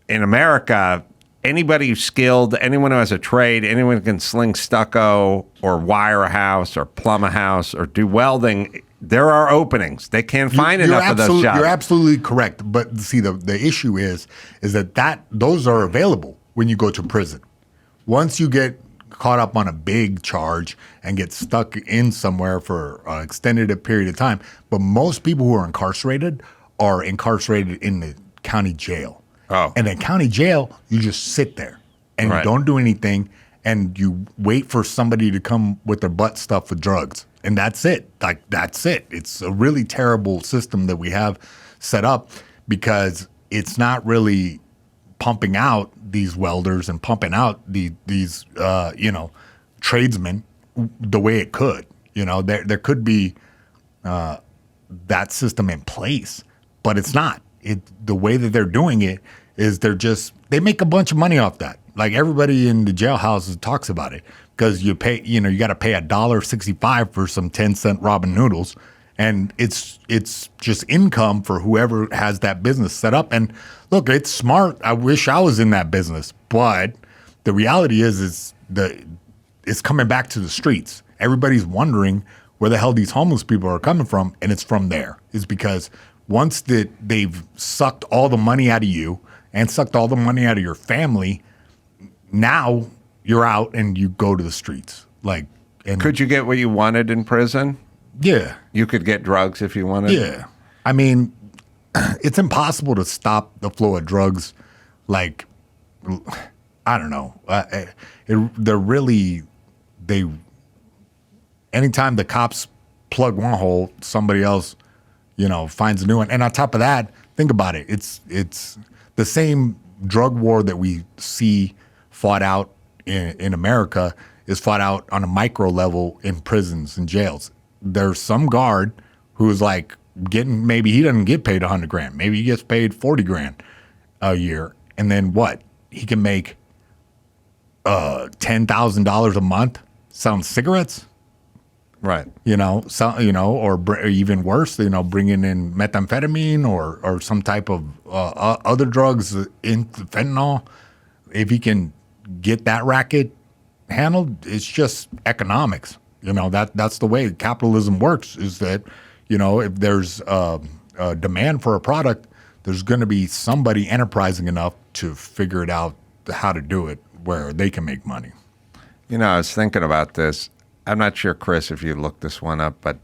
Speaker 2: in America, anybody who's skilled, anyone who has a trade, anyone who can sling stucco or wire a house or plumb a house or do welding, there are openings. They can't find enough of those jobs.
Speaker 11: You're absolutely correct. But see, the issue is that those are available when you go to prison. Once you get caught up on a big charge and get stuck in somewhere for an extended period of time, but most people who are incarcerated in the county jail.
Speaker 2: Oh.
Speaker 11: And in county jail, you just sit there and you don't do anything, and you wait for somebody to come with their butt stuffed with drugs. And that's it. That's it. It's a really terrible system that we have set up, because it's not really pumping out these welders and pumping out these tradesmen the way it could. There could be that system in place, but it's not. The way that they're doing it is they make a bunch of money off that. Like, everybody in the jailhouses talks about it, because you pay, you got to pay $1.65 for some 10-cent ramen noodles. And it's just income for whoever has that business set up. And look, it's smart. I wish I was in that business. But the reality is it's coming back to the streets. Everybody's wondering where the hell these homeless people are coming from. And it's from there. It's because once they've sucked all the money out of you and sucked all the money out of your family, now you're out and you go to the streets.
Speaker 2: Could you get what you wanted in prison?
Speaker 11: Yeah.
Speaker 2: You could get drugs if you wanted?
Speaker 11: Yeah. I mean, it's impossible to stop the flow of drugs. I don't know. Anytime the cops plug one hole, somebody else, finds a new one. And on top of that, think about it. It's the same drug war that we see fought out in America is fought out on a micro level in prisons and jails. There's some guard who's like maybe he doesn't get paid $100,000. Maybe he gets paid $40,000 a year. And then what? He can make $10,000 a month selling cigarettes.
Speaker 2: Right.
Speaker 11: Or even worse, bringing in methamphetamine or some type of other drugs, fentanyl. If he can get that racket handled, it's just economics. That's the way capitalism works, is that, if there's a demand for a product, there's going to be somebody enterprising enough to figure it out how to do it where they can make money.
Speaker 2: I was thinking about this. I'm not sure, Chris, if you looked this one up, but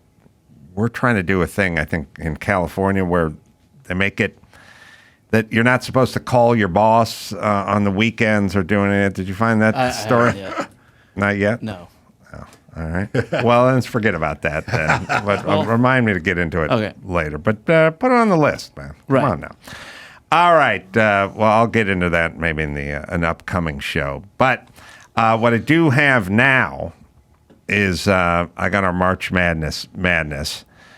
Speaker 2: we're trying to do a thing, I think, in California where they make it that you're not supposed to call your boss on the weekends or doing it. Did you find that story? Not yet?
Speaker 4: No.
Speaker 2: Oh, all right. Well, let's forget about that then. But remind me to get into it later. But put it on the list, man. Come on now. All right. Well, I'll get into that maybe in an upcoming show. But what I do have now is I got our March Madness.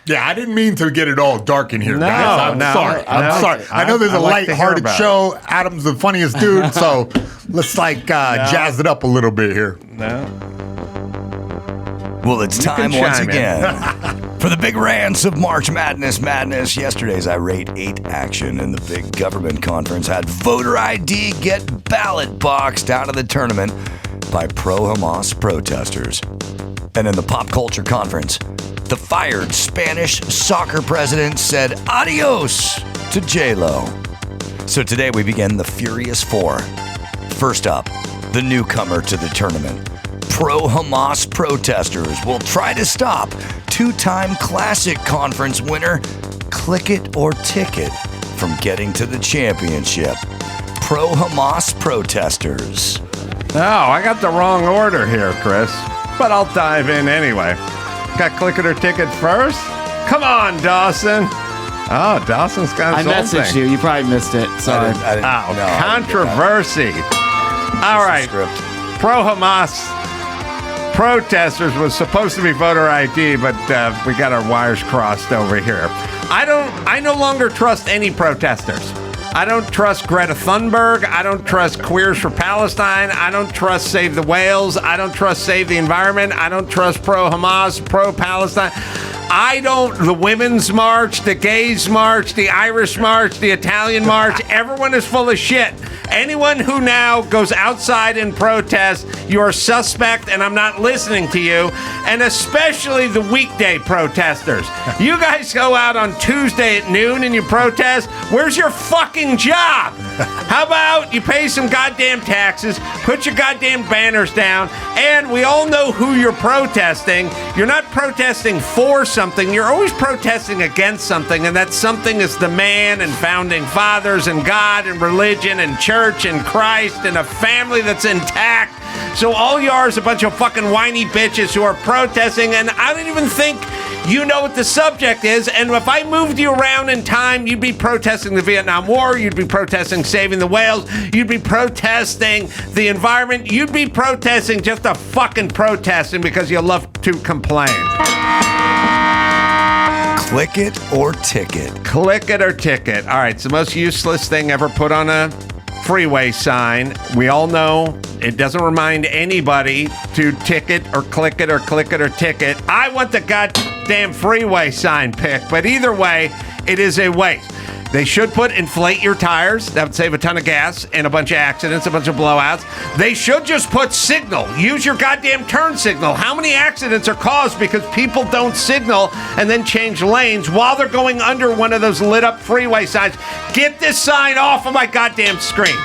Speaker 11: Yeah, I didn't mean to get it all dark in here, guys. I'm sorry.
Speaker 2: No.
Speaker 11: I know there's a lighthearted show. Adam's the funniest dude, so let's jazz it up a little bit here.
Speaker 2: No.
Speaker 1: Well, it's time once again for the big rants of March Madness. Yesterday's irate 8 action in the big government conference had voter ID get ballot boxed out of the tournament by pro-Hamas protesters. And in the pop culture conference, the fired Spanish soccer president said adios to J-Lo. So today we begin the Furious Four. First up, the newcomer to the tournament. Pro-Hamas protesters will try to stop 2-time Classic Conference winner Click It or Ticket from getting to the championship. Pro-Hamas protesters.
Speaker 2: Oh, I got the wrong order here, Chris. But I'll dive in anyway. Got Click It or Ticket first? Come on, Dawson. Oh, Dawson's got his own thing.
Speaker 4: I messaged you. You probably missed it. Sorry.
Speaker 2: Controversy. All right. Pro-Hamas protesters was supposed to be voter ID, but we got our wires crossed over here. I no longer trust any protesters. I don't trust Greta Thunberg. I don't trust Queers for Palestine. I don't trust Save the Whales. I don't trust Save the Environment. I don't trust pro-Hamas, pro-Palestine. The women's march, the gays march, the Irish march, the Italian march, everyone is full of shit. Anyone who now goes outside and protests, you're suspect and I'm not listening to you. And especially the weekday protesters. You guys go out on Tuesday at noon and you protest. Where's your fucking job? How about you pay some goddamn taxes, put your goddamn banners down, and we all know who you're protesting. You're not protesting for something. You're always protesting against something, and that something is the man and founding fathers and God and religion and church and Christ and a family that's intact. So all you are is a bunch of fucking whiny bitches who are protesting, and I don't even think you know what the subject is. And if I moved you around in time, you'd be protesting the Vietnam War, you'd be protesting saving the whales, you'd be protesting the environment, you'd be protesting just a fucking protesting because you love to complain.
Speaker 1: Click it or ticket.
Speaker 2: Click it or ticket. All right, it's the most useless thing ever put on a freeway sign. We all know it doesn't remind anybody to ticket or click it or ticket. I want the goddamn freeway sign picked, but either way, it is a waste. They should put inflate your tires. That would save a ton of gas and a bunch of accidents, a bunch of blowouts. They should just put signal. Use your goddamn turn signal. How many accidents are caused because people don't signal and then change lanes while they're going under one of those lit up freeway signs? Get this sign off of my goddamn screen.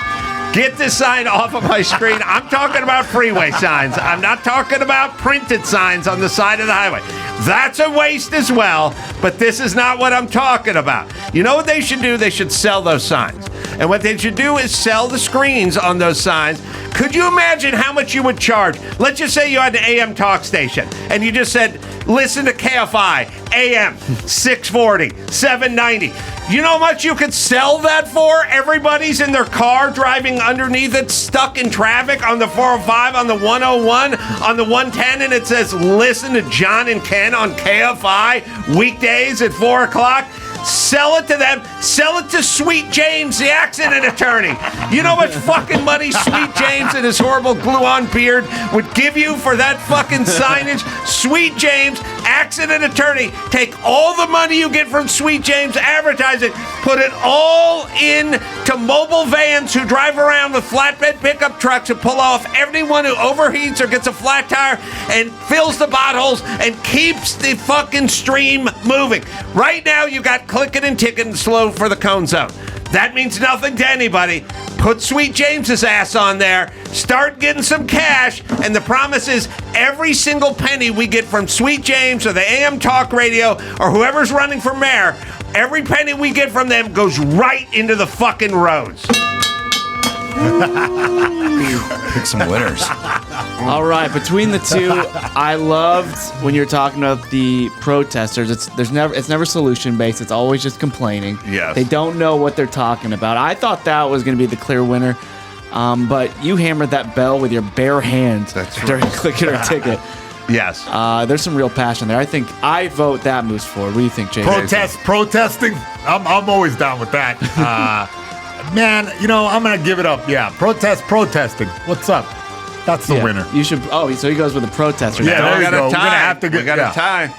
Speaker 2: Get this sign off of my screen. I'm talking about freeway signs. I'm not talking about printed signs on the side of the highway. That's a waste as well, but this is not what I'm talking about. You know what they should do? They should sell those signs. And what they should do is sell the screens on those signs. Could you imagine how much you would charge? Let's just say you had an AM talk station and you just said, listen to KFI, AM, 640, 790. You know how much you could sell that for? Everybody's in their car driving underneath it, stuck in traffic on the 405, on the 101, on the 110, and it says, listen to John and Ken on KFI weekdays at 4 o'clock. Sell it to them. Sell it to Sweet James, the accident attorney. You know how much fucking money Sweet James and his horrible glue-on beard would give you for that fucking signage? Sweet James, accident attorney. Take all the money you get from Sweet James advertising, put it all in to mobile vans who drive around with flatbed pickup trucks and pull off everyone who overheats or gets a flat tire and fills the potholes and keeps the fucking stream moving. Right now, you got clicking and ticking slow for the cone zone. That means nothing to anybody. Put Sweet James's ass on there, start getting some cash, and the promise is every single penny we get from Sweet James or the AM talk radio or whoever's running for mayor, every penny we get from them goes right into the fucking roads.
Speaker 1: Pick some winners.
Speaker 4: All right, between the two, I loved when you're talking about the protesters. It's never solution based. It's always just complaining.
Speaker 2: Yes.
Speaker 4: They don't know what they're talking about. I thought that was going to be the clear winner, but you hammered that bell with your bare hands during clicking her ticket.
Speaker 2: Yes.
Speaker 4: There's some real passion there. I think I vote that moves forward. What do you think, Jay?
Speaker 11: Protesting. I'm always down with that. Man, you know, I'm going to give it up. Yeah, protesting. What's up? That's the winner.
Speaker 4: You should. Oh, so he goes with the protester.
Speaker 11: Yeah, there you go.
Speaker 2: We're gonna have to get. We got a tie.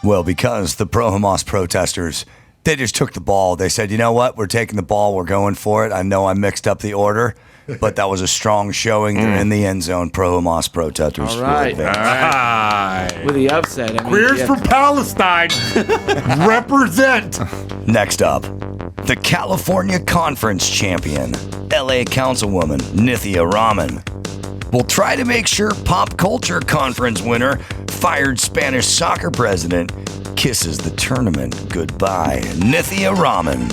Speaker 1: Well, because the pro-Hamas protesters, they just took the ball. They said, you know what? We're taking the ball. We're going for it. I know I mixed up the order, but that was a strong showing. They're in the end zone. Pro-Hamas protesters.
Speaker 4: All right. With the upset. I mean,
Speaker 11: Queers for Palestine. Represent.
Speaker 1: Next up, the California Conference champion, LA Councilwoman Nithya Raman, will try to make sure Pop Culture Conference winner, fired Spanish soccer president, kisses the tournament goodbye. Nithya Raman.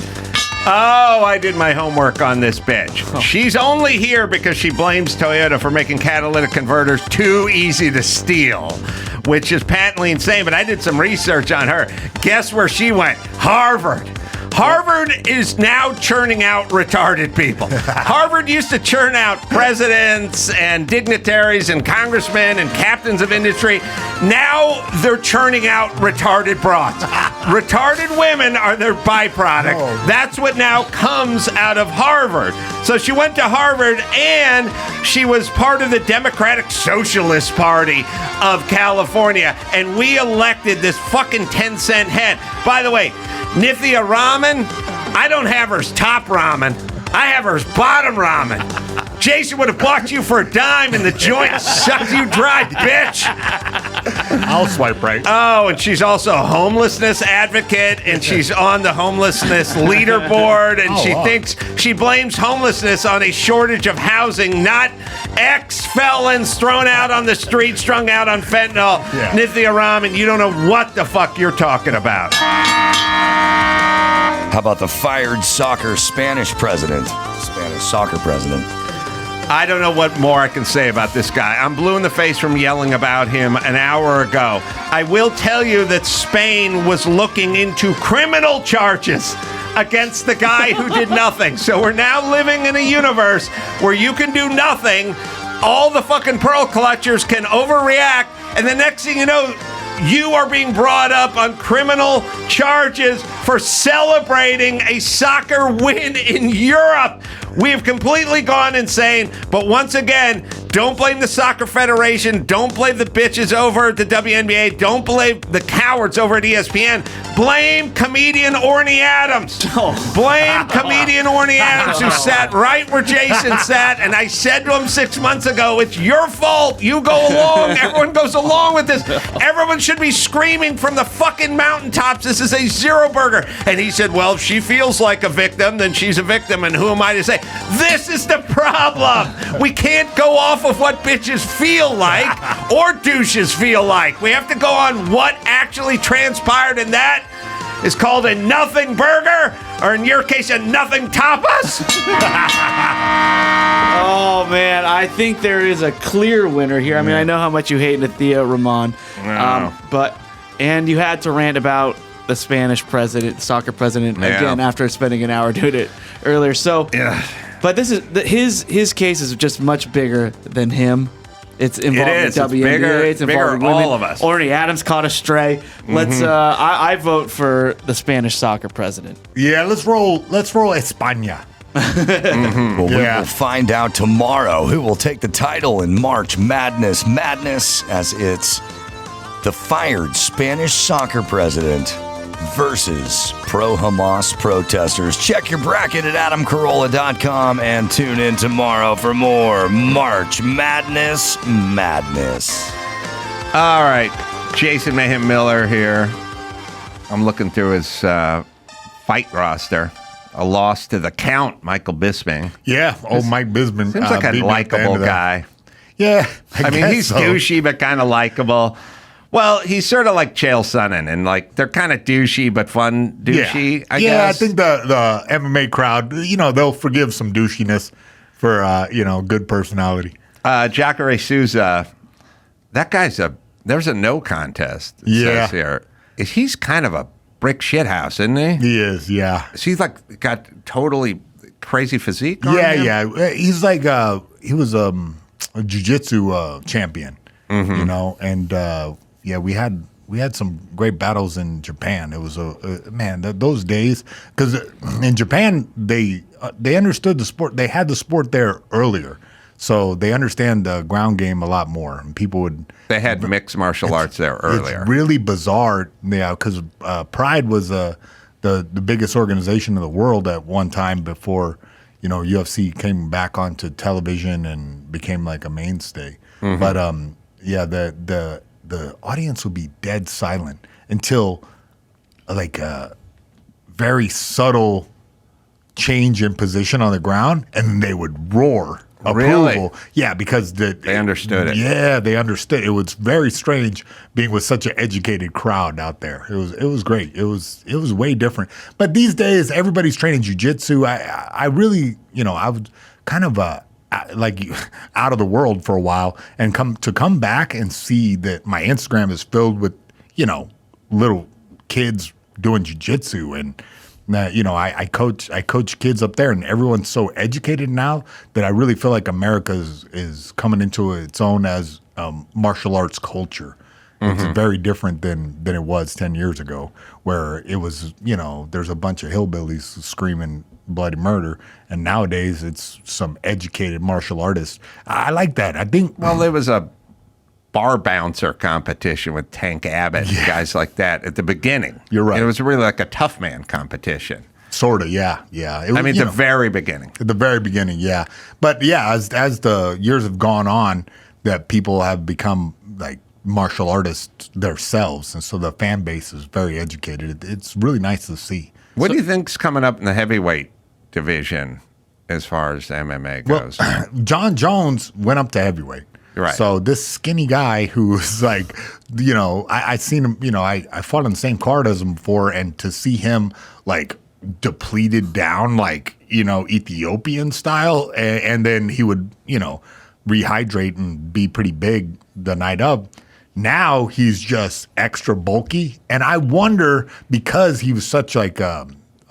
Speaker 2: Oh, I did my homework on this bitch. She's only here because she blames Toyota for making catalytic converters too easy to steal, which is patently insane, but I did some research on her. Guess where she went? Harvard. Harvard is now churning out retarded people. Harvard used to churn out presidents and dignitaries and congressmen and captains of industry. Now they're churning out retarded broads. Retarded women are their byproduct. That's what now comes out of Harvard. So she went to Harvard and she was part of the Democratic Socialist Party of California. And we elected this fucking 10-cent head. By the way, Nithya Raman, I don't have her top ramen. I have her bottom ramen. Jason would have bought you for a dime and the joint sucked you dry, bitch.
Speaker 11: I'll swipe right.
Speaker 2: Oh, and she's also a homelessness advocate, and she's on the homelessness leaderboard, and she blames homelessness on a shortage of housing, not ex-felons thrown out on the street, strung out on fentanyl. Yeah. Nithya Raman, you don't know what the fuck you're talking about.
Speaker 1: How about the fired Spanish soccer president?
Speaker 2: I don't know what more I can say about this guy. I'm blue in the face from yelling about him an hour ago. I will tell you that Spain was looking into criminal charges against the guy who did nothing. So we're now living in a universe where you can do nothing, all the fucking pearl clutchers can overreact, and the next thing you know, you are being brought up on criminal charges for celebrating a soccer win in Europe. We have completely gone insane, but once again, don't blame the Soccer Federation. Don't blame the bitches over at the WNBA. Don't blame the cowards over at ESPN. Blame comedian Orny Adams. Blame comedian Orny Adams, who sat right where Jason sat, and I said to him 6 months ago, it's your fault. You go along. Everyone goes along with this. Everyone should be screaming from the fucking mountaintops, this is a zero burger. And he said, well, if she feels like a victim, then she's a victim, and who am I to say? This is the problem. We can't go off of what bitches feel like or douches feel like. We have to go on what actually transpired, and that is called a nothing burger Or in your case, a nothing top us?
Speaker 4: Oh, man. I think there is a clear winner here. I mean, I know how much you hate Nathia Ramon. And you had to rant about the Spanish president, soccer president, again, after spending an hour doing it earlier. So, but this is his case is just much bigger than him. It's involving the WNBA. It's involving women.
Speaker 2: All of us.
Speaker 4: Orny Adams caught a stray. Let's. I vote for the Spanish soccer president.
Speaker 11: Yeah, let's roll España.
Speaker 1: Well, we will find out tomorrow who will take the title in March Madness. Madness, as it's the fired Spanish soccer president versus pro-Hamas protesters. Check your bracket at adamcarolla.com and tune in tomorrow for more March Madness.
Speaker 2: All right. Jason Mayhem Miller here. I'm looking through his fight roster. A loss to the Count, Michael Bisping.
Speaker 11: Yeah, Mike Bisping.
Speaker 2: Seems like a likable guy.
Speaker 11: Yeah,
Speaker 2: I mean, he's douchey, but kind of likable. Well, he's sort of like Chael Sonnen, and like they're kind of douchey, but fun douchey, I guess.
Speaker 11: Yeah, I think the MMA crowd, they'll forgive some douchiness for, good personality.
Speaker 2: Jacare Souza, that guy's there's a no contest, it says here. He's kind of a brick shithouse, isn't he?
Speaker 11: He is, yeah.
Speaker 2: He's like got totally crazy physique on
Speaker 11: him?
Speaker 2: Yeah.
Speaker 11: He's like, he was a jiu-jitsu champion, and... yeah, we had some great battles in Japan. It was those days, because in Japan they understood the sport. They had the sport there earlier, so they understand the ground game a lot more. And people would
Speaker 2: they had mixed martial arts there earlier.
Speaker 11: It's really bizarre, because Pride was the biggest organization in the world at one time before UFC came back onto television and became like a mainstay. But the audience would be dead silent until like a very subtle change in position on the ground, and then they would roar approval.
Speaker 2: Really?
Speaker 11: Yeah, because
Speaker 2: they understood it.
Speaker 11: Yeah, they understood. It was very strange being with such an educated crowd out there. It was great. It was way different. But these days, everybody's training jiu-jitsu. I really, I was kind of like out of the world for a while, and come back and see that my Instagram is filled with little kids doing jiu-jitsu, and I coach kids up there, and everyone's so educated now that I really feel like America is coming into its own as martial arts culture. It's very different than it was 10 years ago, where it was there's a bunch of hillbillies screaming bloody murder, and nowadays it's some educated martial artists. I like that. I think
Speaker 2: there was a bar bouncer competition with Tank Abbott and guys like that at the beginning.
Speaker 11: You're right.
Speaker 2: And it was really like a tough man competition.
Speaker 11: Sort of, yeah. It was,
Speaker 2: the very beginning.
Speaker 11: At the very beginning, yeah. But yeah, as the years have gone on, that people have become like martial artists themselves, and so the fan base is very educated. It's really nice to see.
Speaker 2: What do you think's coming up in the heavyweight division as far as MMA goes?
Speaker 11: Well, John Jones went up to heavyweight.
Speaker 2: Right.
Speaker 11: So this skinny guy who was like, I seen him, I fought on the same card as him before, and to see him like depleted down, like, Ethiopian style, and then he would, rehydrate and be pretty big the night of. Now he's just extra bulky, and I wonder, because he was such like a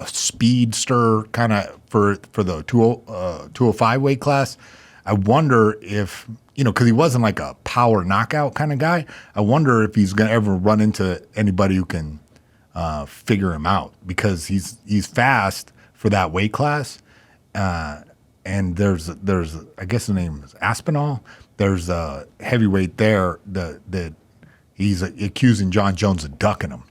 Speaker 11: speedster kind of for the 205 weight class, I wonder if, because he wasn't like a power knockout kind of guy, I wonder if he's going to ever run into anybody who can figure him out, because he's fast for that weight class. And there's I guess the name is Aspinall. There's a heavyweight there that he's accusing John Jones of ducking him,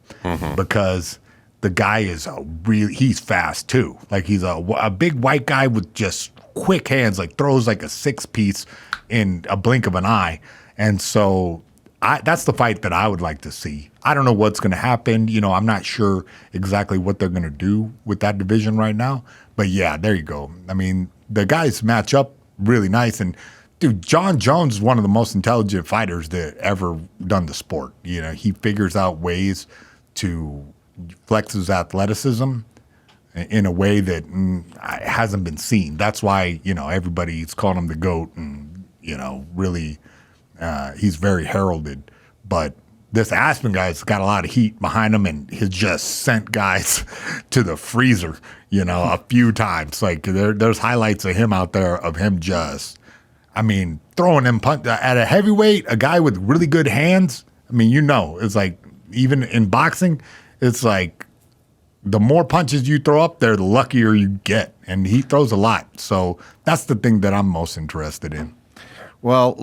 Speaker 11: because the guy is he's fast too. Like, he's a big white guy with just quick hands, like throws like a 6-piece in a blink of an eye. And so that's the fight that I would like to see. I don't know what's going to happen. I'm not sure exactly what they're going to do with that division right now. But yeah, there you go. I mean, the guys match up really nice. And dude, John Jones is one of the most intelligent fighters that ever done the sport. He figures out ways to flex his athleticism in a way that hasn't been seen. That's why, everybody's calling him the GOAT, and, really he's very heralded. But this Aspen guy's got a lot of heat behind him, and he's just sent guys to the freezer, a few times. Like there's highlights of him out there of him just, throwing them punch at a heavyweight, a guy with really good hands. It's like even in boxing, it's like the more punches you throw up there, the luckier you get. And he throws a lot. So that's the thing that I'm most interested in.
Speaker 2: Well,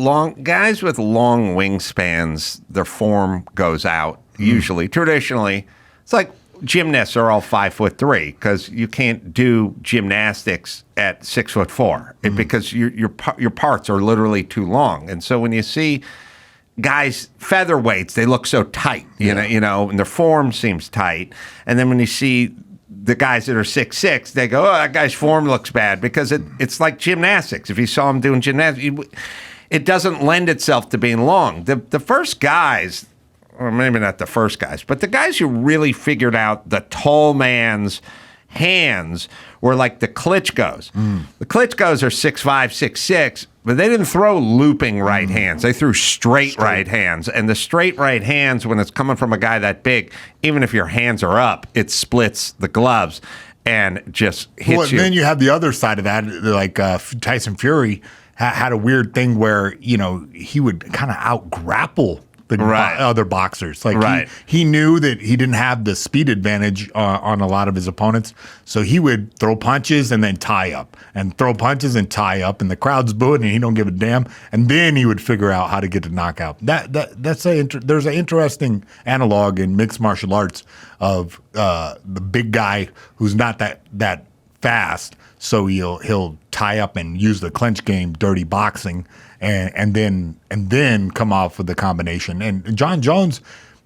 Speaker 2: guys with long wingspans, their form goes out usually. Traditionally, it's like gymnasts are all 5'3" because you can't do gymnastics at 6'4" because your parts are literally too long. And so when you see guys featherweights, they look so tight, you know, and their form seems tight. And then when you see the guys that are 6'6", they go, "Oh, that guy's form looks bad," because it's like gymnastics. If you saw him doing gymnastics, it doesn't lend itself to being long. The first guys, or maybe not the first guys, but the guys who really figured out the tall man's hands were like the Klitschkos. The Klitschkos are 6'5", 6'6", but they didn't throw looping right hands. They threw straight right hands. And the straight right hands, when it's coming from a guy that big, even if your hands are up, it splits the gloves and just hits you.
Speaker 11: Then you have the other side of that, like Tyson Fury had a weird thing where, he would kind of out-grapple the other boxers. Like he knew that he didn't have the speed advantage on a lot of his opponents, so he would throw punches and then tie up, and throw punches and tie up, and the crowd's booing and he don't give a damn, and then he would figure out how to get a knockout. There's an interesting analog in mixed martial arts of the big guy who's not that fast, so he'll tie up and use the clinch game, dirty boxing, and then come off with the combination. And John Jones,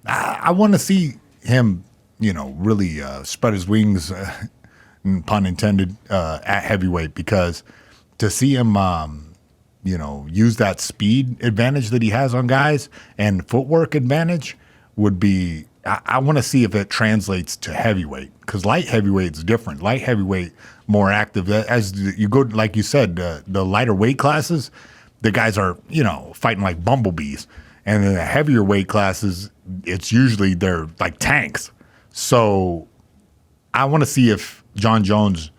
Speaker 11: I want to see him, really spread his wings, pun intended, at heavyweight, because to see him, use that speed advantage that he has on guys and footwork advantage would be. I want to see if it translates to heavyweight, because light heavyweight is different. Light heavyweight more active. As you go, like you said, the lighter weight classes, the guys are, fighting like bumblebees. And in the heavier weight classes, it's usually they're like tanks. So I want to see if John Jones'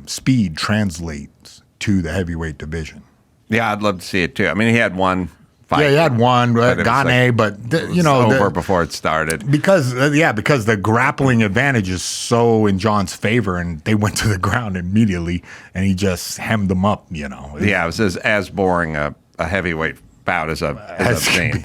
Speaker 11: speed translates to the heavyweight division.
Speaker 2: Yeah, I'd love to see it too. He had one fight.
Speaker 11: Yeah, he had one, Gane, but
Speaker 2: over before it started.
Speaker 11: Because the grappling advantage is so in John's favor, and they went to the ground immediately, and he just hemmed them up.
Speaker 2: Yeah, it was as boring a heavyweight bout as I've seen.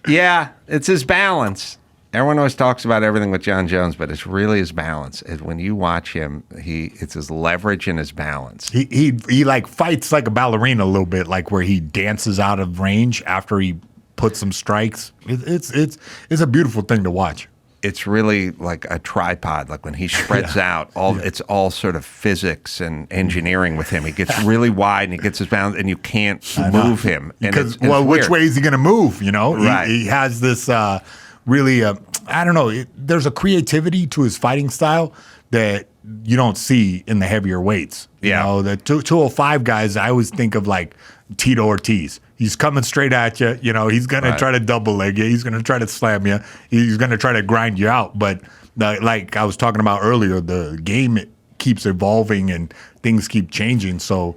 Speaker 2: Yeah, it's his balance. Everyone always talks about everything with John Jones, but it's really his balance. When you watch him, it's his leverage and his balance.
Speaker 11: He like fights like a ballerina a little bit, like where he dances out of range after he puts some strikes. It's a beautiful thing to watch.
Speaker 2: It's really like a tripod. Like when he spreads out, it's all sort of physics and engineering with him. He gets really wide and he gets his balance, and you can't move him.
Speaker 11: Because which way is he going to move?
Speaker 2: Right.
Speaker 11: He has this. Really, I don't know. There's a creativity to his fighting style that you don't see in the heavier weights. The 205 guys, I always think of like Tito Ortiz. He's coming straight at you. He's going to try to double leg you. He's going to try to slam you. He's going to try to grind you out. But like I was talking about earlier, the game keeps evolving and things keep changing. So,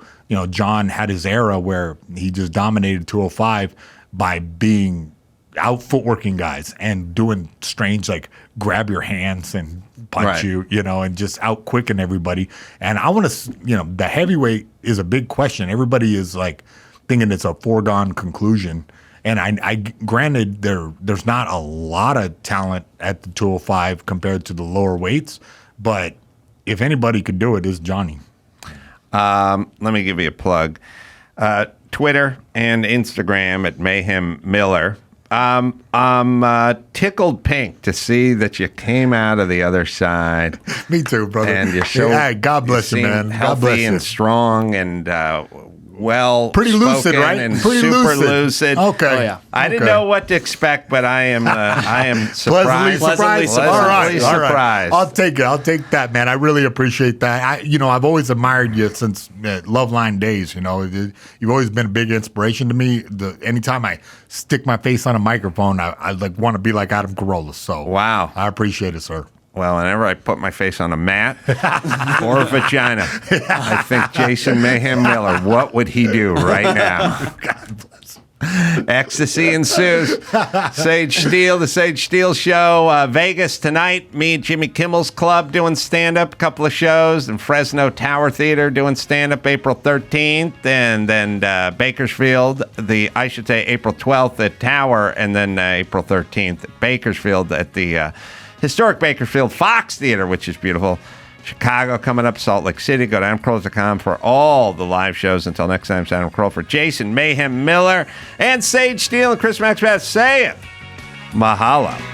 Speaker 11: John had his era where he just dominated 205 by being out footworking guys and doing strange, like grab your hands and punch you, and just out quicken everybody. And I want to, the heavyweight is a big question. Everybody is like thinking it's a foregone conclusion. And I granted there's not a lot of talent at the 205 compared to the lower weights, but if anybody could do it, it's Johnny.
Speaker 2: Let me give you a plug. Twitter and Instagram at Mayhem Miller. I'm tickled pink to see that you came out of the other side.
Speaker 11: Me too, brother.
Speaker 2: And you're so
Speaker 11: God bless you, man. God
Speaker 2: healthy
Speaker 11: bless you.
Speaker 2: and strong, and well,
Speaker 11: pretty lucid,
Speaker 2: spoken
Speaker 11: right?
Speaker 2: And
Speaker 11: Pretty
Speaker 2: super
Speaker 11: lucid.
Speaker 2: lucid.
Speaker 11: Okay.
Speaker 4: Oh, yeah.
Speaker 2: I didn't know what to expect, but I am surprised.
Speaker 11: Pleasantly surprised. All right.
Speaker 2: Surprised.
Speaker 11: I'll take it. I'll take that, man. I really appreciate that. I've always admired you since Loveline days. You've always been a big inspiration to me. Anytime I stick my face on a microphone, I like want to be like Adam Carolla. So
Speaker 2: wow,
Speaker 11: I appreciate it, sir.
Speaker 2: Well, whenever I put my face on a mat or a vagina, I think Jason Mayhem Miller, what would he do right now?
Speaker 11: God bless.
Speaker 2: Ecstasy ensues. Sage Steele, the Sage Steele Show. Vegas tonight. Me and Jimmy Kimmel's Club doing stand-up. A couple of shows. And Fresno Tower Theater doing stand-up April 13th. And then Bakersfield, April 12th at Tower. And then April 13th at Bakersfield at the historic Bakersfield Fox Theater, which is beautiful. Chicago coming up, Salt Lake City. Go to AdamCarolla.com for all the live shows. Until next time, it's Adam Carolla for Jason Mayhem Miller and Sage Steele and Chris Maxwell saying mahalo.